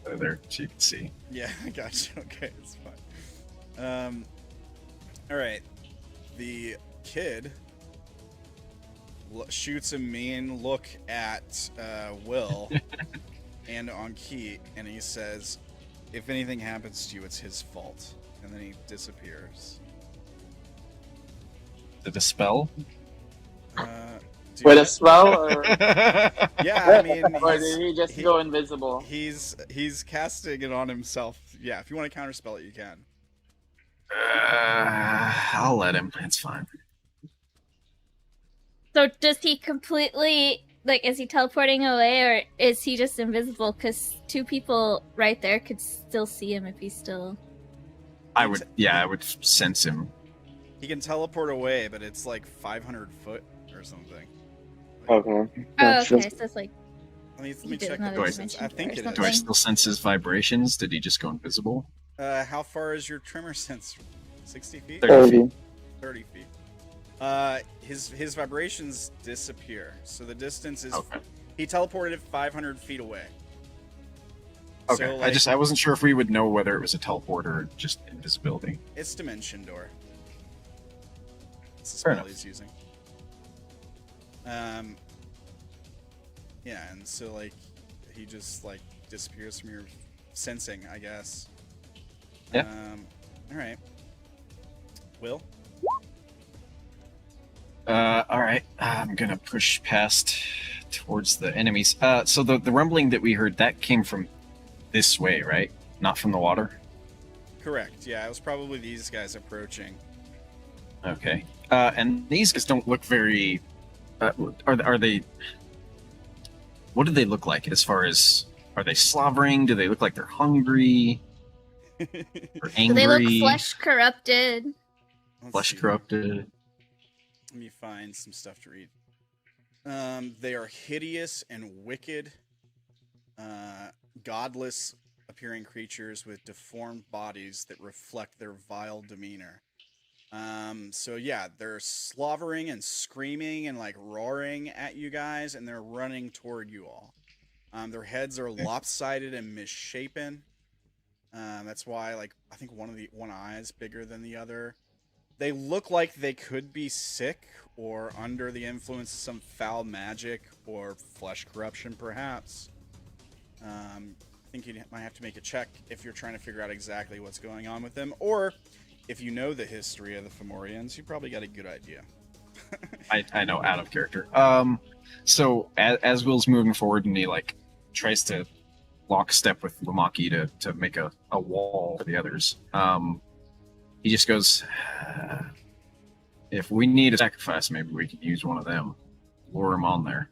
put it there so you can see. Yeah, I got you. Okay, it's fine. Alright. The kid shoots a mean look at Will and on Key, and he says, if anything happens to you, it's his fault. And then he disappears. Did a spell? Dude, With a spell, or, yeah, I mean, or did he just go invisible? he's casting it on himself. Yeah, if you want to counterspell it, you can. I'll let him. It's fine. So does he completely, like, is he teleporting away, or is he just invisible? Because two people right there could still see him if he's still... I would sense him. He can teleport away, but it's like 500 foot or something. Okay. Oh, Gotcha. okay, so it's like... Let me he did check the another distance. I dimension think or it Do I is. still sense his vibrations? Did he just go invisible? How far is your tremor sense? 60 feet? 30. 30 feet. His vibrations disappear. So the distance is... Okay. He teleported 500 feet away. Okay. So, like, I wasn't sure if we would know whether it was a teleport or just invisibility. it's Dimension Door. It's the Fair spell enough. he's using. Yeah, and so like he just like disappears from your sensing, I guess. Yeah. All right. Will? All right. I'm gonna push past towards the enemies. So the rumbling that we heard, that came from this way, right? Not from the water. Correct. Yeah, it was probably these guys approaching. Okay. And these guys don't look very. Are they? What do they look like? As far as, are they slobbering? Do they look like they're hungry or Do angry? they look flesh corrupted? Let's Flesh see. corrupted. Let me find some stuff to read. They are hideous and wicked, godless appearing creatures with deformed bodies that reflect their vile demeanor. So yeah, they're slobbering and screaming and like roaring at you guys, and they're running toward you all. Their heads are lopsided and misshapen. That's why, like, I think one eye is bigger than the other. They look like they could be sick or under the influence of some foul magic or flesh corruption, perhaps. I think you might have to make a check if you're trying to figure out exactly what's going on with them, or if you know the history of the Fomorians, you probably got a good idea. I know, out of character. So as Will's moving forward and he like tries to lock step with Lumaki to make a wall for the others, he just goes, if we need a sacrifice, maybe we can use one of them. Lure him on there.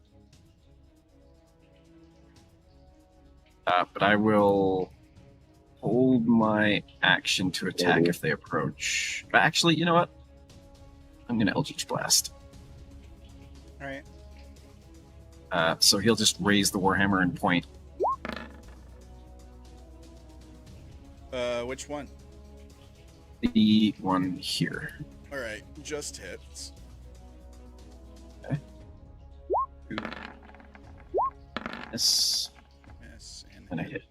But I will hold my action to attack if they approach. But actually, you know what? I'm going to Eldritch Blast. All right. So he'll just raise the Warhammer and point. Which one? The one here. All right, just hits. Okay. Miss. Miss And a hit.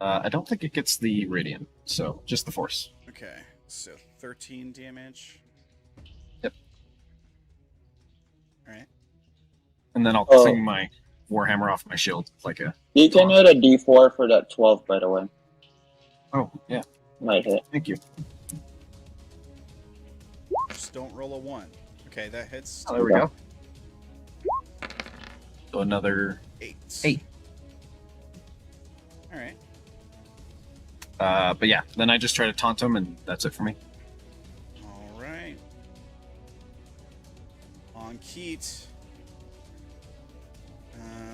I don't think it gets the radiant, so just the force. Okay, so 13 damage. Yep. All right. And then I'll sing my Warhammer off my shield like a. You can hit a D4 for that 12, by the way. Oh, yeah. Might hit. Thank you. Just don't roll a 1. Okay, that hits. Oh, there we go. So another 8. 8. All right. But yeah, then I just try to taunt him, and that's it for me. All right. On Keat.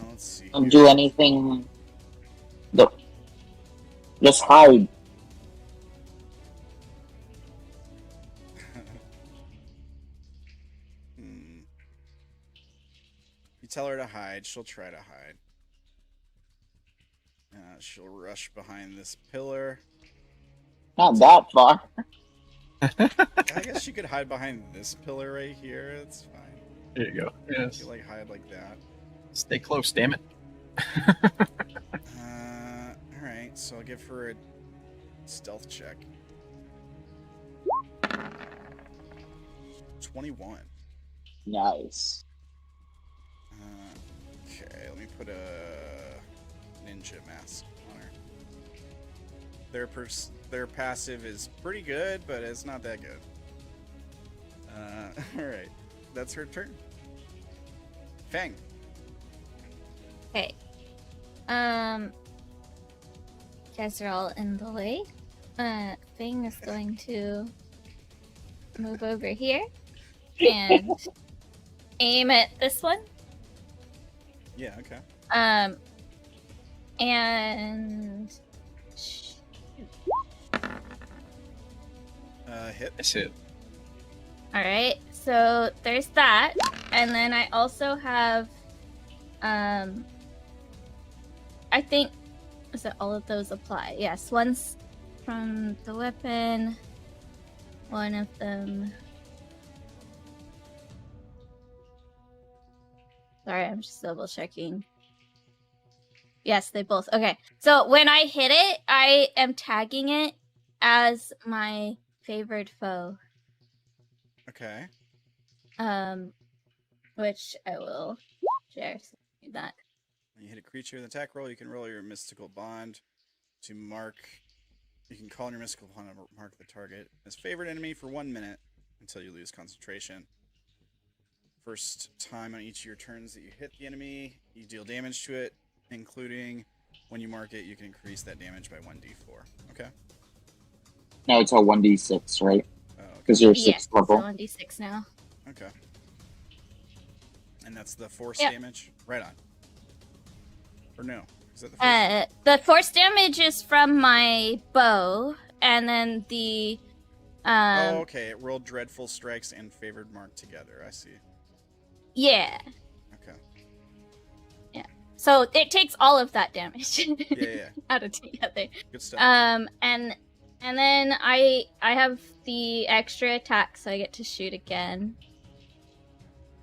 Let's see. Don't do anything. No. Just hide. You tell her to hide, she'll try to hide. She'll rush behind this pillar. Not that far. I guess she could hide behind this pillar right here. It's fine. There you go. Yes. You like hide like that. Stay close, damn it. Alright, so I'll give her a stealth check. 21. Nice. Okay, let me put a ninja mask on her. Their passive is pretty good, but it's not that good. Alright, that's her turn. Fang. Okay. Guys are all in the way. Fang is going to move over here and aim at this one. Yeah, okay. And Hit. That's it. all right. So there's that, and then I also have, I think, is that all of those apply? Yes, one's from the weapon. One of them. Sorry, I'm just double checking. Yes, they both. Okay. So when I hit it, I am tagging it as my favored foe. Okay. Which I will share. So do that. When you hit a creature with an attack roll, you can roll your mystical bond to mark. You can call on your mystical bond and mark the target as favored enemy for 1 minute until you lose concentration. First time on each of your turns that you hit the enemy, you deal damage to it. including when you mark it, you can increase that damage by 1d4. Okay. No, it's a 1d6, right? Oh, okay. Because you're Yeah, 6th level. so 1d6 now. Okay. And that's the force Yep. damage? Right on. Or no? Is that the force? The force damage is from my bow, and then the Oh, okay. It rolled dreadful strikes and favored mark together. I see. yeah. Okay. So it takes all of that damage. Yeah. Added together. Good stuff. And then I have the extra attack, so I get to shoot again.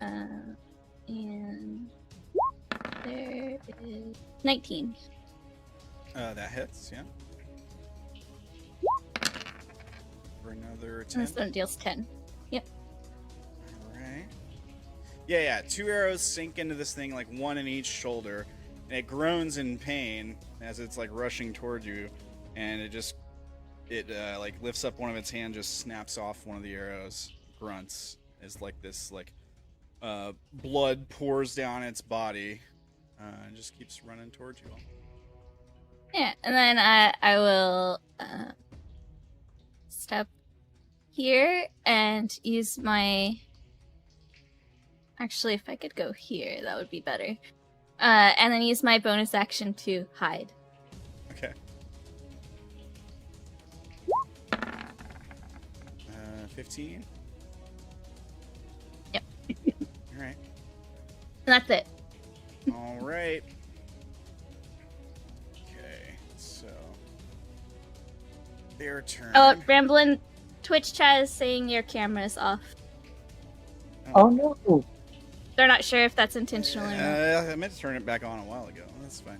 And there is 19. That hits, yeah. For another 10. And this one deals 10. Alright. Yeah. 2 arrows sink into this thing, like one in each shoulder, and it groans in pain as it's like rushing toward you, and it like lifts up one of its hands, just snaps off one of the arrows, grunts as like this blood pours down its body, and just keeps running towards you all. Yeah, and then I will step here and use my... Actually, if I could go here, that would be better. And then use my bonus action to hide. Okay. 15? Yep. Alright. And that's it. Alright. Okay, so... Their turn. Oh, Ramblin', Twitch chat is saying your camera is off. Oh no. They're not sure if that's intentional or not. I meant to turn it back on a while ago. That's fine.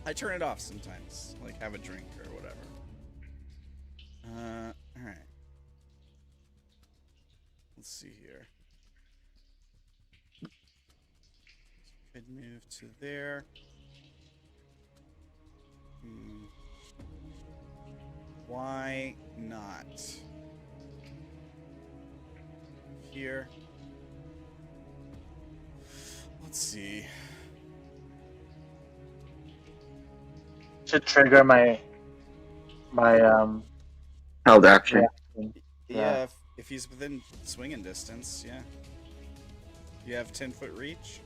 I turn it off sometimes, like have a drink or whatever. Alright. Let's see here. Could move to there. Why not? Here. Let's see. Should trigger my Held action. reaction. Yeah, if he's within swinging distance, yeah. You have 10-foot reach.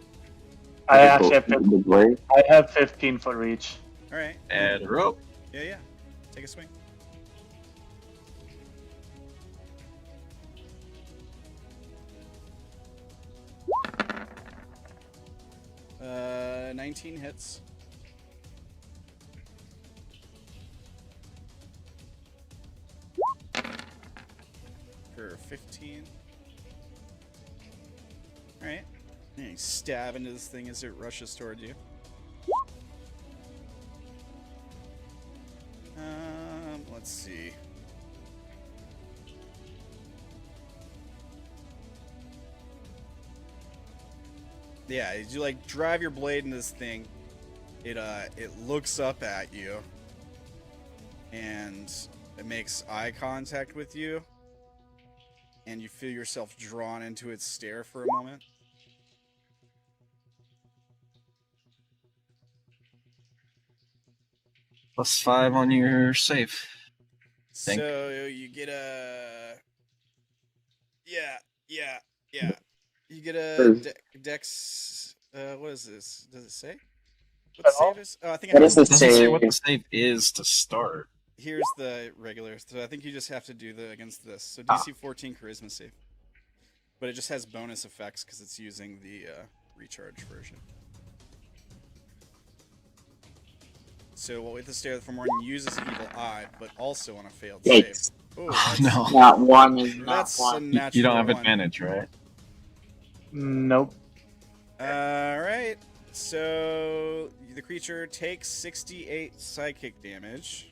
I actually have The blade. 15-foot reach. All right. Add a rope. Yeah. Take a swing. Uh, 19 hits. For 15. Alright. And you stab into this thing as it rushes toward you. Let's see. Yeah, as you like drive your blade into this thing, it looks up at you, and it makes eye contact with you, and you feel yourself drawn into its stare for a moment. +5 on your save. Think. So you get a yeah. You get a dex. What is this? Does it say? What the save is? Oh, I think I What know. is the It doesn't say save? what the save is to start. Here's the regular. So I think you just have to do the against this. So DC 14 charisma save. But it just has bonus effects because it's using the recharge version. So while with the stare from one uses evil eye, but also on a failed save. Yikes. Oh, Oh, that's, no. Not one is not that's a one. natural You don't have one. advantage, right? Nope. Alright, so the creature takes 68 psychic damage.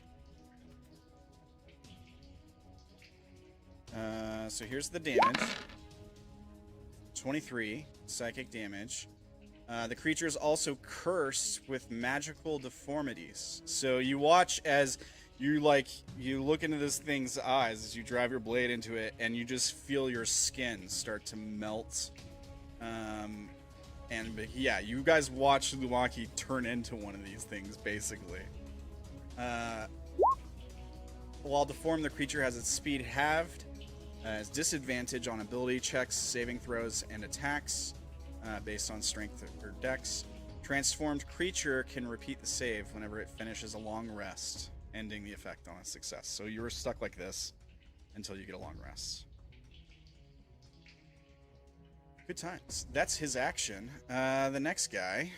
So here's the damage. 23 psychic damage. The creature is also cursed with magical deformities. So you watch as you look into this thing's eyes as you drive your blade into it, and you just feel your skin start to melt. yeah, you guys watch Lumaki turn into one of these things, basically. While deformed, the creature has its speed halved, has disadvantage on ability checks, saving throws, and attacks based on strength or dex. Transformed creature can repeat the save whenever it finishes a long rest, ending the effect on a success. So you're stuck like this until you get a long rest. Good times. That's his action. The next guy.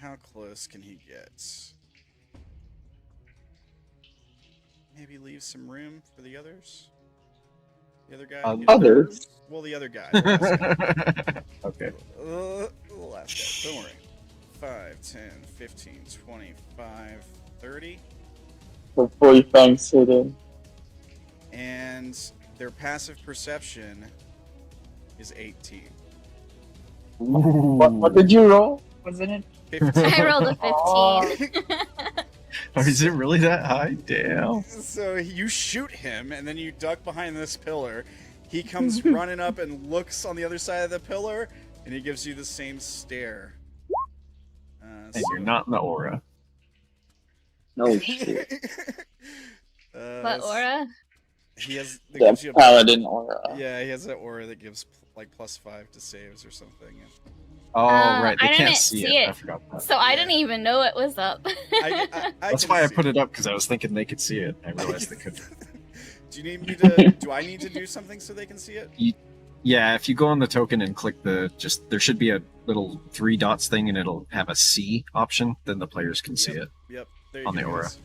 How close can he get? Maybe leave some room for the others? The other guy? Others? Well, the other guy. The last guy. Okay. The last guy. Don't worry. 5, 10, 15, 25, 30. Before Fang sit in. And their passive perception is 18. What did you roll? Wasn't it? 15. I rolled a 15. Oh, is it really that high? Damn. So you shoot him, and then you duck behind this pillar. He comes running up and looks on the other side of the pillar, and he gives you the same stare. And you're not in the aura. No shit. What aura? He has that The gives you a, paladin aura. yeah, he has that aura that gives like +5 to saves or something. Oh, right. They I can't didn't see see it. it. I forgot that. So I didn't even know it was up. That's can why I see put it up, because I was thinking they could see it. I realized they couldn't. Do you need me to? Do I need to do something so they can see it? Yeah, if you go on the token and click there should be a little 3 dots thing, and it'll have a C option. Then the players can see it. Yep. There you On go, the aura. guys.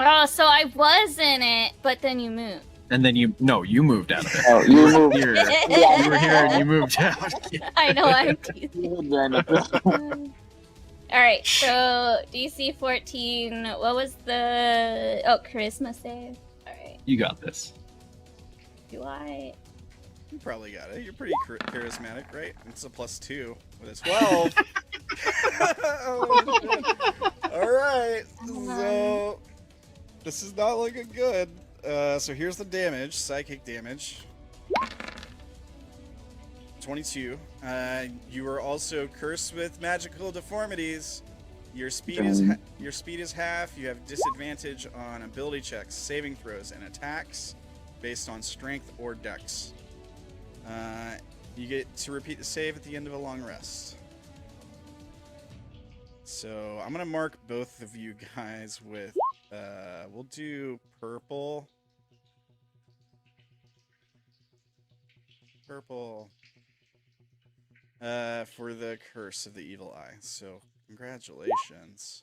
Oh, so I was in it, but then you moved. And then you moved out of it. Oh, you moved. You were here and you moved out. I know, I'm teasing. You ran up the- Alright, so DC 14, what was the... Oh, charisma save. Alright, You got this. do I... You probably got it. You're pretty charismatic, right? It's a +2 with a 12. Oh, shit. All right. So this is not looking good. So here's the damage, psychic damage. 22. You are also cursed with magical deformities. Your speed is half. You have disadvantage on ability checks, saving throws, and attacks based on strength or dex. You get to repeat the save at the end of a long rest. So I'm gonna mark both of you guys with we'll do purple for the curse of the evil eye. So congratulations.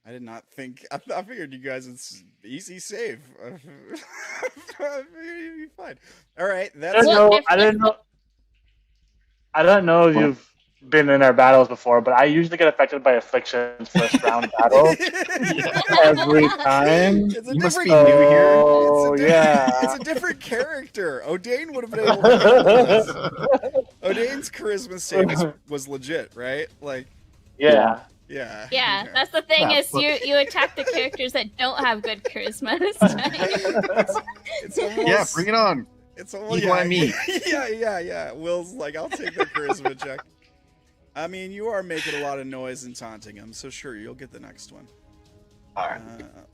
I did not think. I figured you guys would easy save. I figured you'd be fine. All right, I that's don't know if you've been in our battles before, but I usually get affected by affliction first round battle every time. It's a You must different. be new here. Oh yeah. It's a different character. O'Dane would have been able to handle this. O'Dane's charisma save was legit, right? Like, Yeah. yeah. Yeah, Okay. that's the thing Yeah, is you attack the characters that don't have good charisma this time. It's almost, Yeah, bring it on. It's almost, Evil eye me. yeah. Will's like, I'll take the charisma check. I mean, you are making a lot of noise and taunting him, so sure, you'll get the next one. All right.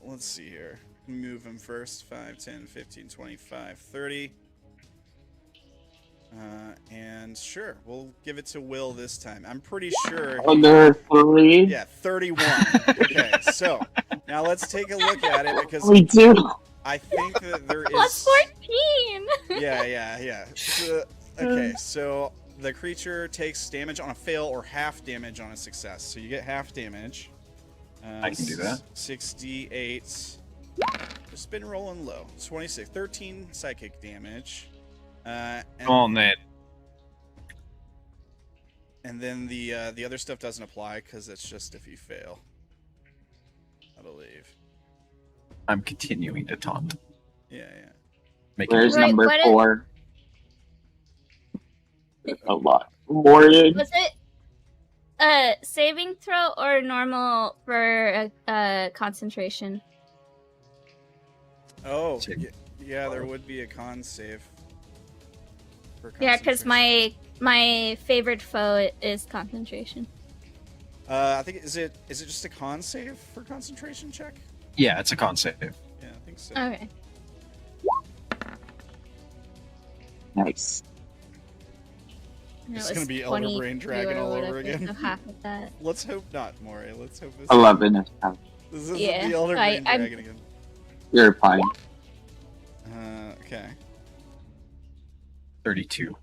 Let's see here. Move him first. 5, 10, 15, 25, 30. And sure, we'll give it to Will this time. I'm pretty sure. Under 3. Yeah, 31. Okay, so now let's take a look at it because We do. I think that there Plus is. 14! Yeah. Okay, so the creature takes damage on a fail or half damage on a success. So you get half damage. I can do that. 68. Just been rolling low. 26. 13 psychic damage. And, Oh, man. and then the other stuff doesn't apply because it's just if you fail. I believe. I'm continuing to taunt. Yeah. Making Where's Right, number what is- 4? A lot. Morgan. Was it saving throw or normal for concentration? Oh, Check. yeah, there would be a con save. for Yeah, because concentration. my favorite foe is concentration. I think is it just a con save for concentration check? Yeah, it's a con save. Yeah, I think so. Okay. Nice. And It's it gonna was be Elder 20 Brain Dragon or all over whatever, again. So half of that. Let's hope not, Maury. Let's hope this 11 is fine. this isn't Yeah, the Elder Brain I'm- Dragon again. You're fine. Okay. 32.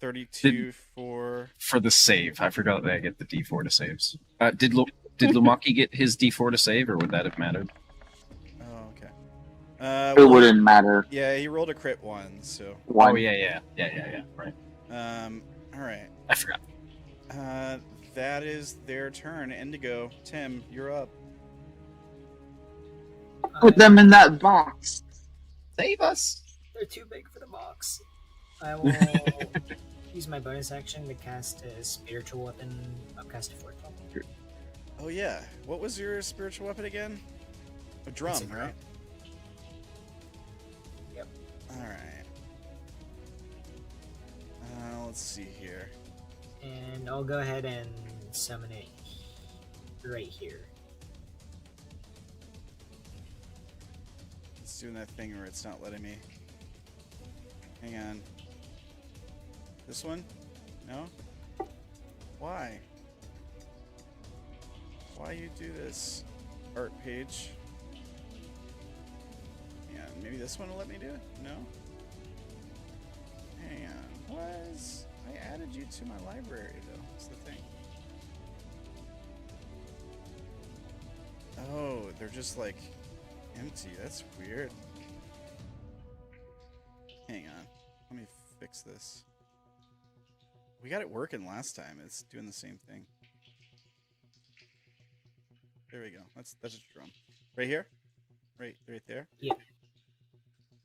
32 for. For the save. I forgot that I get the D4 to saves. Did Lumaki get his D4 to save, or would that have mattered? Oh, okay. It well, wouldn't matter. Yeah, he rolled a crit one, so. One. Oh, yeah. Right. All right. I forgot. That is their turn. Indigo, Tim, you're up. Put them in that box. Save us! They're too big for the box. I will use my bonus action to cast a spiritual weapon upcast to 4th level. Oh yeah. What was your spiritual weapon again? A drum, It's a drum. right? Yep. All right. Let's see here. And I'll go ahead and summon it right here. It's doing that thing where it's not letting me. Hang on. This one? No? Why? Why you do this? Art page. Yeah, maybe this one will let me do it? No? Hang on. Was I added you to my library though? That's the thing. Oh, they're just like empty. That's weird. Hang on. Let me fix this. We got it working last time. It's doing the same thing. There we go. That's a drum. Right here? Right there? Yeah.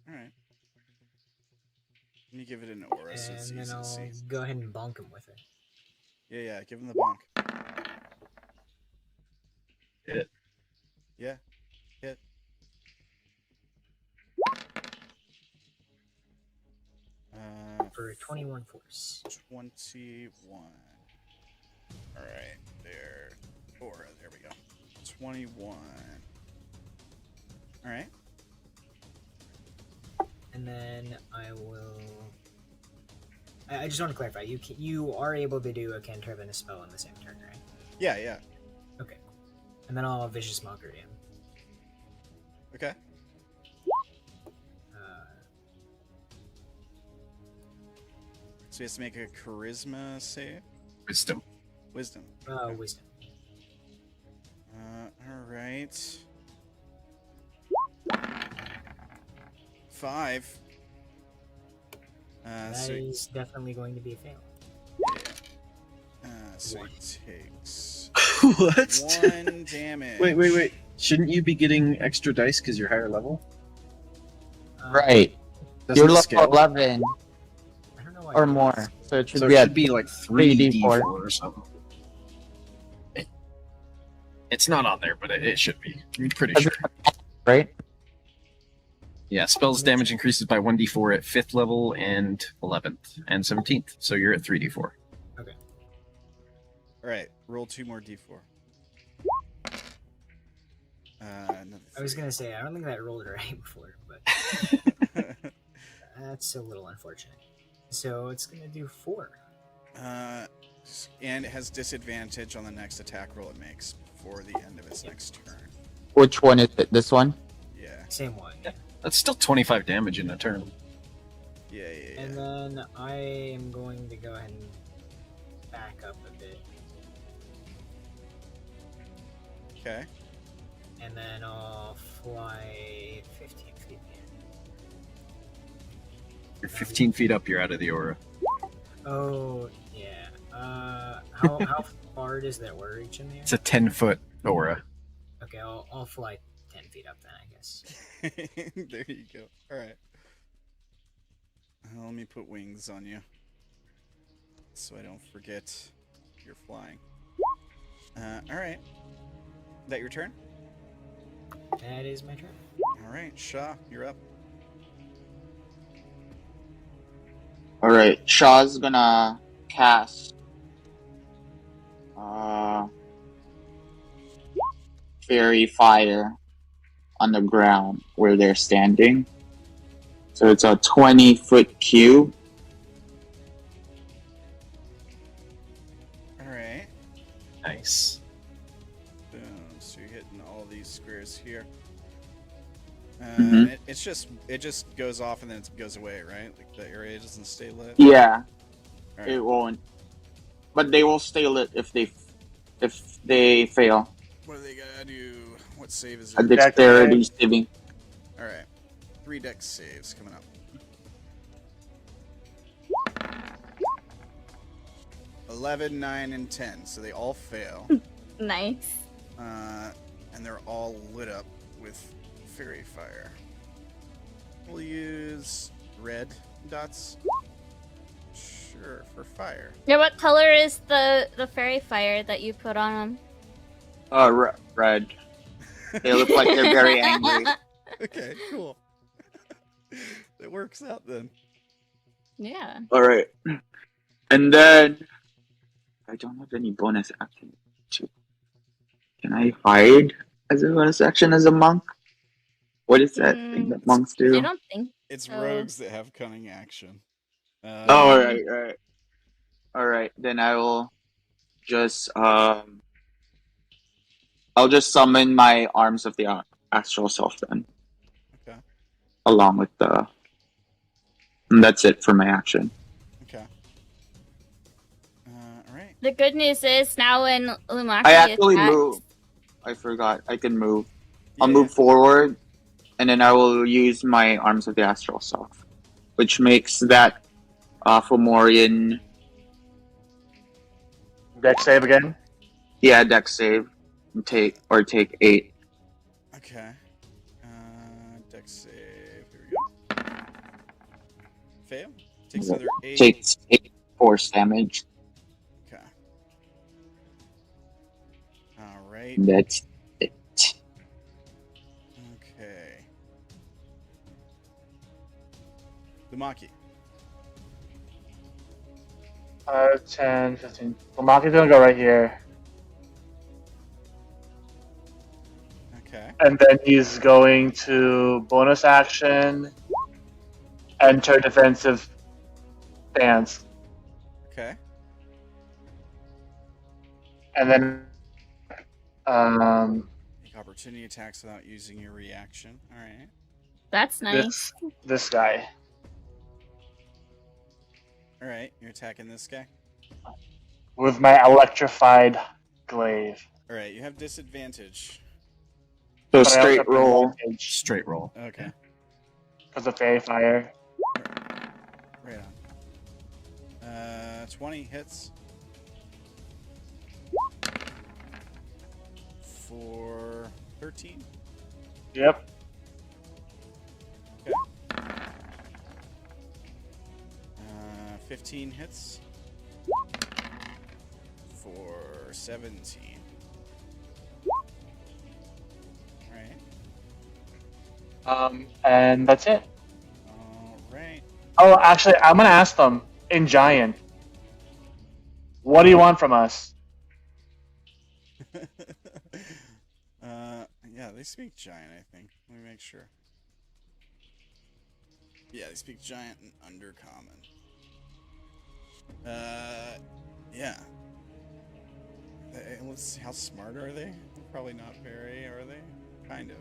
Alright. Let me give it an aura so it's And easy then to see. I'll go ahead and bonk him with it. Yeah, give him the bonk. Hit. Yeah. Hit. For 21 force. 21. Alright, there. Aura, there we go. 21. Alright. And then I will. I just want to clarify. You are able to do a cantrip and a spell on the same turn, right? Yeah. Okay. And then I'll vicious mockery him. Okay. So he has to make a charisma save? Wisdom. Wisdom. Wisdom. Alright. 5. That So is definitely going to be a fail. so One. he takes What? 1 damage. Wait. Shouldn't you be getting extra dice because you're higher level? Right. Doesn't You're it level scale? 11 I don't know why or it more. does. So it should So be it at should be like 3d4 3d4. or something. It's not on there, but it should be. I'm pretty sure. right? Yeah, spells damage increases by 1d4 at 5th level and 11th and 17th. So you're at 3d4. Alright, roll 2 more d4. Another I was 3. gonna say I don't think that rolled right before, but that's a little unfortunate. So it's gonna do 4. And it has disadvantage on the next attack roll it makes before the end of its next turn. Which one is it? This one? Yeah. Same one. Yeah. That's still 25 damage in a turn. Yeah. And then I am going to go ahead and back up a bit, Okay. and then I'll fly 15 feet. You're 15 feet up, you're out of the aura. Oh yeah. How far does that aura reach in the air? It's a 10-foot aura. Okay, I'll fly 10 feet up then, I guess. There you go. Alright. Let me put wings on you. So I don't forget you're flying. Alright. That your turn? That is my turn. Alright, Sha'ah, you're up. Alright, Shaw's gonna cast Fairy Fire on the ground where they're standing. So it's a 20-foot cube. Alright. Nice. Boom. So you're hitting all these squares here. Mhm. It just goes off and then it goes away, right? Like the area doesn't stay lit. Yeah, Alright. it won't. But they will stay lit if they fail. What do they gotta do? What save is A it? dexterity saving. Alright. 3 dex saves coming up. 11, 9, and 10. So they all fail. Nice. And they're all lit up with fairy fire. We'll use red dots. Sure, for fire. Yeah, what color is the fairy fire that you put on Red. They look like they're very angry. Okay, cool. It works out then. Yeah. Alright. And then I don't have any bonus action. Can I hide as a bonus action as a monk? What is that thing that monks do? I don't think. It's So- rogues that have cunning action. Oh, alright. Alright, then I will just I'll just summon my arms of the astral self then. Okay. Along with the and that's it for my action. Okay. Alright. The good news is now when Lumaki I actually attacks, move. I forgot. I can move. I'll Yeah. move forward and then I will use my arms of the astral self. Which makes that Fomorian Dex save again. dex save. And take 8. Okay. Dex save. Here we go. Fail. Takes another 8. Takes 8 force damage. Okay. Alright. That's it. Okay. Lumaki. 10, 15. Lumaki's gonna go right here. Okay. And then he's going to bonus action, enter defensive stance. Okay. And then Make opportunity attacks without using your reaction. Alright. that's nice. this guy. Alright, you're attacking this guy. With my electrified glaive. Alright, you have disadvantage. So But I also straight have roll. advantage Straight roll. Okay. because of fairy fire. Right on. 20 hits. For 13. Yep. 15 hits. For 17. Alright. And that's it. Alright. Oh, actually, I'm gonna ask them in giant. What do you want from us? Yeah, they speak giant, I think. Let me make sure. Yeah, they speak giant and undercommon. Yeah. Let's see, how smart are they? Probably not very, are they? Kind of.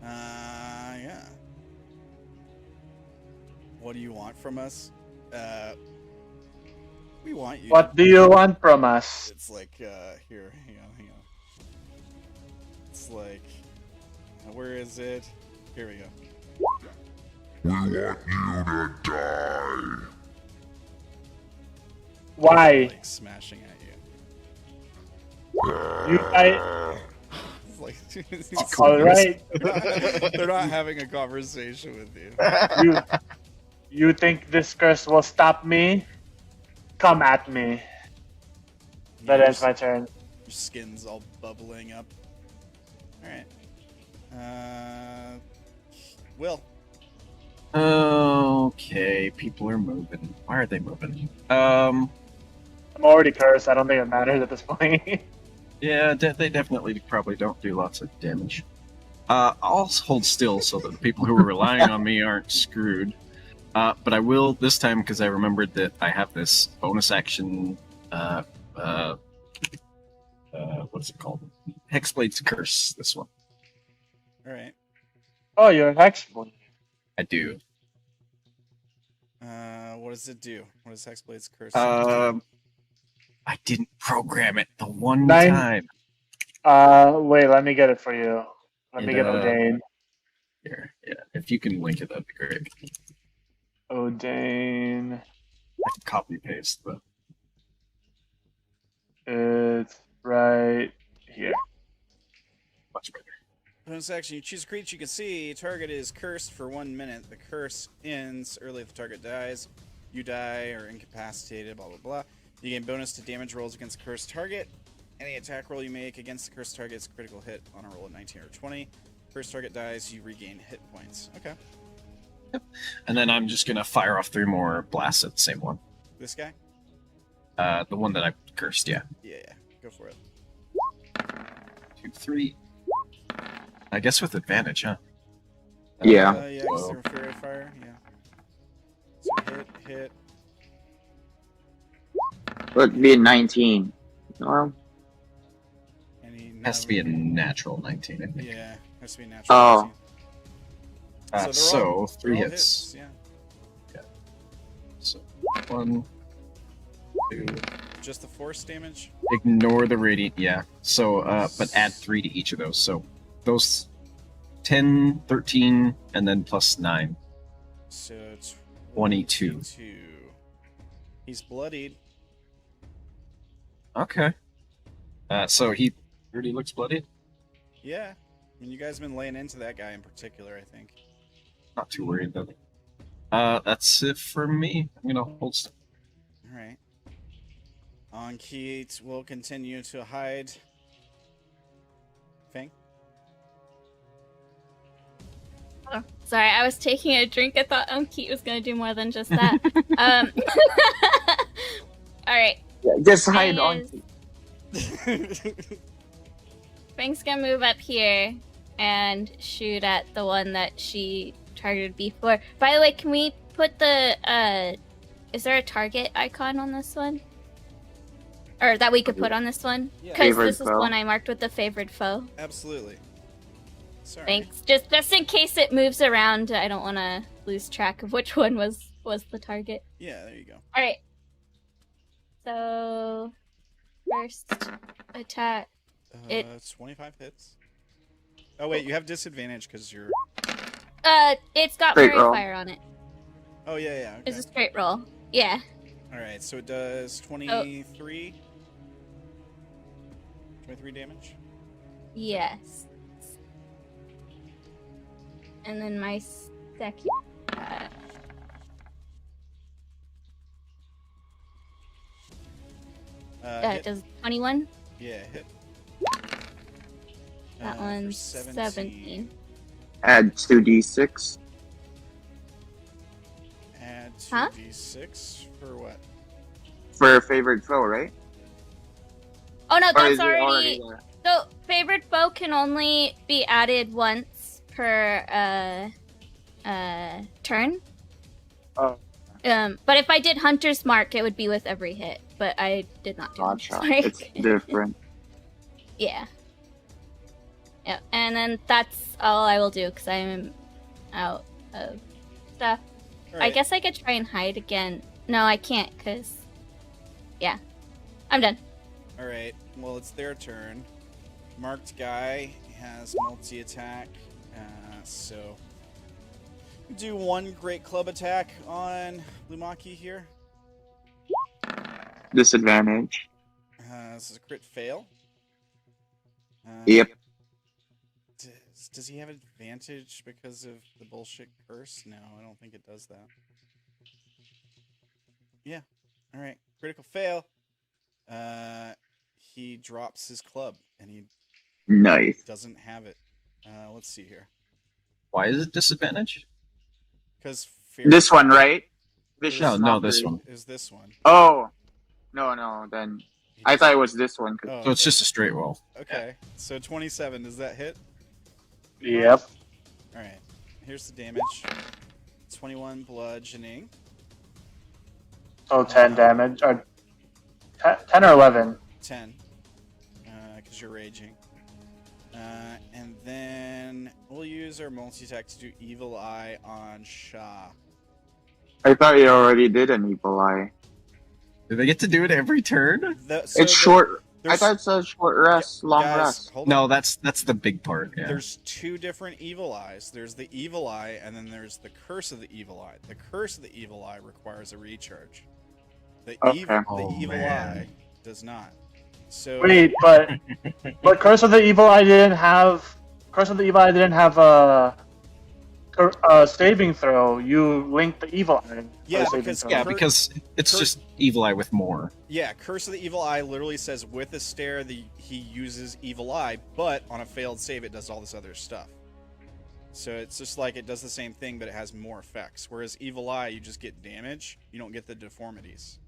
Yeah. What do you want from us? We want you. What do you want from us? It's like, here, hang on. It's like, where is it? Here we go. We want you to die. Why? Like smashing at You guys. you. It's like, All right. they're not having a conversation with you. You think this curse will stop me? Come at me. That ends my turn. Your skin's all bubbling up. Alright. Will. Okay. Okay, people are moving. Why are they moving? I'm already cursed. I don't think it matters at this point. Yeah, they definitely probably don't do lots of damage. I'll hold still so that the people who are relying on me aren't screwed. But I will this time because I remembered that I have this bonus action. What's it called? Hexblade's Curse. This one. All right. Oh, you're an Hexblade. I do. What does it do? What does Hexblade's Curse? I didn't program it the one 9. time. Wait, let me get it for you. Let me get Yeah. Odane. Here, yeah. If you can link it, that'd be great. Odane. I can copy paste, but It's right here. much better. Bonus action, you choose a creature you can see. Target is cursed for 1 minute. The curse ends early if the target dies. You die or incapacitated, blah, blah, blah. You gain bonus to damage rolls against the cursed target. Any attack roll you make against the cursed target is a critical hit on a roll of 19 or 20. First target dies, you regain hit points. Okay. And then I'm just gonna fire off 3 more blasts at the same one. This guy? The one that I cursed, yeah. Yeah. Go for it. 2, 3. I guess with advantage, huh? Yeah. Yeah, because they were fairy fire. Yeah. So hit. Would be a 19. Well, Has to be a natural 19, I think. Yeah, has to be a natural. Oh. 19. So, 3 they're all hits. Yeah. So, 1, 2. Just the force damage? Ignore the radiant, yeah. So, but add 3 to each of those. So, those 10, 13, and then plus 9. So, 22. He's bloodied. Okay. So he already looks bloodied? Yeah. I mean, you guys have been laying into that guy in particular, I think. Not too worried about it. That's it for me. I'm gonna hold still. Alright. Ankeet will continue to hide. Fang? Oh, sorry, I was taking a drink. I thought Keat was going to do more than just that. Alright. yeah, just hide on. Fang's gonna move up here and shoot at the one that she targeted before. By the way, can we put the, is there a target icon on this one? Or that we could put on this one? Yeah. Because Favored this is foe. one I marked with the favored foe. Absolutely. Sorry. Thanks. Just in case it moves around, I don't want to lose track of which one was the target. Yeah, there you go. Alright. So, first attack. It's 25 hits. Oh, wait, you have disadvantage because you're... It's got Straight fairy roll. fire on it. Oh, yeah, It's a okay. straight roll. Yeah. Alright, so it does 23... 23 damage? Yes. And then my second. Hit. Does 21? Yeah, hit. That For one's 17. Add 2d6. Add Huh? 2d6 for what? For a favorite foe, right? Oh no, Or that's is it already. there? So, favored foe can only be added once per turn. Oh. But if I did Hunter's Mark, it would be with every hit. But I did not do Gotcha. Hunter's Mark. It's different. Yeah. Yep. And then that's all I will do because I'm out of stuff. I Alright. guess I could try and hide again. No, I can't because. Yeah. I'm done. Alright, well, it's their turn. Marked guy has multi-attack, so... Do one great club attack on Lumaki here. Disadvantage. This is a crit fail. Yep. Does he have advantage because of the bullshit curse? No, I don't think it does that. Yeah. Alright, critical fail. He drops his club, and he Nice. doesn't have it. Let's see here. Why is it disadvantage? Because This one, right? Vicious No, this Mockery. one. Is this one? Oh, no. Then I thought it was this one. Oh, So it's just a straight roll. okay. So 27. Does that hit? Yep. All right. Here's the damage. 21 bludgeoning. So 10 damage, or 10 or 11. 10. Because you're raging. And then we'll use our multi-attack to do Evil Eye on Sha'ah. I thought you already did an Evil Eye. Do they get to do it every turn? It's short. I thought it said short rest, long guys, rest. hold No, on. that's the big part. Yeah. There's two different Evil Eyes. There's the Evil Eye, and then there's the Curse of the Evil Eye. The Curse of the Evil Eye requires a recharge. The, Okay. Oh, Evil man. Eye does not. So Wait, but Curse of the Evil Eye didn't have a saving throw. You linked the Evil Eye. for Yeah, the saving because- throw. Yeah, Cur- because it's Cur- just Evil Eye with more. yeah, Curse of the Evil Eye literally says with a stare he uses Evil Eye, but on a failed save it does all this other stuff. So it's just like it does the same thing, but it has more effects. Whereas Evil Eye, you just get damage. You don't get the deformities.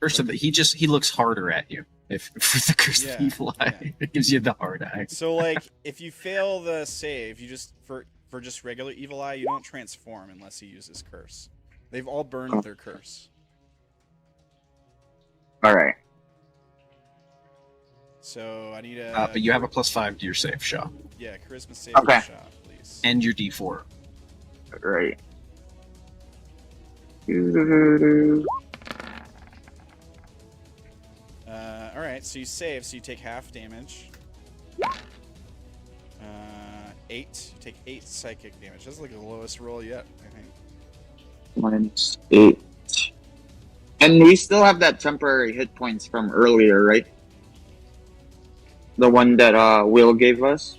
First of all, he looks harder at you. If for the Curse of Yeah, Evil Eye, it gives you the hard eye. So like, if you fail the save, you just for just regular Evil Eye, you don't transform unless he uses Curse. They've all burned their Curse. All right. So I need a. But you have a +5 to your save, Sha'ah, Yeah, Charisma save Okay. shot, please. and your D4. Right. All right, so you save, so you take half damage. 8. You take 8 psychic damage. That's like the lowest roll yet, I think. -8. And we still have that temporary hit points from earlier, right? The one that Will gave us.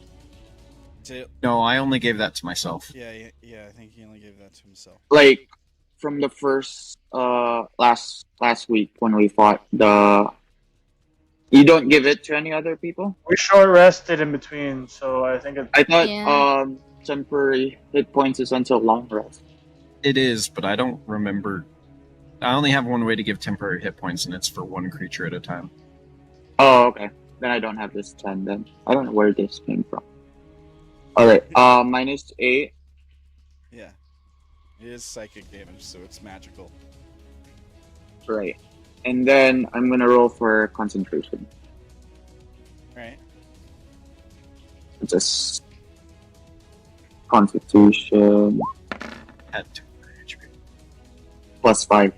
No, I only gave that to myself. Yeah, I think he only gave that to himself. Like from the first last week when we fought the. You don't give it to any other people? We short rested in between, so I think I thought Yeah. temporary hit points is until long rest. It is, but I don't remember. I only have one way to give temporary hit points, and it's for one creature at a time. Oh, okay. Then I don't have this 10 then. I don't know where this came from. Alright, -8. Yeah. It is psychic damage, so it's magical. Right. And then I'm gonna roll for concentration. Alright. Just Constitution At 2 HP. +5.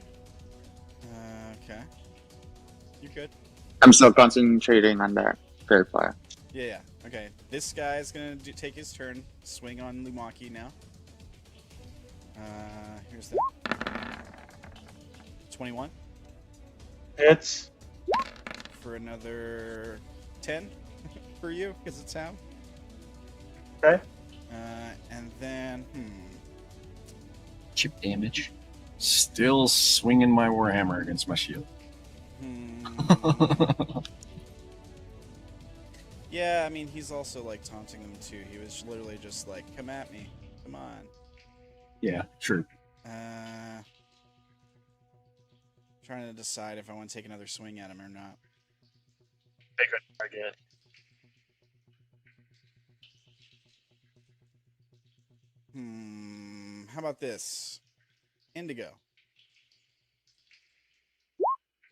Okay. You good? I'm still concentrating on that clarifier. Yeah. Okay. This guy is gonna take his turn. Swing on Lumaki now. Here's that. 21. it's For another 10 for you, because it's Ham. okay. And then, Chip damage. Still swinging my Warhammer against my shield. Yeah, I mean, he's also like taunting them too. He was literally just like, "Come at me, come on." Yeah, true. Trying to decide if I want to take another swing at him or not. Bigger target. How about this? Indigo.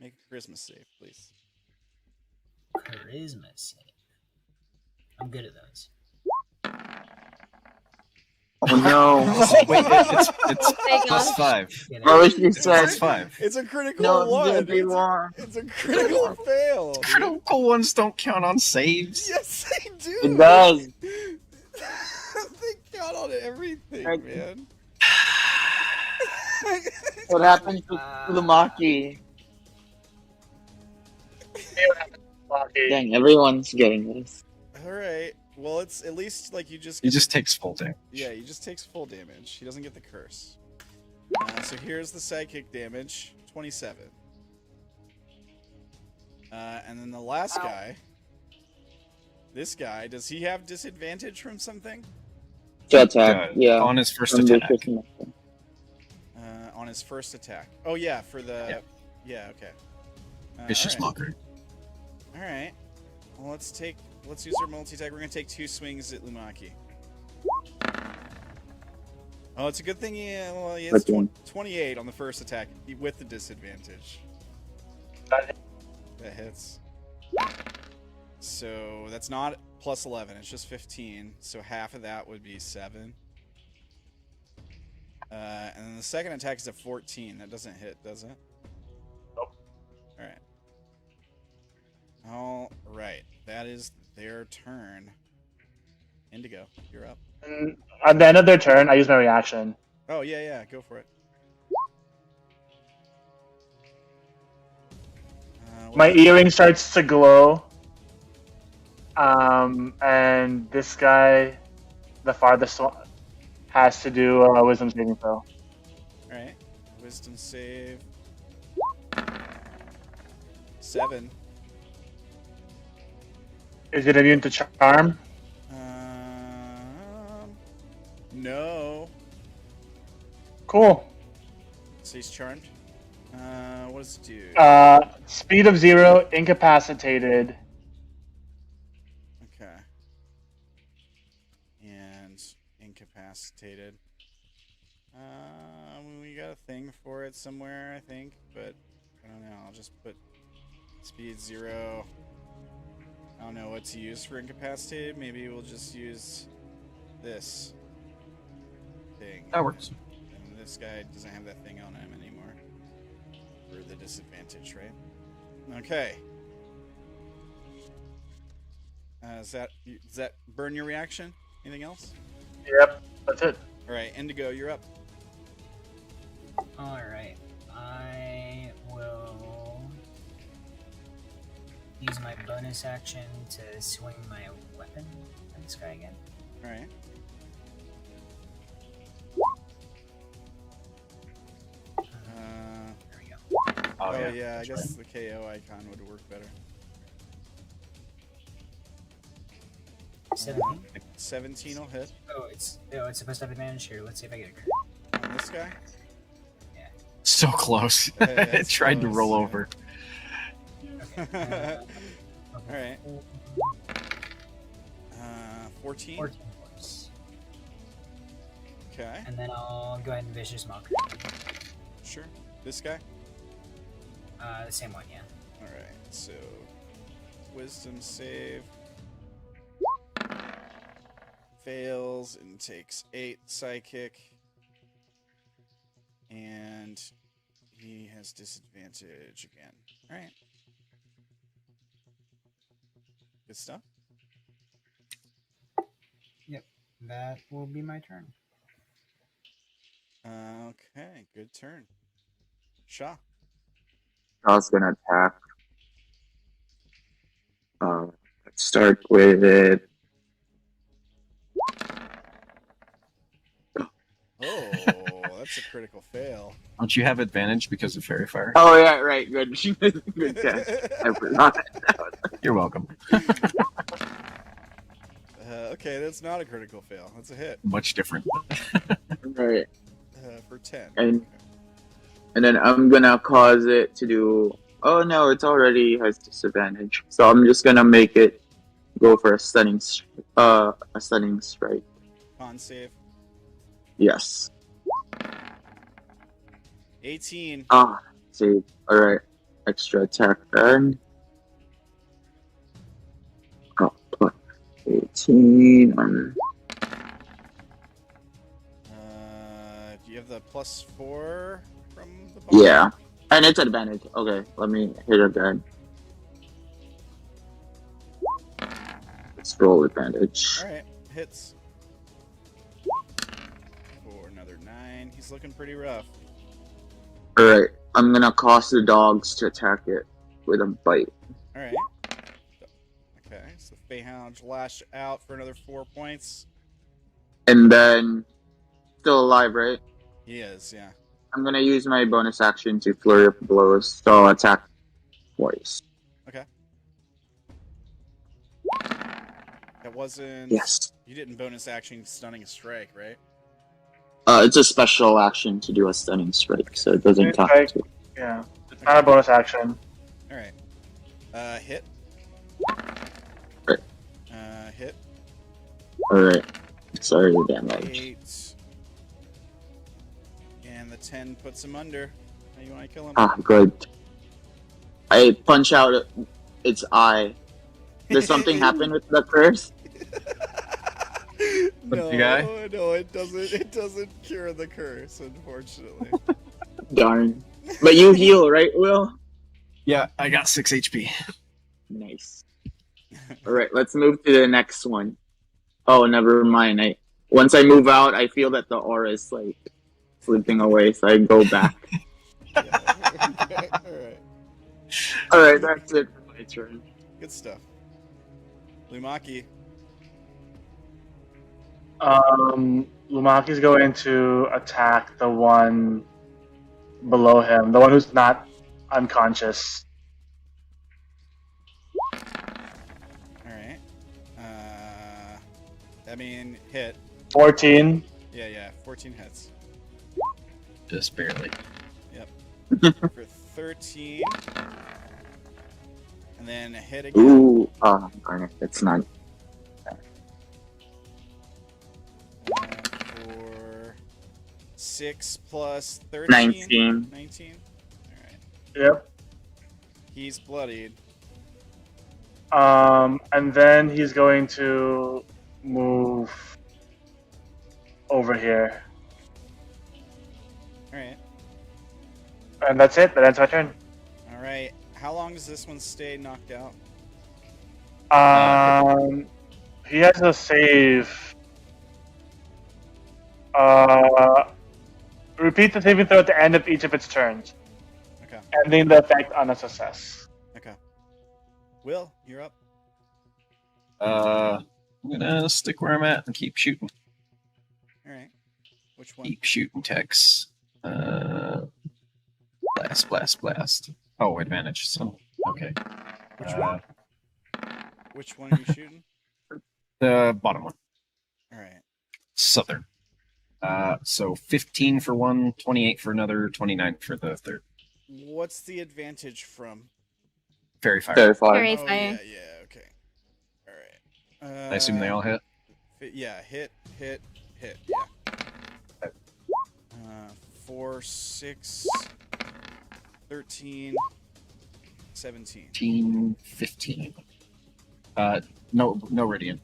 Make a charisma save, please. Charisma save. I'm good at those. Oh no. Wait, it's Take off. +5. Get it? I wish you It's said +5. It's a critical no, one. it's gonna be long. It's a critical fail. dude. Critical ones don't count on saves. Yes, they do. It does. They count on everything, Right. man. What happened to Lumaki? Lucky. Dang, everyone's getting this. All right. Well, it's at least like you just. He just takes full damage. Yeah, he just takes full damage. He doesn't get the curse. So here's the psychic damage, 27. And then the last guy. This guy, does he have disadvantage from something? To attack, yeah. On his first From the attack. Christmas. his first attack. Oh yeah, for the okay. Vicious all right. Mockery. All right. Well, let's use our multi-attack. We're gonna take 2 swings at Lumaki. Oh, it's a good thing he has 28 on the first attack with the disadvantage. That hits. So that's not plus 11. It's just 15. So half of that would be 7. And then the second attack is a 14. That doesn't hit, does it? Nope. All right. That is their turn. Indigo, you're up. And at the end of their turn, I use my reaction. Oh, yeah. Go for it. My earring starts to glow. And this guy, the farthest one, has to do a wisdom saving throw. Alright. Wisdom save. 7. Is it immune to charm? No. Cool. So he's charmed. What does it do? Speed of 0, incapacitated. Okay. And incapacitated. We got a thing for it somewhere, I think, but I don't know. I'll just put speed 0. I don't know what to use for incapacitated. Maybe we'll just use this thing. That works. And this guy doesn't have that thing on him anymore. For the disadvantage, right? Okay. Does that burn your reaction? Anything else? Yep, that's it. Alright, Indigo, you're up. Alright. I will use my bonus action to swing my weapon at this guy again. Alright. There we go. Oh yeah, I guess the KO icon would work better. 17. 17 will hit. Oh, it's supposed to have advantage here. Let's see if I get a crit. On this guy? So close. It tried to roll over. Okay. Alright. 14? 14 points. Okay. And then I'll go ahead and Vicious Mockery. Sure. This guy? The same one, yeah. Alright, so wisdom save. Fails and takes 8 psychic. And he has disadvantage again. Alright. Good stuff. Yep. That will be my turn. Okay, good turn. Sha'ah. Sha'ah's gonna attack. Let's start with Oh, that's a critical fail. Don't you have advantage because of Fairy Fire? Oh yeah, right. Good. Good catch. I forgot. You're welcome. Okay, that's not a critical fail. That's a hit. Much different. Right. For 10. And then I'm gonna cause it to do. Oh no, it already has disadvantage. So I'm just gonna make it go for a stunning strike. Con save. Yes. 18. See. All right. Extra attack then. Oh, plus 18. Do you have the +4 from the bottom? Yeah, and it's advantage. Okay, let me hit again. Let's roll advantage. Alright, hits. For another 9. He's looking pretty rough. Alright, I'm gonna cause the dogs to attack it with a bite. Alright. Okay, so Feyhound lash out for another 4 points. And then, still alive, right? He is, yeah. I'm gonna use my bonus action to flurry of blows, so I'll attack twice. Okay. That wasn't... Yes. You didn't bonus action stunning a strike, right? It's a special action to do a stunning strike, so it doesn't It's count. like- Yeah, it's not a bonus action. All right. Hit. Right. Hit. Alright. Sorry, the damage. 8. And the 10 puts him under. How you want to kill him? Ah, good. I punch out its eye. Does something happen with the curse? No, the guy? no, it doesn't. It doesn't cure the curse, unfortunately. Darn. But you heal, right, Will? Yeah, I got 6 HP. Nice. Alright, let's move to the next one. Oh, never mind. Once I move out, I feel that the aura is like slipping away, so I go back. Okay, all right. Alright, that's it for my turn. Good stuff. Lumaki. Lumaki's going to attack the one below him, the one who's not unconscious. All right. I mean, hit. 14. Yeah. 14 hits. Just barely. For 13. And then a hit again. Ooh, darn it, it's not. For 6 plus 13. 19. 19. All right. Yep. He's bloodied. And then he's going to move over here. All right. And that's it. That's my turn. All right. How long does this one stay knocked out? He has a save. Repeat the saving throw at the end of each of its turns, Okay. ending the effect on a success. Okay. Will, you're up. I'm gonna stick where I'm at and keep shooting. All right. Which one? Keep shooting techs. Blast. Oh, advantage. So okay. Which one? Which one are you shooting? The bottom one. All right. Southern. So 15 for one, 28 for another, 29 for the third. What's the advantage from? Fairy fire. Terrified. Fairy Oh, fire. yeah, okay. All right. I assume they all hit. Yeah, hit. Yeah. 4, 6, 13, 17. 15. No radiant.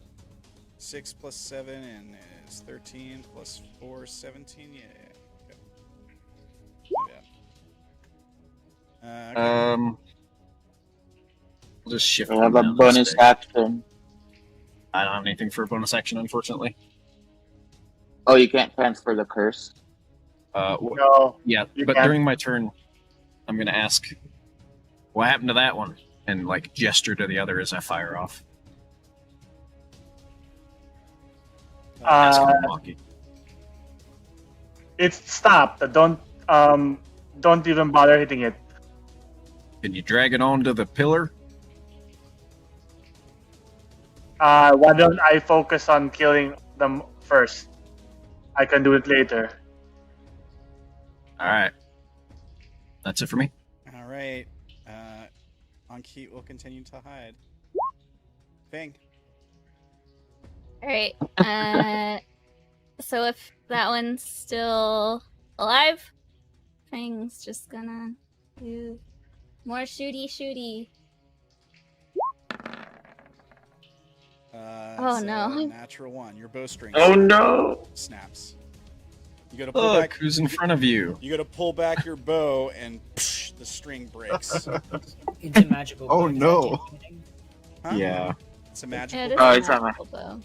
6 plus 7 and is 13 plus 4, 17. Yeah. Okay. We'll just shift. I have one a down bonus this day. action. I don't have anything for a bonus action, unfortunately. Oh, you can't transfer the curse. No. Yeah, You but can't. during my turn, I'm gonna ask, what happened to that one? And like gesture to the other as I fire off. Ask Lumaki. It's stopped. Don't even bother hitting it. Can you drag it onto the pillar? Why don't I focus on killing them first? I can do it later. All right. That's it for me. All right. Ankit will continue to hide. Fang. All right. So if that one's still alive, Fang's just gonna do more shooty. Oh, It's a no. Natural 1. Your bowstring. Oh no! Snaps. You gotta pull Look, back. who's in front of you? You gotta pull back your bow, and the string breaks. It's a magical. Oh, bow. Is that no. anything? Huh? Yeah. It's a magical. It is Oh, a it's not magical bow.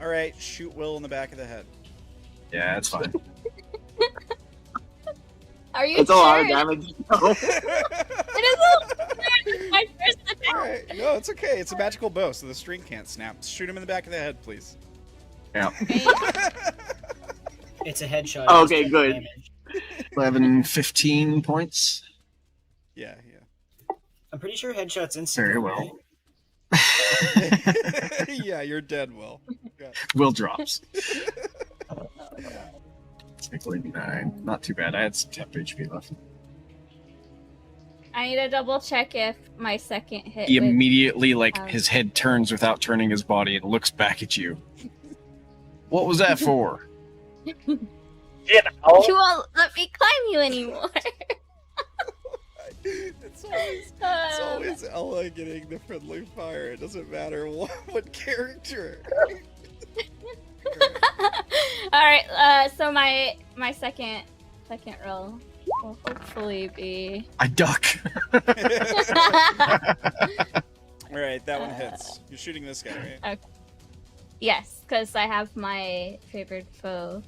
All right, shoot Will in the back of the head. Yeah, it's fine. Are you It's a sure? lot of damage. It is my first attack. All right, no, it's okay. It's a magical bow, so the string can't snap. Shoot him in the back of the head, please. Yeah. It's a headshot. Oh, it's okay, just good. damage. 11, 15 points. Yeah. I'm pretty sure headshots instant. Very well. Yeah, you're dead, Will. Yeah. Will drops. Technically 9. Not too bad. I had some temp HP left. I need to double check if my second hit. He with- immediately, his head turns without turning his body and looks back at you. What was that for? You You know? won't let me climb you anymore. It's always Ella getting the friendly fire. It doesn't matter what character. All right. So my second roll will hopefully be. I duck. Alright, that one hits. You're shooting this guy, right? Yes, because I have my favored foe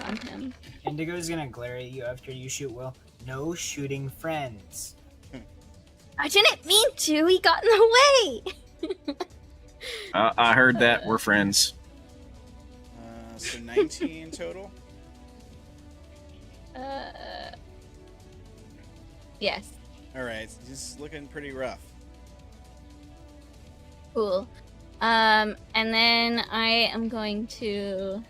on him. Indigo's gonna glare at you after you shoot Will. No shooting friends. I didn't mean to. He got in the way. I heard that. We're friends. So 19 total. Yes. Alright, he's looking pretty rough. Cool. And then I am going to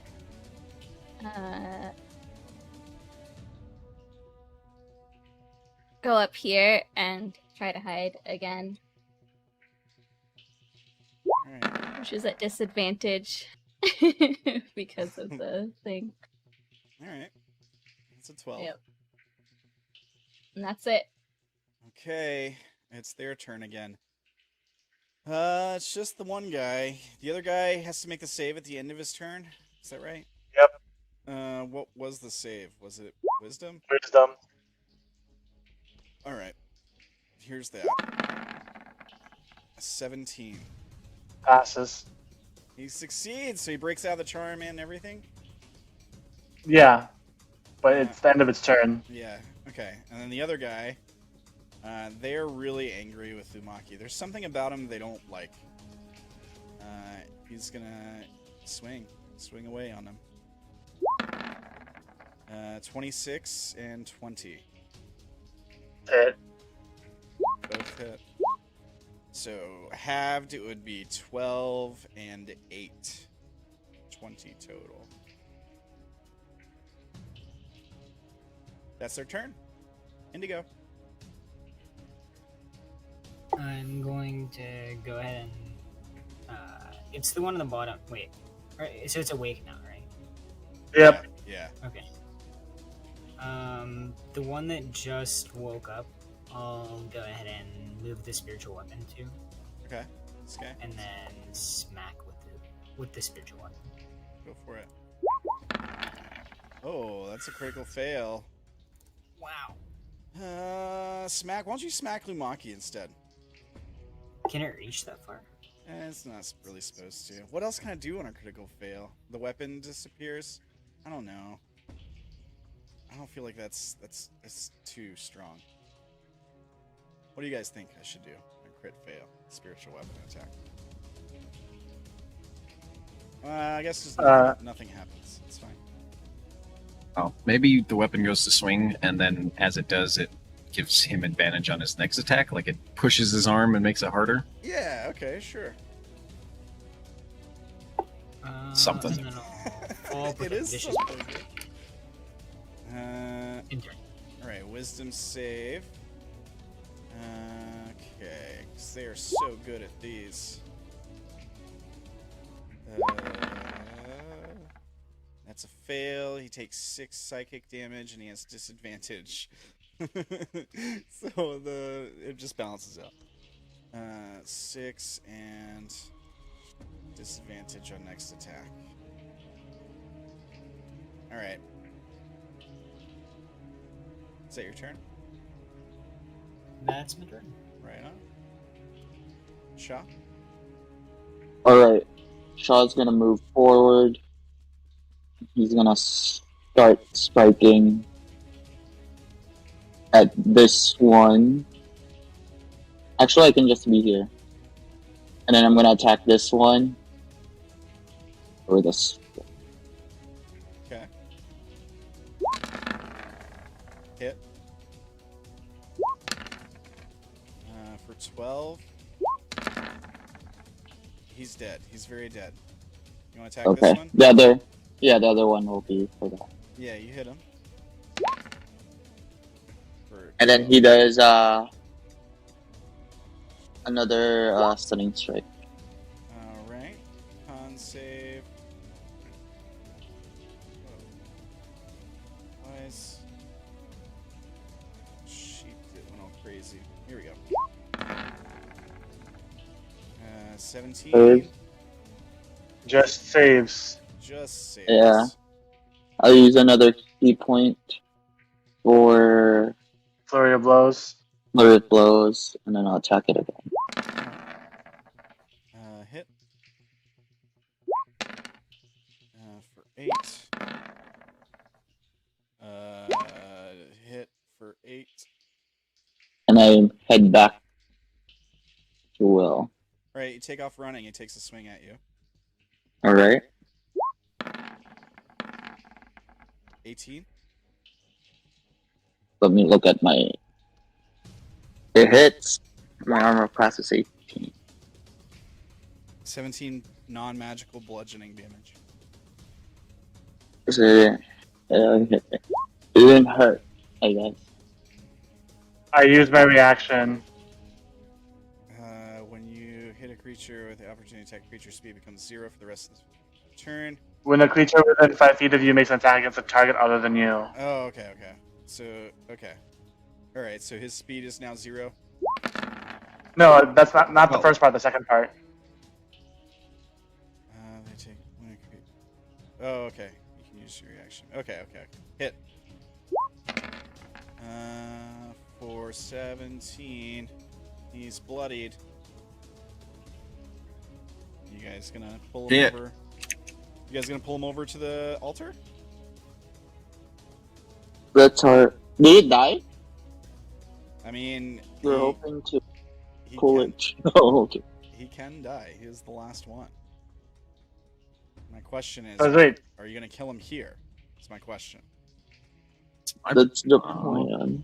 go up here and try to hide again, Alright. which is at disadvantage because of the thing. Alright. That's a 12. Yep. And that's it. Okay, it's their turn again. It's just the one guy. The other guy has to make the save at the end of his turn. Is that right? Yep. What was the save? Was it wisdom? Wisdom. Alright. Here's that. A 17. Passes. He succeeds, so he breaks out of the charm and everything? Yeah. But it's the end of its turn. Yeah, okay. And then the other guy, they're really angry with Lumaki. There's something about him they don't like. He's gonna swing away on them. 26 and 20. Hit. Both hit. So halved, it would be 12 and 8. 20 total. That's their turn. Indigo. I'm going to go ahead and it's the one on the bottom. Wait, right, so it's awake now, right? Yep. Yeah. Okay. The one that just woke up, I'll go ahead and move the spiritual weapon to, Okay. This guy. and then smack with the spiritual weapon. Go for it. Oh, that's a critical fail. Wow. Smack. Why don't you smack Lumaki instead? Can it reach that far? It's not really supposed to. What else can I do on a critical fail? The weapon disappears? I don't know. I don't feel like that's too strong. What do you guys think I should do? A crit fail. Spiritual weapon attack. I guess just nothing happens. It's fine. Oh, maybe the weapon goes to swing, and then as it does, it gives him advantage on his next attack. Like it pushes his arm and makes it harder. Yeah, okay, sure. Something. And then I'll follow up with It a is vicious something. intern. Alright, wisdom save. Okay, because they are so good at these. That's a fail. He takes 6 psychic damage and he has disadvantage. So it just balances out. 6 and disadvantage on next attack. Alright. Is that your turn? That's my turn. Right on. Sha'ah? Alright. Shaw's gonna move forward. He's gonna start striking at this one. Actually, I can just be here. And then I'm gonna attack this one. Or this. Okay. Hit. For 12. He's dead. He's very dead. You want to attack Okay. this one? The other one will be for that. Yeah, you hit him. And then he does another stunning strike. Alright. Con save. Twice. Sheep, it went all crazy. Here we go. 17. Save. Just saves. Just saves. Yeah. I'll use another key point for Flurry of blows. flurry of blows, and then I'll attack it again. Hit. For 8. Hit for 8. And I head back to Will. Alright, you take off running, he takes a swing at you. Alright. 18. Let me look at my... It hits. My armor class is 18. 17 non-magical bludgeoning damage. So it didn't hurt, I guess. I use my reaction. When you hit a creature with the opportunity to attack, creature speed becomes 0 for the rest of the turn. When a creature within 5 feet of you makes an attack against a target other than you. Oh, okay. So, okay. Alright, so his speed is now 0. No, that's not the first part, the second part. They take... Oh, okay. You can use your reaction. Okay. Hit. For 17. He's bloodied. You guys gonna pull him over? You guys gonna pull him over to the altar? That's hard. Did it die? I mean, We're hoping to he cool can, it. Oh, okay. he can die. He is the last one. My question is, Wait. are you gonna kill him here? That's my question. That's the plan.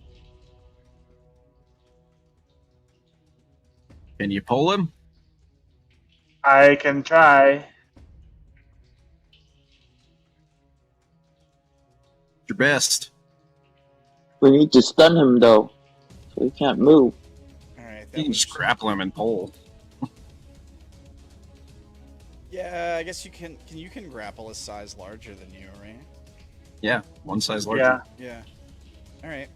Can you pull him? I can try. Your best. We need to stun him though, so he can't move. Alright, You can just grapple him and pull. Yeah, I guess you can. You can grapple a size larger than you, right? Yeah, one size larger. Yeah. Yeah. Alright,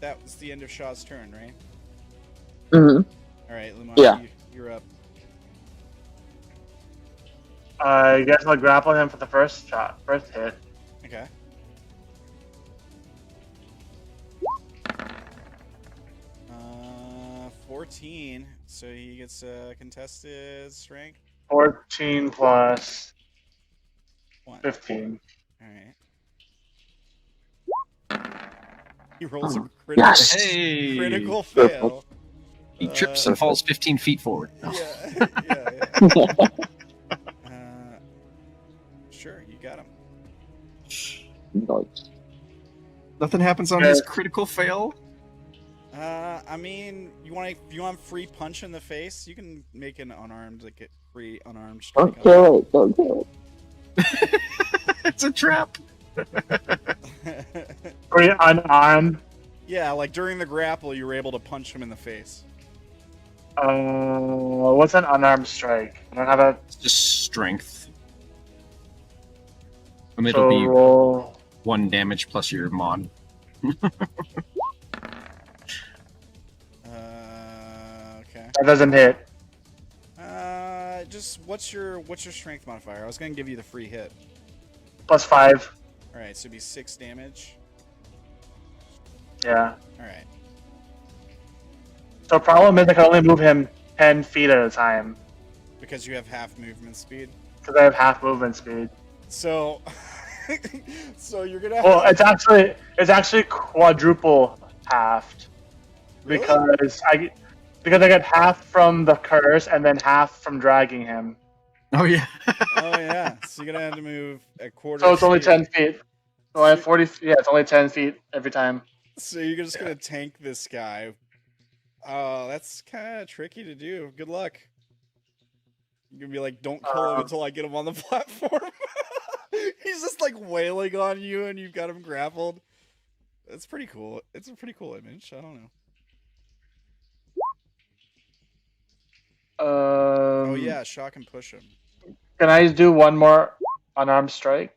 that was the end of Sha'ah's turn, right? Mm-hmm. Alright, Lumaki, Yeah. you're up. I guess I'll grapple him for the first hit. Okay. Uh, 14. So he gets a contested strength. 14 plus 1. 15. Alright. He rolls a Oh, critical, yes! Hey! critical fail. He trips and falls 15 feet forward. No. Yeah. Sure, you got him. Nice. Nothing happens on his critical fail? I mean, you want free punch in the face? You can make an unarmed, like a free unarmed strike. Don't kill it. Don't kill it. It's a trap. Free unarmed. Yeah, like during the grapple, you were able to punch him in the face. What's an unarmed strike? I don't have a. It's just strength. And So it'll be roll. 1 damage plus your mod. Okay. That doesn't hit. Just what's your strength modifier? I was gonna give you the free hit. Plus 5. All right, so it'd be 6 damage. Yeah. All right. So problem is I can only move him 10 feet at a time Because you have half movement speed. because I have half movement speed. So, so you're gonna. Well, it's actually quadruple halved Really? because I get half from the curse and then half from dragging him. Oh, yeah. Oh yeah. So you're gonna have to move a quarter. So it's only speed. 10 feet. So I have 40. Yeah, it's only 10 feet every time. So you're just gonna tank this guy. Oh, that's kind of tricky to do. Good luck. You're gonna be like, don't kill him until I get him on the platform. He's just like wailing on you, and you've got him grappled. It's pretty cool. It's a pretty cool image. I don't know. Oh yeah, shock and push him. Can I do one more unarmed strike?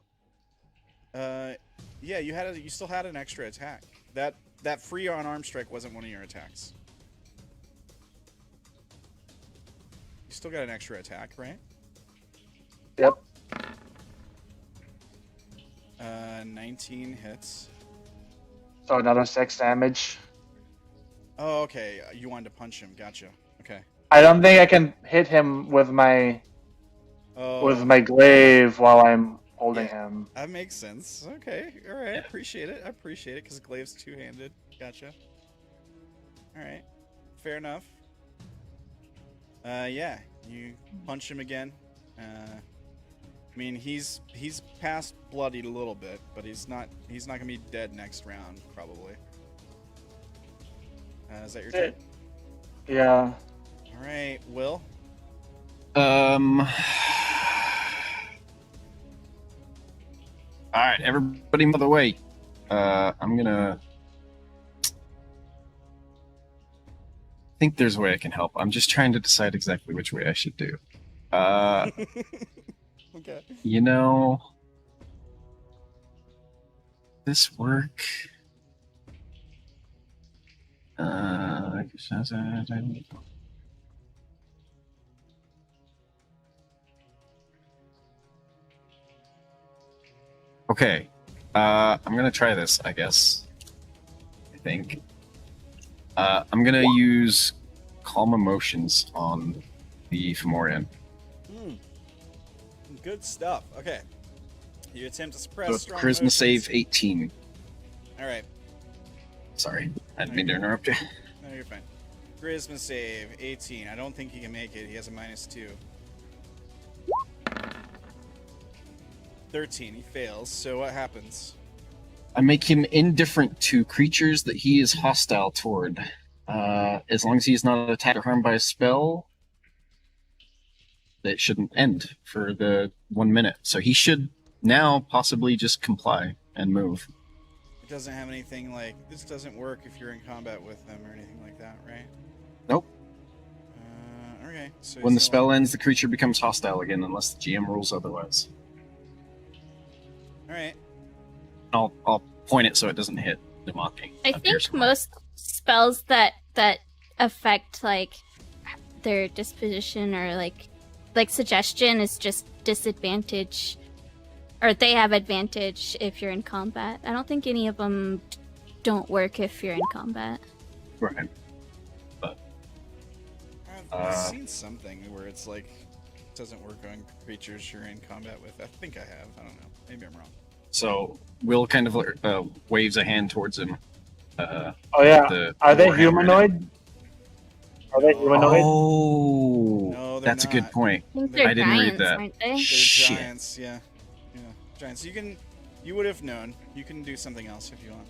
Yeah, you still had an extra attack. That free unarmed strike wasn't one of your attacks. You still got an extra attack, right? Yep. 19 hits. So another 6 damage. Oh, okay. You wanted to punch him. Gotcha. Okay. I don't think I can hit him with my glaive while I'm holding him. That makes sense. Okay. All right. I appreciate it. Because glaive's two-handed. Gotcha. All right. Fair enough. Yeah. You punch him again. I mean, he's past bloodied a little bit, but he's not gonna be dead next round probably. Is that your turn? Yeah. All right, Will. All right, everybody move the way. I'm gonna. I think there's a way I can help. I'm just trying to decide exactly which way I should do. Okay. You know, this work. Okay. I'm gonna try this, I guess. I think. I'm gonna use Calm Emotions on the Fomorian. Good stuff. Okay. You attempt to suppress strong Charisma emotions. save 18. Alright. Sorry, I didn't mean to interrupt you. No, you're fine. Charisma save 18. I don't think he can make it. He has a -2. 13. He fails. So what happens? I make him indifferent to creatures that he is hostile toward. As long as he's not attacked or harmed by a spell, it shouldn't end for the 1 minute. So he should now possibly just comply and move. It doesn't have anything like, this doesn't work if you're in combat with them or anything like that, right? Nope. Okay. So When the spell ends, the creature becomes hostile again unless the GM rules otherwise. Alright. I'll point it so it doesn't hit Lumaki. I think most spells that affect like their disposition or like suggestion is just disadvantage, or they have advantage if you're in combat. I don't think any of them don't work if you're in combat. Right. But I've seen something where it's like it doesn't work on creatures you're in combat with. I think I have. I don't know. Maybe I'm wrong. So Will kind of waves a hand towards him. Oh yeah. Are they humanoid? Are they humanoid? Oh, no, that's not. a good point. I think they're I didn't giants, read that. aren't they? They're Shit. giants, yeah. Giants. You would have known. You can do something else if you want.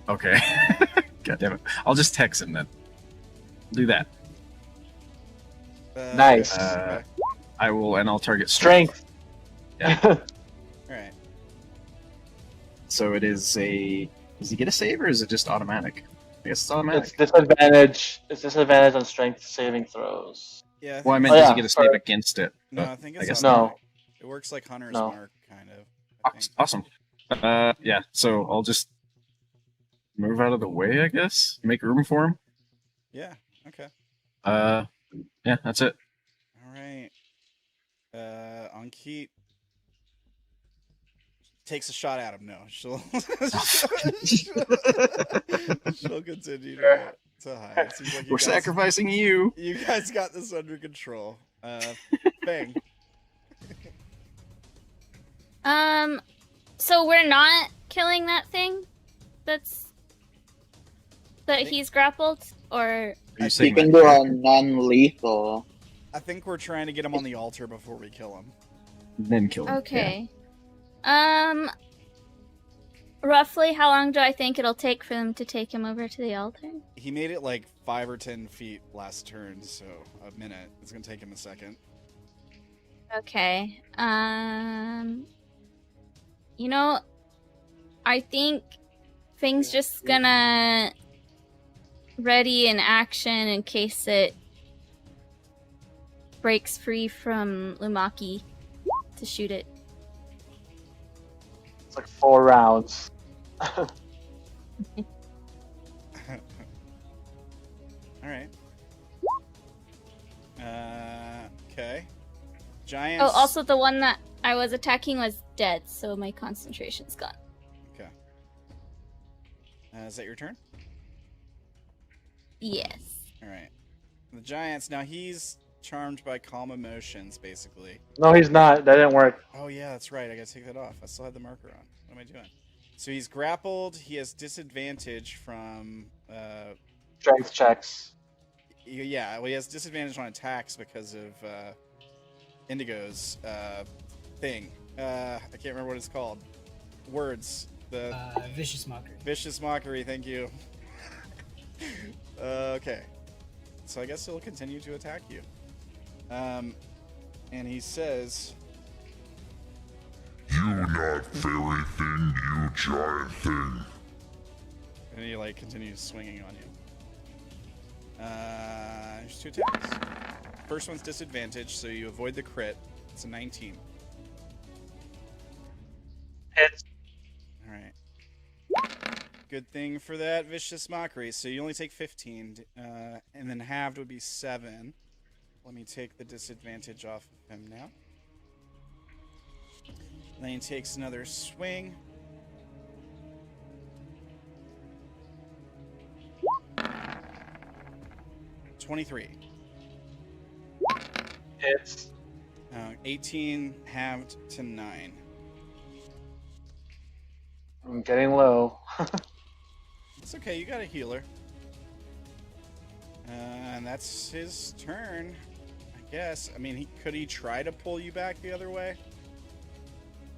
Okay. God damn it. I'll just text him then. Do that. Nice. Okay. I will, and I'll target Strength. Yeah. Alright. So it is a. Does he get a save or is it just automatic? I guess it's automatic. It's disadvantage. It's disadvantage on strength saving throws. Yeah. Well, I meant, does he get a save against it? No, But I think it's guess automatic. no. It works like Hunter's No. Mark, kind of. I think. Awesome. Yeah. So I'll just move out of the way, I guess. Make room for him. Yeah. Okay. Yeah, that's it. All right. Ankit takes a shot at him. No, she'll she'll continue to hide. It seems like you We're guys, sacrificing you. You guys got this under control. Fang. So we're not killing that thing that he's grappled, or Are you You saying can that? do a non-lethal. I think we're trying to get him on the altar before we kill him. Then kill him. okay. Roughly how long do I think it'll take for them to take him over to the altar? He made it like 5 or 10 feet last turn, so a minute. It's gonna take him a second. Okay. You know, I think Fang's just gonna ready an action in case it breaks free from Lumaki to shoot it. It's like 4 rounds. Alright. Okay. Giants. Oh, also the one that I was attacking was dead, so my concentration's gone. Okay. Is that your turn? Yes. Alright. The giants, now he's charmed by calm emotions, basically. No, he's not. That didn't work. Oh yeah, that's right. I gotta take that off. I still had the marker on. What am I doing? So he's grappled. He has disadvantage from Strength checks. yeah, well he has disadvantage on attacks because of Indigo's thing. I can't remember what it's called. Words. The Vicious Mockery. vicious mockery, thank you. Okay. So I guess he'll continue to attack you. And he says, You not fairy thing, you giant thing. and he like continues swinging on you. There's 2 attacks. First one's disadvantage, so you avoid the crit. It's a 19. Hits. All right. Good thing for that vicious mockery. So you only take 15, and then halved would be 7. Let me take the disadvantage off of him now. Then he takes another swing. $23. Hits. 18 halved to 9. I'm getting low. It's okay, you got a healer. And that's his turn, I guess. I mean, could he try to pull you back the other way?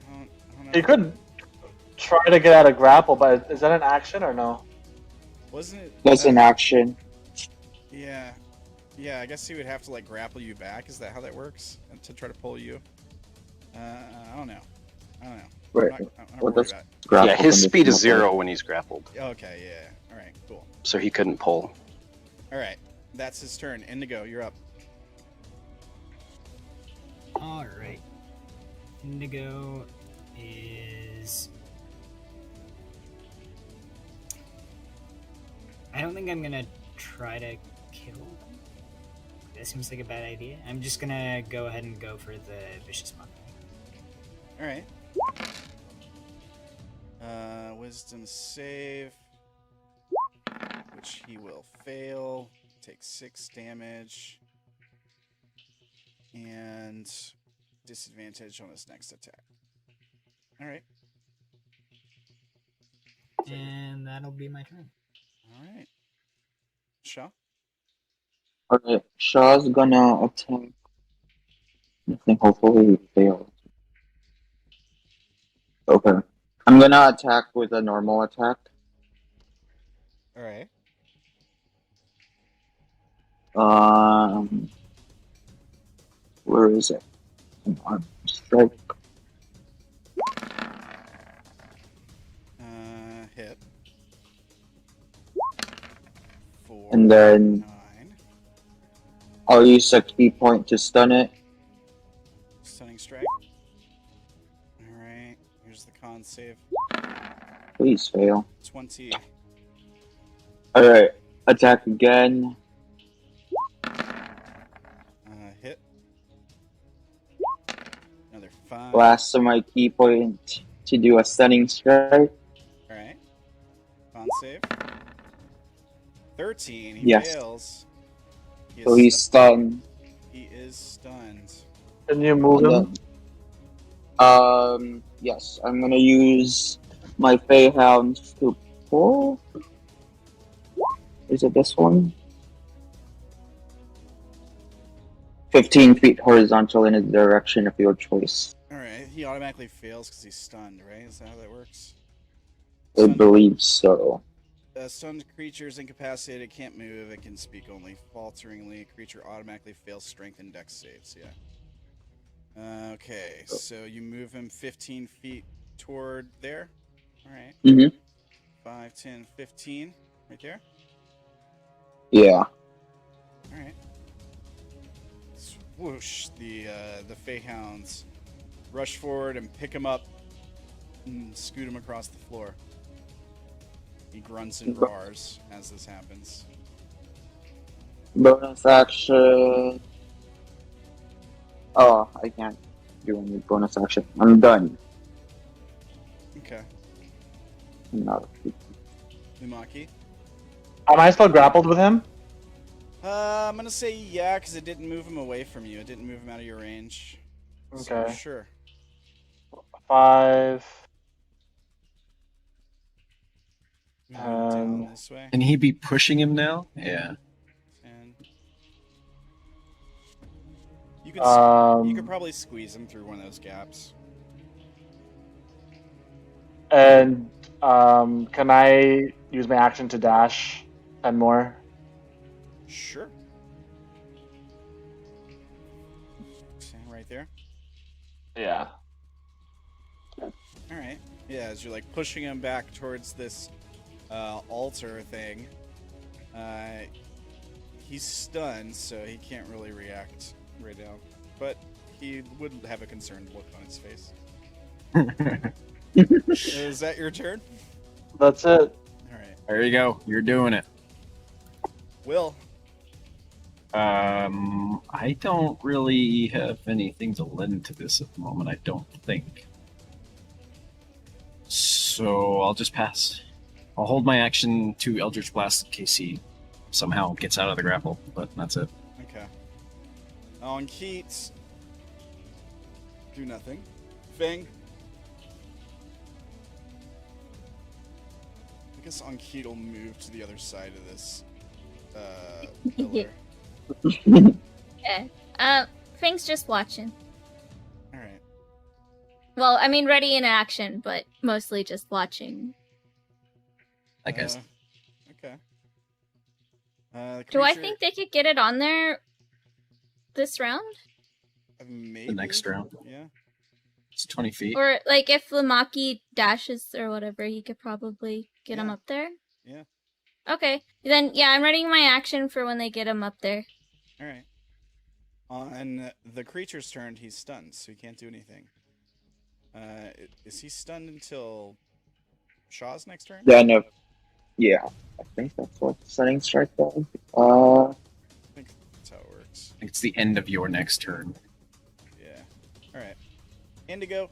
I don't know. He could try to get out of grapple, but is that an action or no? Wasn't it? That's an action. Yeah. Yeah, I guess he would have to, like, grapple you back. Is that how that works? And to try to pull you? I don't know. Right. I'm not What worried does about grapple Yeah, his condition speed is look 0 like? when he's grappled, it. Okay, yeah. Alright, cool. so he couldn't pull. Alright, that's his turn. Indigo, you're up. Alright. Indigo is... I don't think I'm gonna try to kill them. That seems like a bad idea. I'm just gonna go ahead and go for the Vicious Mockery. Alright. Wisdom save, which he will fail. Take 6 damage. And disadvantage on his next attack. Alright. And that'll be my turn. Alright. Sha'ah? Okay, Shaw's gonna attack. I think hopefully he fails. Okay. I'm gonna attack with a normal attack. Alright. Where is it? Come on, strike. Hit. 4. And then 9. I'll use a key point to stun it. Stunning strike. Alright. Here's the con save. Please fail. 20. Alright, attack again. Hit. Another 5. Blast on my key point to do a stunning strike. Alright. Con save. 13. He Yes. fails. He is So he's stunned. He is stunned. Can you move him? Yes, I'm gonna use my Feyhound to pull. Is it this one? 15 feet horizontal in a direction of your choice. Alright. He automatically fails because he's stunned, right? Is that how that works? I believe so. A stunned creature is incapacitated, it can't move, it can speak only falteringly. A creature automatically fails strength and dex saves, yeah. Okay, so you move him 15 feet toward there. All right. Mm-hmm. 5, 10, 15. Right there. Yeah. All right. Swoosh! The Feyhounds rush forward and pick him up and scoot him across the floor. He grunts and roars as this happens. Bonus action. Oh, I can't do any bonus action. I'm done. Okay. No. Lumaki. Am I still grappled with him? I'm gonna say yeah, because it didn't move him away from you. It didn't move him out of your range. So, Okay. sure. 5. Move down this way. Can he be pushing him now? Yeah. And you could probably squeeze him through one of those gaps. And can I use my action to dash 10 more? Sure. Stand right there. Yeah. All right. Yeah, as you're like pushing him back towards this altar thing, he's stunned, so he can't really react right now. But he would have a concerned look on his face. Is that your turn? That's it. All right. There you go. You're doing it. Will. I don't really have anything to lend to this at the moment, I don't think. So I'll just pass. I'll hold my action to Eldritch Blast in case he somehow gets out of the grapple, but that's it. Okay. On Keats. Do nothing. Fang. I guess Ankit will move to the other side of this pillar. Okay. Fang's just watching. Alright. Well, I mean, ready in action, but mostly just watching. I guess. Okay. Do I think they could get it on there this round? Maybe. The next round. Yeah. It's 20 feet. Or, like, if Lumaki dashes or whatever, he could probably get him Yeah. up there? Yeah. Okay. Then, yeah, I'm readying my action for when they get him up there. Alright. On the creature's turn, he's stunned, so he can't do anything. Is he stunned until Sha'ah's next turn? Yeah, no. Yeah, I think that's what Stunning Strike does. I think that's how it works. I think it's the end of your next turn. Yeah. Alright. Indigo.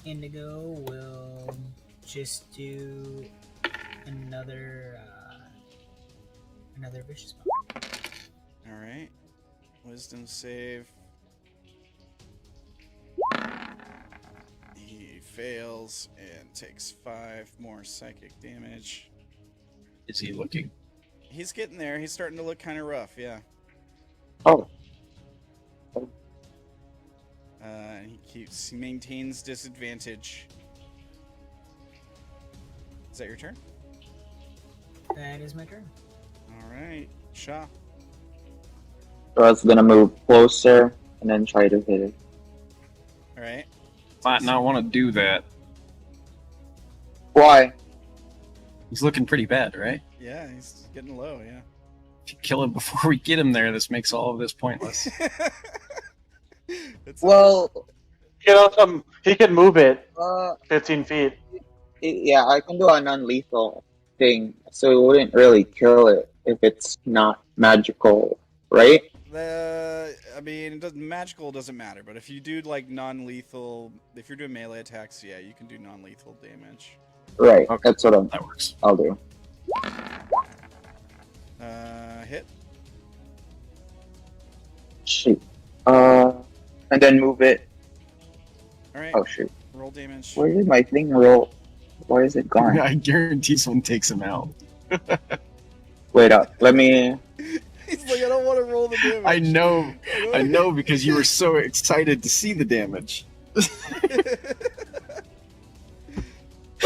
Indigo will just do another vicious bump. Alright. Wisdom save. He fails and takes 5 more psychic damage. Is he looking? He's getting there. He's starting to look kind of rough, yeah. Oh. He maintains disadvantage. Is that your turn? That is my turn. Alright. Sha'ah. So I was gonna move closer and then try to hit it. Alright. Might not want to do that. Why? He's looking pretty bad, right? Yeah, he's getting low, yeah. If you kill him before we get him there, this makes all of this pointless. Well, he can move it 15 15 feet. yeah, I can do a non-lethal thing, so it wouldn't really kill it if it's not magical, right? I mean, magical doesn't matter, but if you do like non-lethal, if you're doing melee attacks, yeah, you can do non-lethal damage. Right, Okay. that's what That works. I'll do. Hit. Shoot. And then move it. Alright. Oh shoot. Roll damage. Where did my thing roll? Why is it gone? I guarantee someone takes him out. Wait up. Let me. He's like, I don't want to roll the damage. I know because you were so excited to see the damage.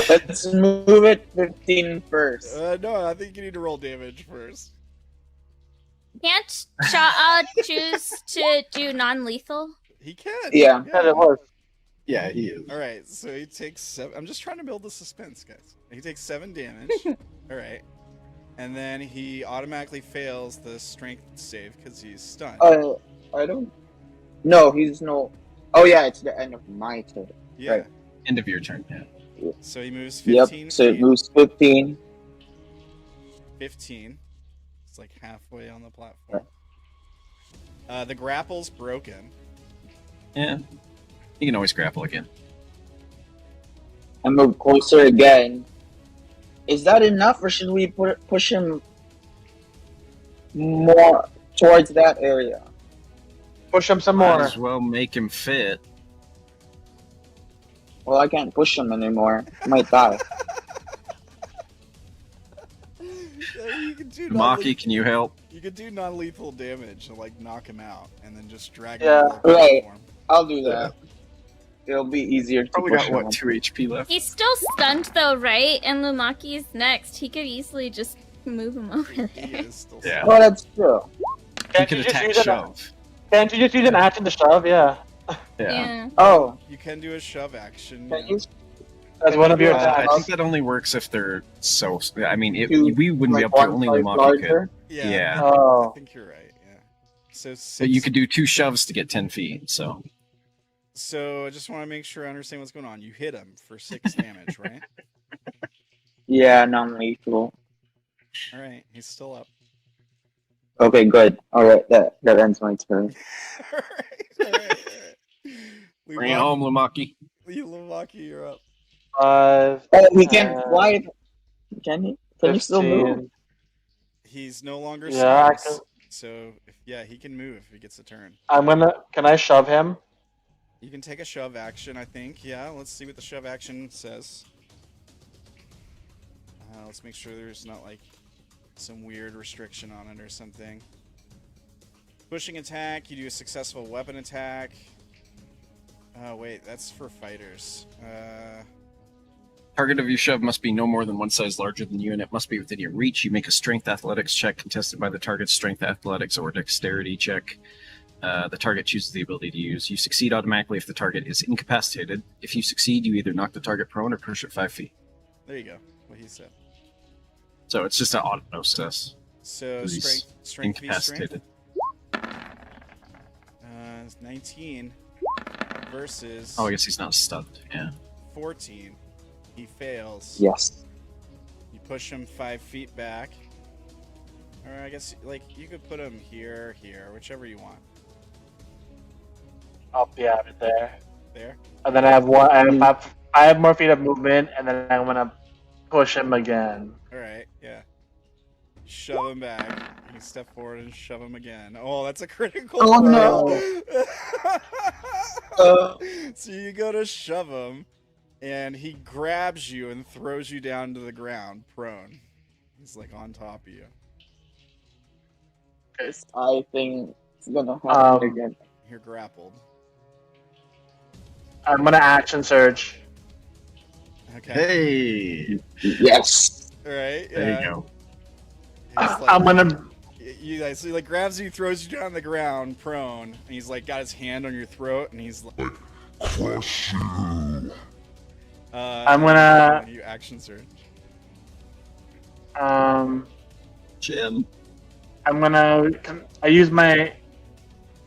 Let's move it 15 first. No, I think you need to roll damage first. Can't Sha'ah choose to do non-lethal? He can. Yeah. Yeah, it was. Yeah, he is. All right, so he takes 7. I'm just trying to build the suspense, guys. He takes 7 damage. All right, and then he automatically fails the strength save because he's stunned. I don't. No, he's no. Oh yeah, it's the end of my turn. Yeah. right. End of your turn. Yeah. So he moves Yep. 15 So it feet. moves 15. 15. It's like halfway on the platform. The grapple's broken. Yeah. You can always grapple again. And move closer again. Is that enough, or should we push him more towards that area? Push him some Might more. as well make him fit. Well, I can't push him anymore. I might die. You can do Lumaki, can you help? You could do non-lethal damage and like knock him out, and then just drag Yeah. him to the Right. platform. I'll do that. It'll be easier to Probably push got him. what, 2 HP left? He's still stunned though, right? And Lumaki's next. He could easily just move him over He there. is still Yeah. Oh, that's true. He Can't could you just attack use an- shove. Can't you just use an action to shove? Yeah. Yeah. Oh, You can do a shove action. can yeah. you? That's one of your Yeah. I attacks. think that only works if they're so. I mean, Two, we wouldn't be like able to. one Only size Lumaki could. larger? I Yeah. Oh. think you're right. Yeah. So But you could do 2 shoves to get 10 feet. So So I just want to make sure I understand what's going on. You hit him for 6 damage, right? Yeah, non-lethal. All right, he's still up. Okay, good. Alright, that ends my turn. all right. bring it home, Lumaki. Lumaki, you're up. 5, Oh, he can fly. Can he? Can he still move? 15. He's no longer Yeah, I stunned, can- so he can move if he gets a turn. Can I shove him? You can take a shove action, I think. Yeah, let's see what the shove action says. Let's make sure there's not like some weird restriction on it or something. Pushing attack, you do a successful weapon attack. Oh wait, that's for fighters. Target of your shove must be no more than 1 size larger than you, and it must be within your reach. You make a strength athletics check contested by the target's strength athletics or dexterity check. The target chooses the ability to use. You succeed automatically if the target is incapacitated. If you succeed, you either knock the target prone or push it 5 feet. There you go. What he said. So it's just an auto success. So He's strength v strength. incapacitated. 19 versus Oh, I guess he's not stunned. Yeah. 14. He fails. Yes. You push him 5 feet back. Or I guess like you could put him here, whichever you want. I'll be out of there. There. And then I have I have more feet of movement, and then I'm gonna push him again. Alright, yeah. Shove him back. You step forward and shove him again. Oh, that's a critical Oh, roll. Uh. So you go to shove him, and he grabs you and throws you down to the ground, prone. He's like on top of you. I think it's gonna happen again. You're grappled. I'm gonna action surge. Okay. Hey! Yes. Alright, yeah. There you go. He's like- I'm gonna. So he like grabs you, throws you down on the ground, prone, and he's like got his hand on your throat, and he's like, Crush you. I'm gonna. You action surge. Jim. I'm gonna. I use my.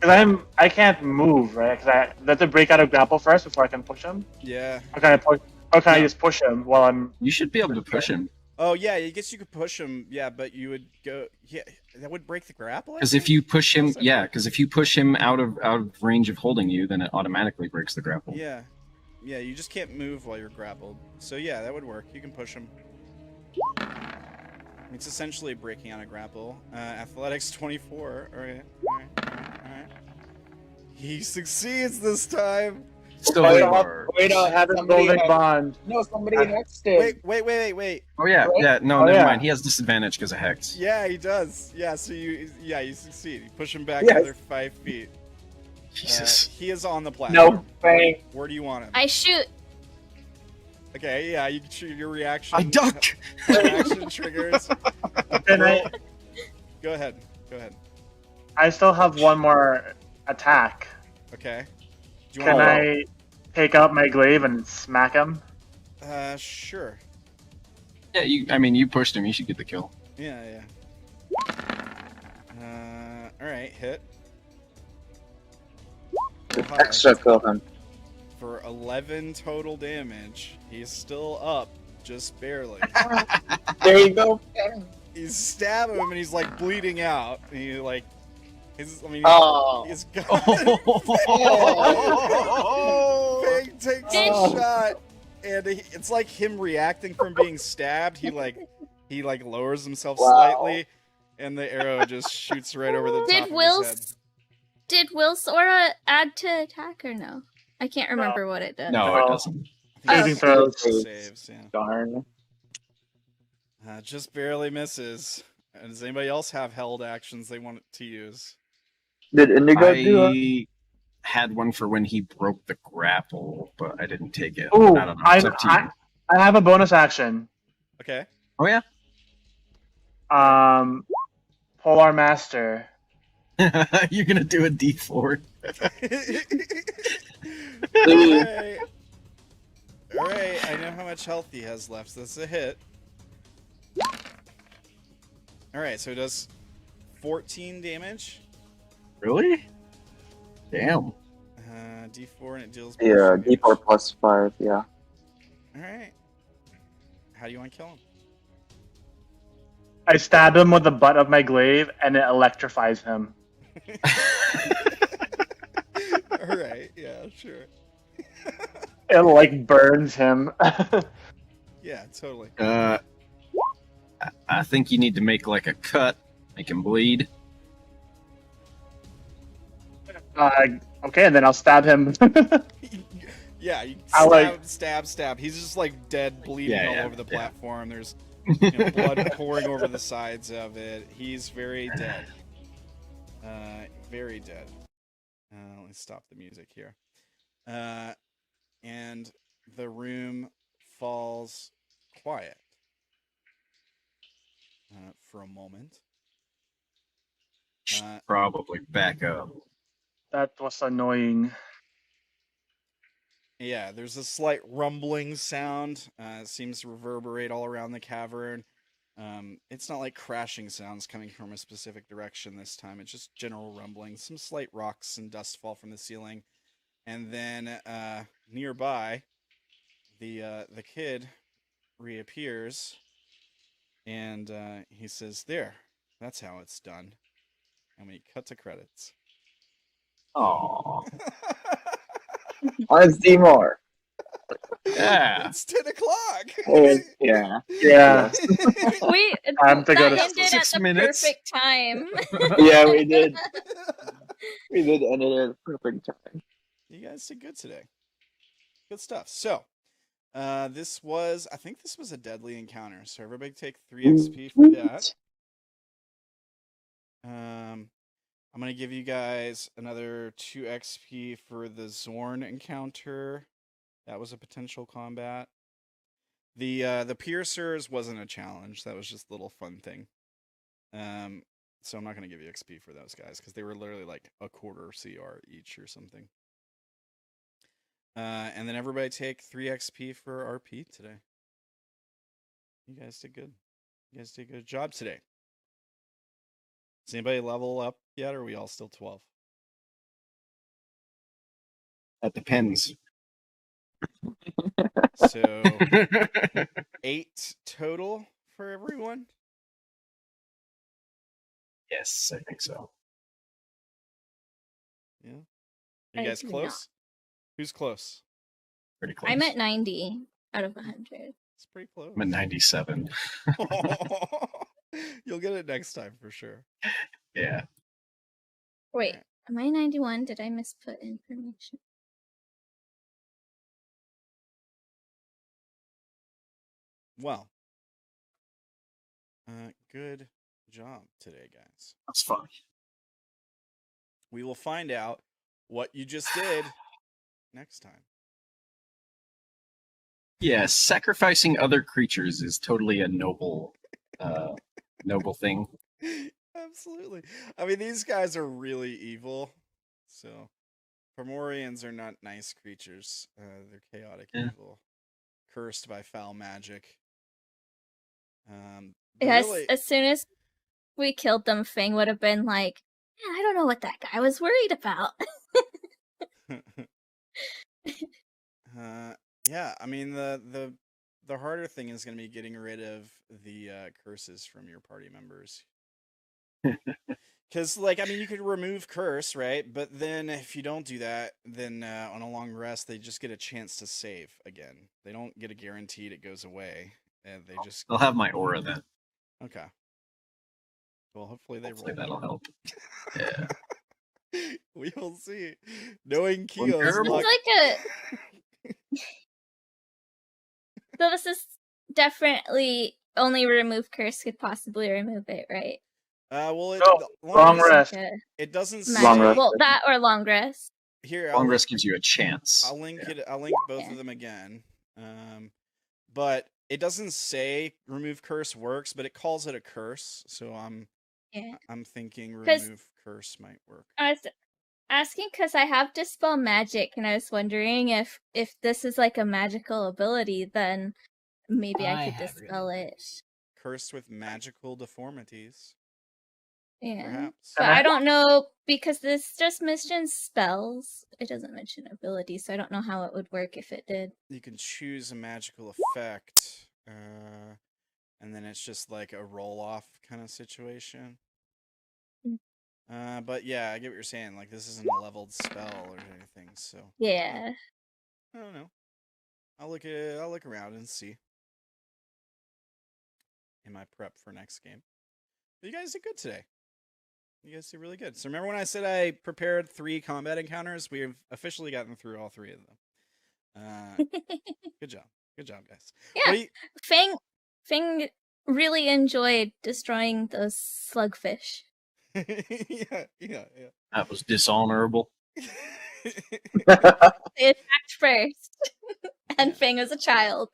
Cause I can't move, right? Cause I have to break out of grapple first before I can push him. Yeah. Or can I push? Or can I just push him while I'm? You should be able to push him. Oh yeah, I guess you could push him. Yeah, but you would go. Yeah, that would break the grapple. I Because if think? you push him, How's that yeah. work? Because if you push him out of range of holding you, then it automatically breaks the grapple. Yeah, yeah, you just can't move while you're grappled. So yeah, that would work. You can push him. It's essentially breaking out a grapple. Athletics 24. All right. He succeeds this time. Still Wait, are. wait, Have a somebody golden had- bond. No, somebody hexed him. Wait. Oh yeah, yeah. No, Oh, never yeah. mind. He has disadvantage because of hex. Yeah, he does. Yeah, so you succeed. You push him back Yes. another 5 feet. Jesus. He is on the platform. No, Fang. Where do you want him? I shoot. Okay, yeah, you can shoot your reaction. I duck. Reaction triggers. Can I? Go ahead. I still have one more attack. Okay. Do you Can want I take out my glaive and smack him? Sure. Yeah, you pushed him. You should get the kill. Yeah. Alright, hit. Extra kill him. For 11 total damage. He's still up, just barely. There you go. You stab him and he's like bleeding out. And he like, Oh. he's gone. Oh. Fang takes a shot, and it's like him reacting from being stabbed. He lowers himself slightly, and the arrow just shoots right over the top of his head. Did Will Sora add to attack or no? I can't remember what it does. No, it doesn't. Saving throws. Saves, yeah. Darn. Just barely misses. And does anybody else have held actions they want to use? Did Indigo do it? I had one for when he broke the grapple, but I didn't take it. Ooh, I don't know. It's up to you. I have a bonus action. Okay. Oh yeah. Polar Master. You're gonna do a D4. Alright, I know how much health he has left, so that's a hit. Alright, so it does 14 damage. Really? Damn. D4 and it deals. Yeah, D4 plus 5, yeah. Alright. How do you want to kill him? I stab him with the butt of my glaive, and it electrifies him. Alright, yeah, sure. It like burns him. Yeah, totally. I think you need to make like a cut, make him bleed. Okay, and then I'll stab him. Yeah, you I stab. He's just like dead, bleeding all over the platform. There's blood pouring over the sides of it. He's very dead. Very dead. Let me stop the music here. And the room falls quiet for a moment. Probably back up. That was annoying. Yeah, there's a slight rumbling sound. It seems to reverberate all around the cavern. It's not like crashing sounds coming from a specific direction this time. It's just general rumbling. Some slight rocks and dust fall from the ceiling. And then nearby, the kid reappears. And he says, "There, that's how it's done." And we cut to credits. Aww. Let's see more. Yeah. It's 10 o'clock. Yeah. Yeah. We Time to go to ended 6 at the minutes. perfect time. Yeah, we did. We did end it at a perfect time. You guys did good today. Good stuff. So, I think this was a deadly encounter. So everybody take 3 XP for that. I'm going to give you guys another 2 XP for the Zorn encounter. That was a potential combat. The Piercers wasn't a challenge. That was just a little fun thing. So I'm not going to give you XP for those guys because they were literally like a quarter CR each or something. And then everybody take 3 XP for RP today. You guys did good. You guys did a good job today. Does anybody level up yet, or are we all still 12? That depends. So 8 total for everyone? Yes, I think so. Yeah. You guys I do close? Who's close? Pretty close. I'm at 90 out of 100. It's pretty close. I'm at 97. You'll get it next time for sure. Yeah. Wait, am I 91? Did I misput information? Well, good job today, guys. That's fun. We will find out what you just did next time. Yeah, sacrificing other creatures is totally a noble thing. Absolutely. I mean, these guys are really evil, so Fomorians are not nice creatures. They're chaotic Yeah. evil, cursed by foul magic. Yes, Really, as soon as we killed them, Fang would have been like, "Man, I don't know what that guy was worried about." yeah. I mean, the harder thing is going to be getting rid of the curses from your party members. Because, like, I mean, you could remove curse, right? But then if you don't do that, then on a long rest, they just get a chance to save again. They don't get a guaranteed it goes away. And they just They'll have my aura then. okay. Well, hopefully they Hopefully roll. that'll help. Yeah. We will see. Knowing One Kio's terrible- luck. It's like so this is definitely only remove curse could possibly remove it, right? Well, it, No, long long as- rest. Like a It doesn't say Long magic- rest. Well, that or long rest. here. Long rest gives you a chance. I'll link Yeah. it. I'll link both Yeah. of them again. But it doesn't say remove curse works, but it calls it a curse. So I'm thinking 'Cause- remove curse might work. I was asking because I have dispel magic, and I was wondering if this is like a magical ability, then maybe I could have dispel written it. this. Cursed with magical deformities, Yeah. perhaps. But I don't know because this just mentions spells. It doesn't mention abilities, so I don't know how it would work if it did. You can choose a magical effect, and then it's just like a roll-off kind of situation. But yeah, I get what you're saying. Like, this isn't a leveled spell or anything, so Yeah. I don't know. I'll look around and see. In my prep for next game. But you guys did good today. You guys did really good. So remember when I said I prepared 3 combat encounters? We've officially gotten through all 3 of them. Good job. Good job, guys. Yeah. What do Fang really enjoyed destroying those slugfish. yeah. That was dishonorable. They attacked first. And Fang was a child.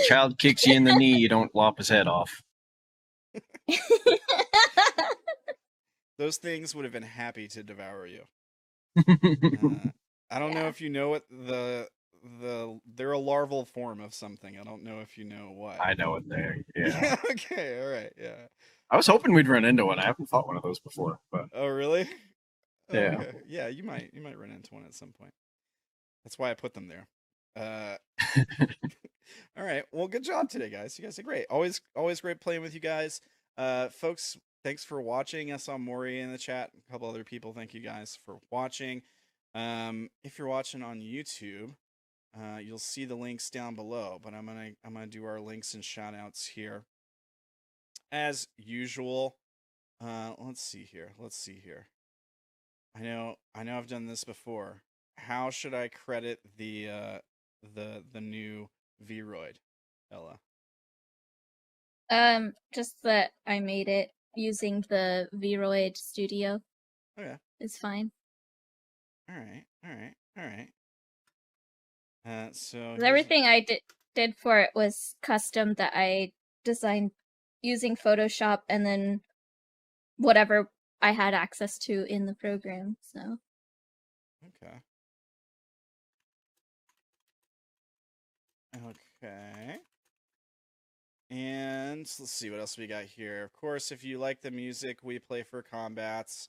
Child kicks you in the knee, you don't lop his head off. Those things would have been happy to devour you. I don't know Yeah. if you know what they're a larval form of something. I don't know if you know what. I know it there. Yeah. Okay, all right, yeah. I was hoping we'd run into one. I haven't fought one of those before, but Oh, really? Yeah. Okay. Yeah, you might run into one at some point. That's why I put them there. All right. Well, good job today, guys. You guys did great. Always great playing with you guys. Folks, thanks for watching. I saw Maury in the chat. A couple other people. Thank you guys for watching. If you're watching on YouTube, you'll see the links down below, but I'm gonna do our links and shout outs here. As usual. Let's see here. I know I've done this before. How should I credit the new Vroid, Ella? Just that I made it using the Vroid Studio. Okay. It's fine. All right. So 'Cause everything I did for it was custom that I designed using Photoshop and then whatever I had access to in the program. So Okay. And let's see what else we got here. Of course, if you like the music we play for combats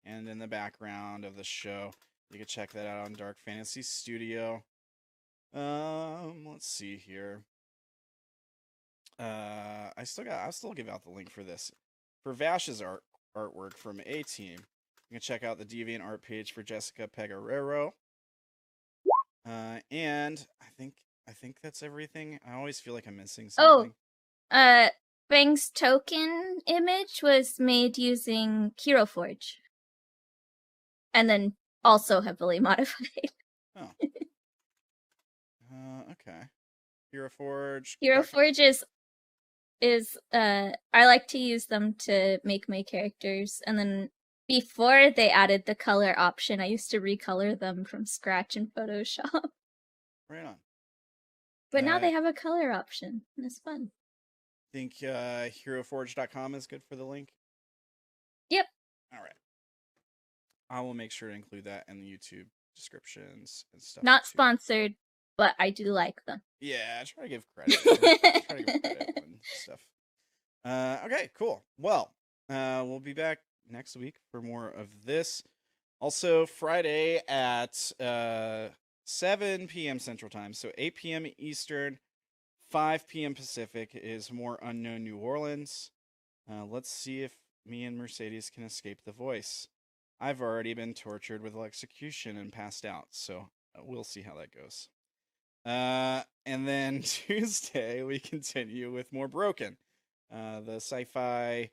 and in the background of the show, you can check that out on Dark Fantasy Studio. Let's see here. I'll still give out the link for this. For Vash's artwork from A-Team, you can check out the Deviant art page for Jessica Pegarero. And I think that's everything. I always feel like I'm missing something. Fang's token image was made using Hero Forge. And then also heavily modified. Oh. Okay. Hero Forge. Hero Forge is I like to use them to make my characters, and then before they added the color option, I used to recolor them from scratch in Photoshop. Right on. But now they have a color option, and it's fun. Think heroforge.com is good for the link? Yep. All right. I will make sure to include that in the YouTube descriptions and stuff. Not too. sponsored, but I do like them. Yeah, I try to give credit. Try to give credit and stuff. Okay, cool. Well, we'll be back next week for more of this. Also, Friday at 7 p.m. Central Time, so 8 p.m. Eastern, 5 p.m. Pacific is More Unknown New Orleans. Let's see if me and Mercedes can escape the voice. I've already been tortured with electrocution and passed out, so we'll see how that goes. And then Tuesday, we continue with More Broken, the sci-fi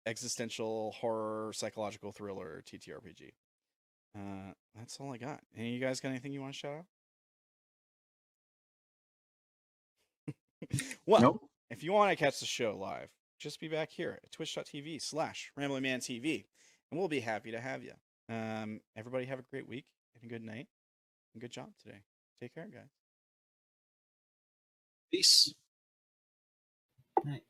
existential horror psychological thriller ttrpg. That's all I got. Any of you guys got anything you want to shout out? Well, Nope. if you want to catch the show live, just be back here at twitch.tv/RamblingmanTV, and we'll be happy to have you. Everybody have a great week and a good night and good job today. Take care, guys. Peace. Night.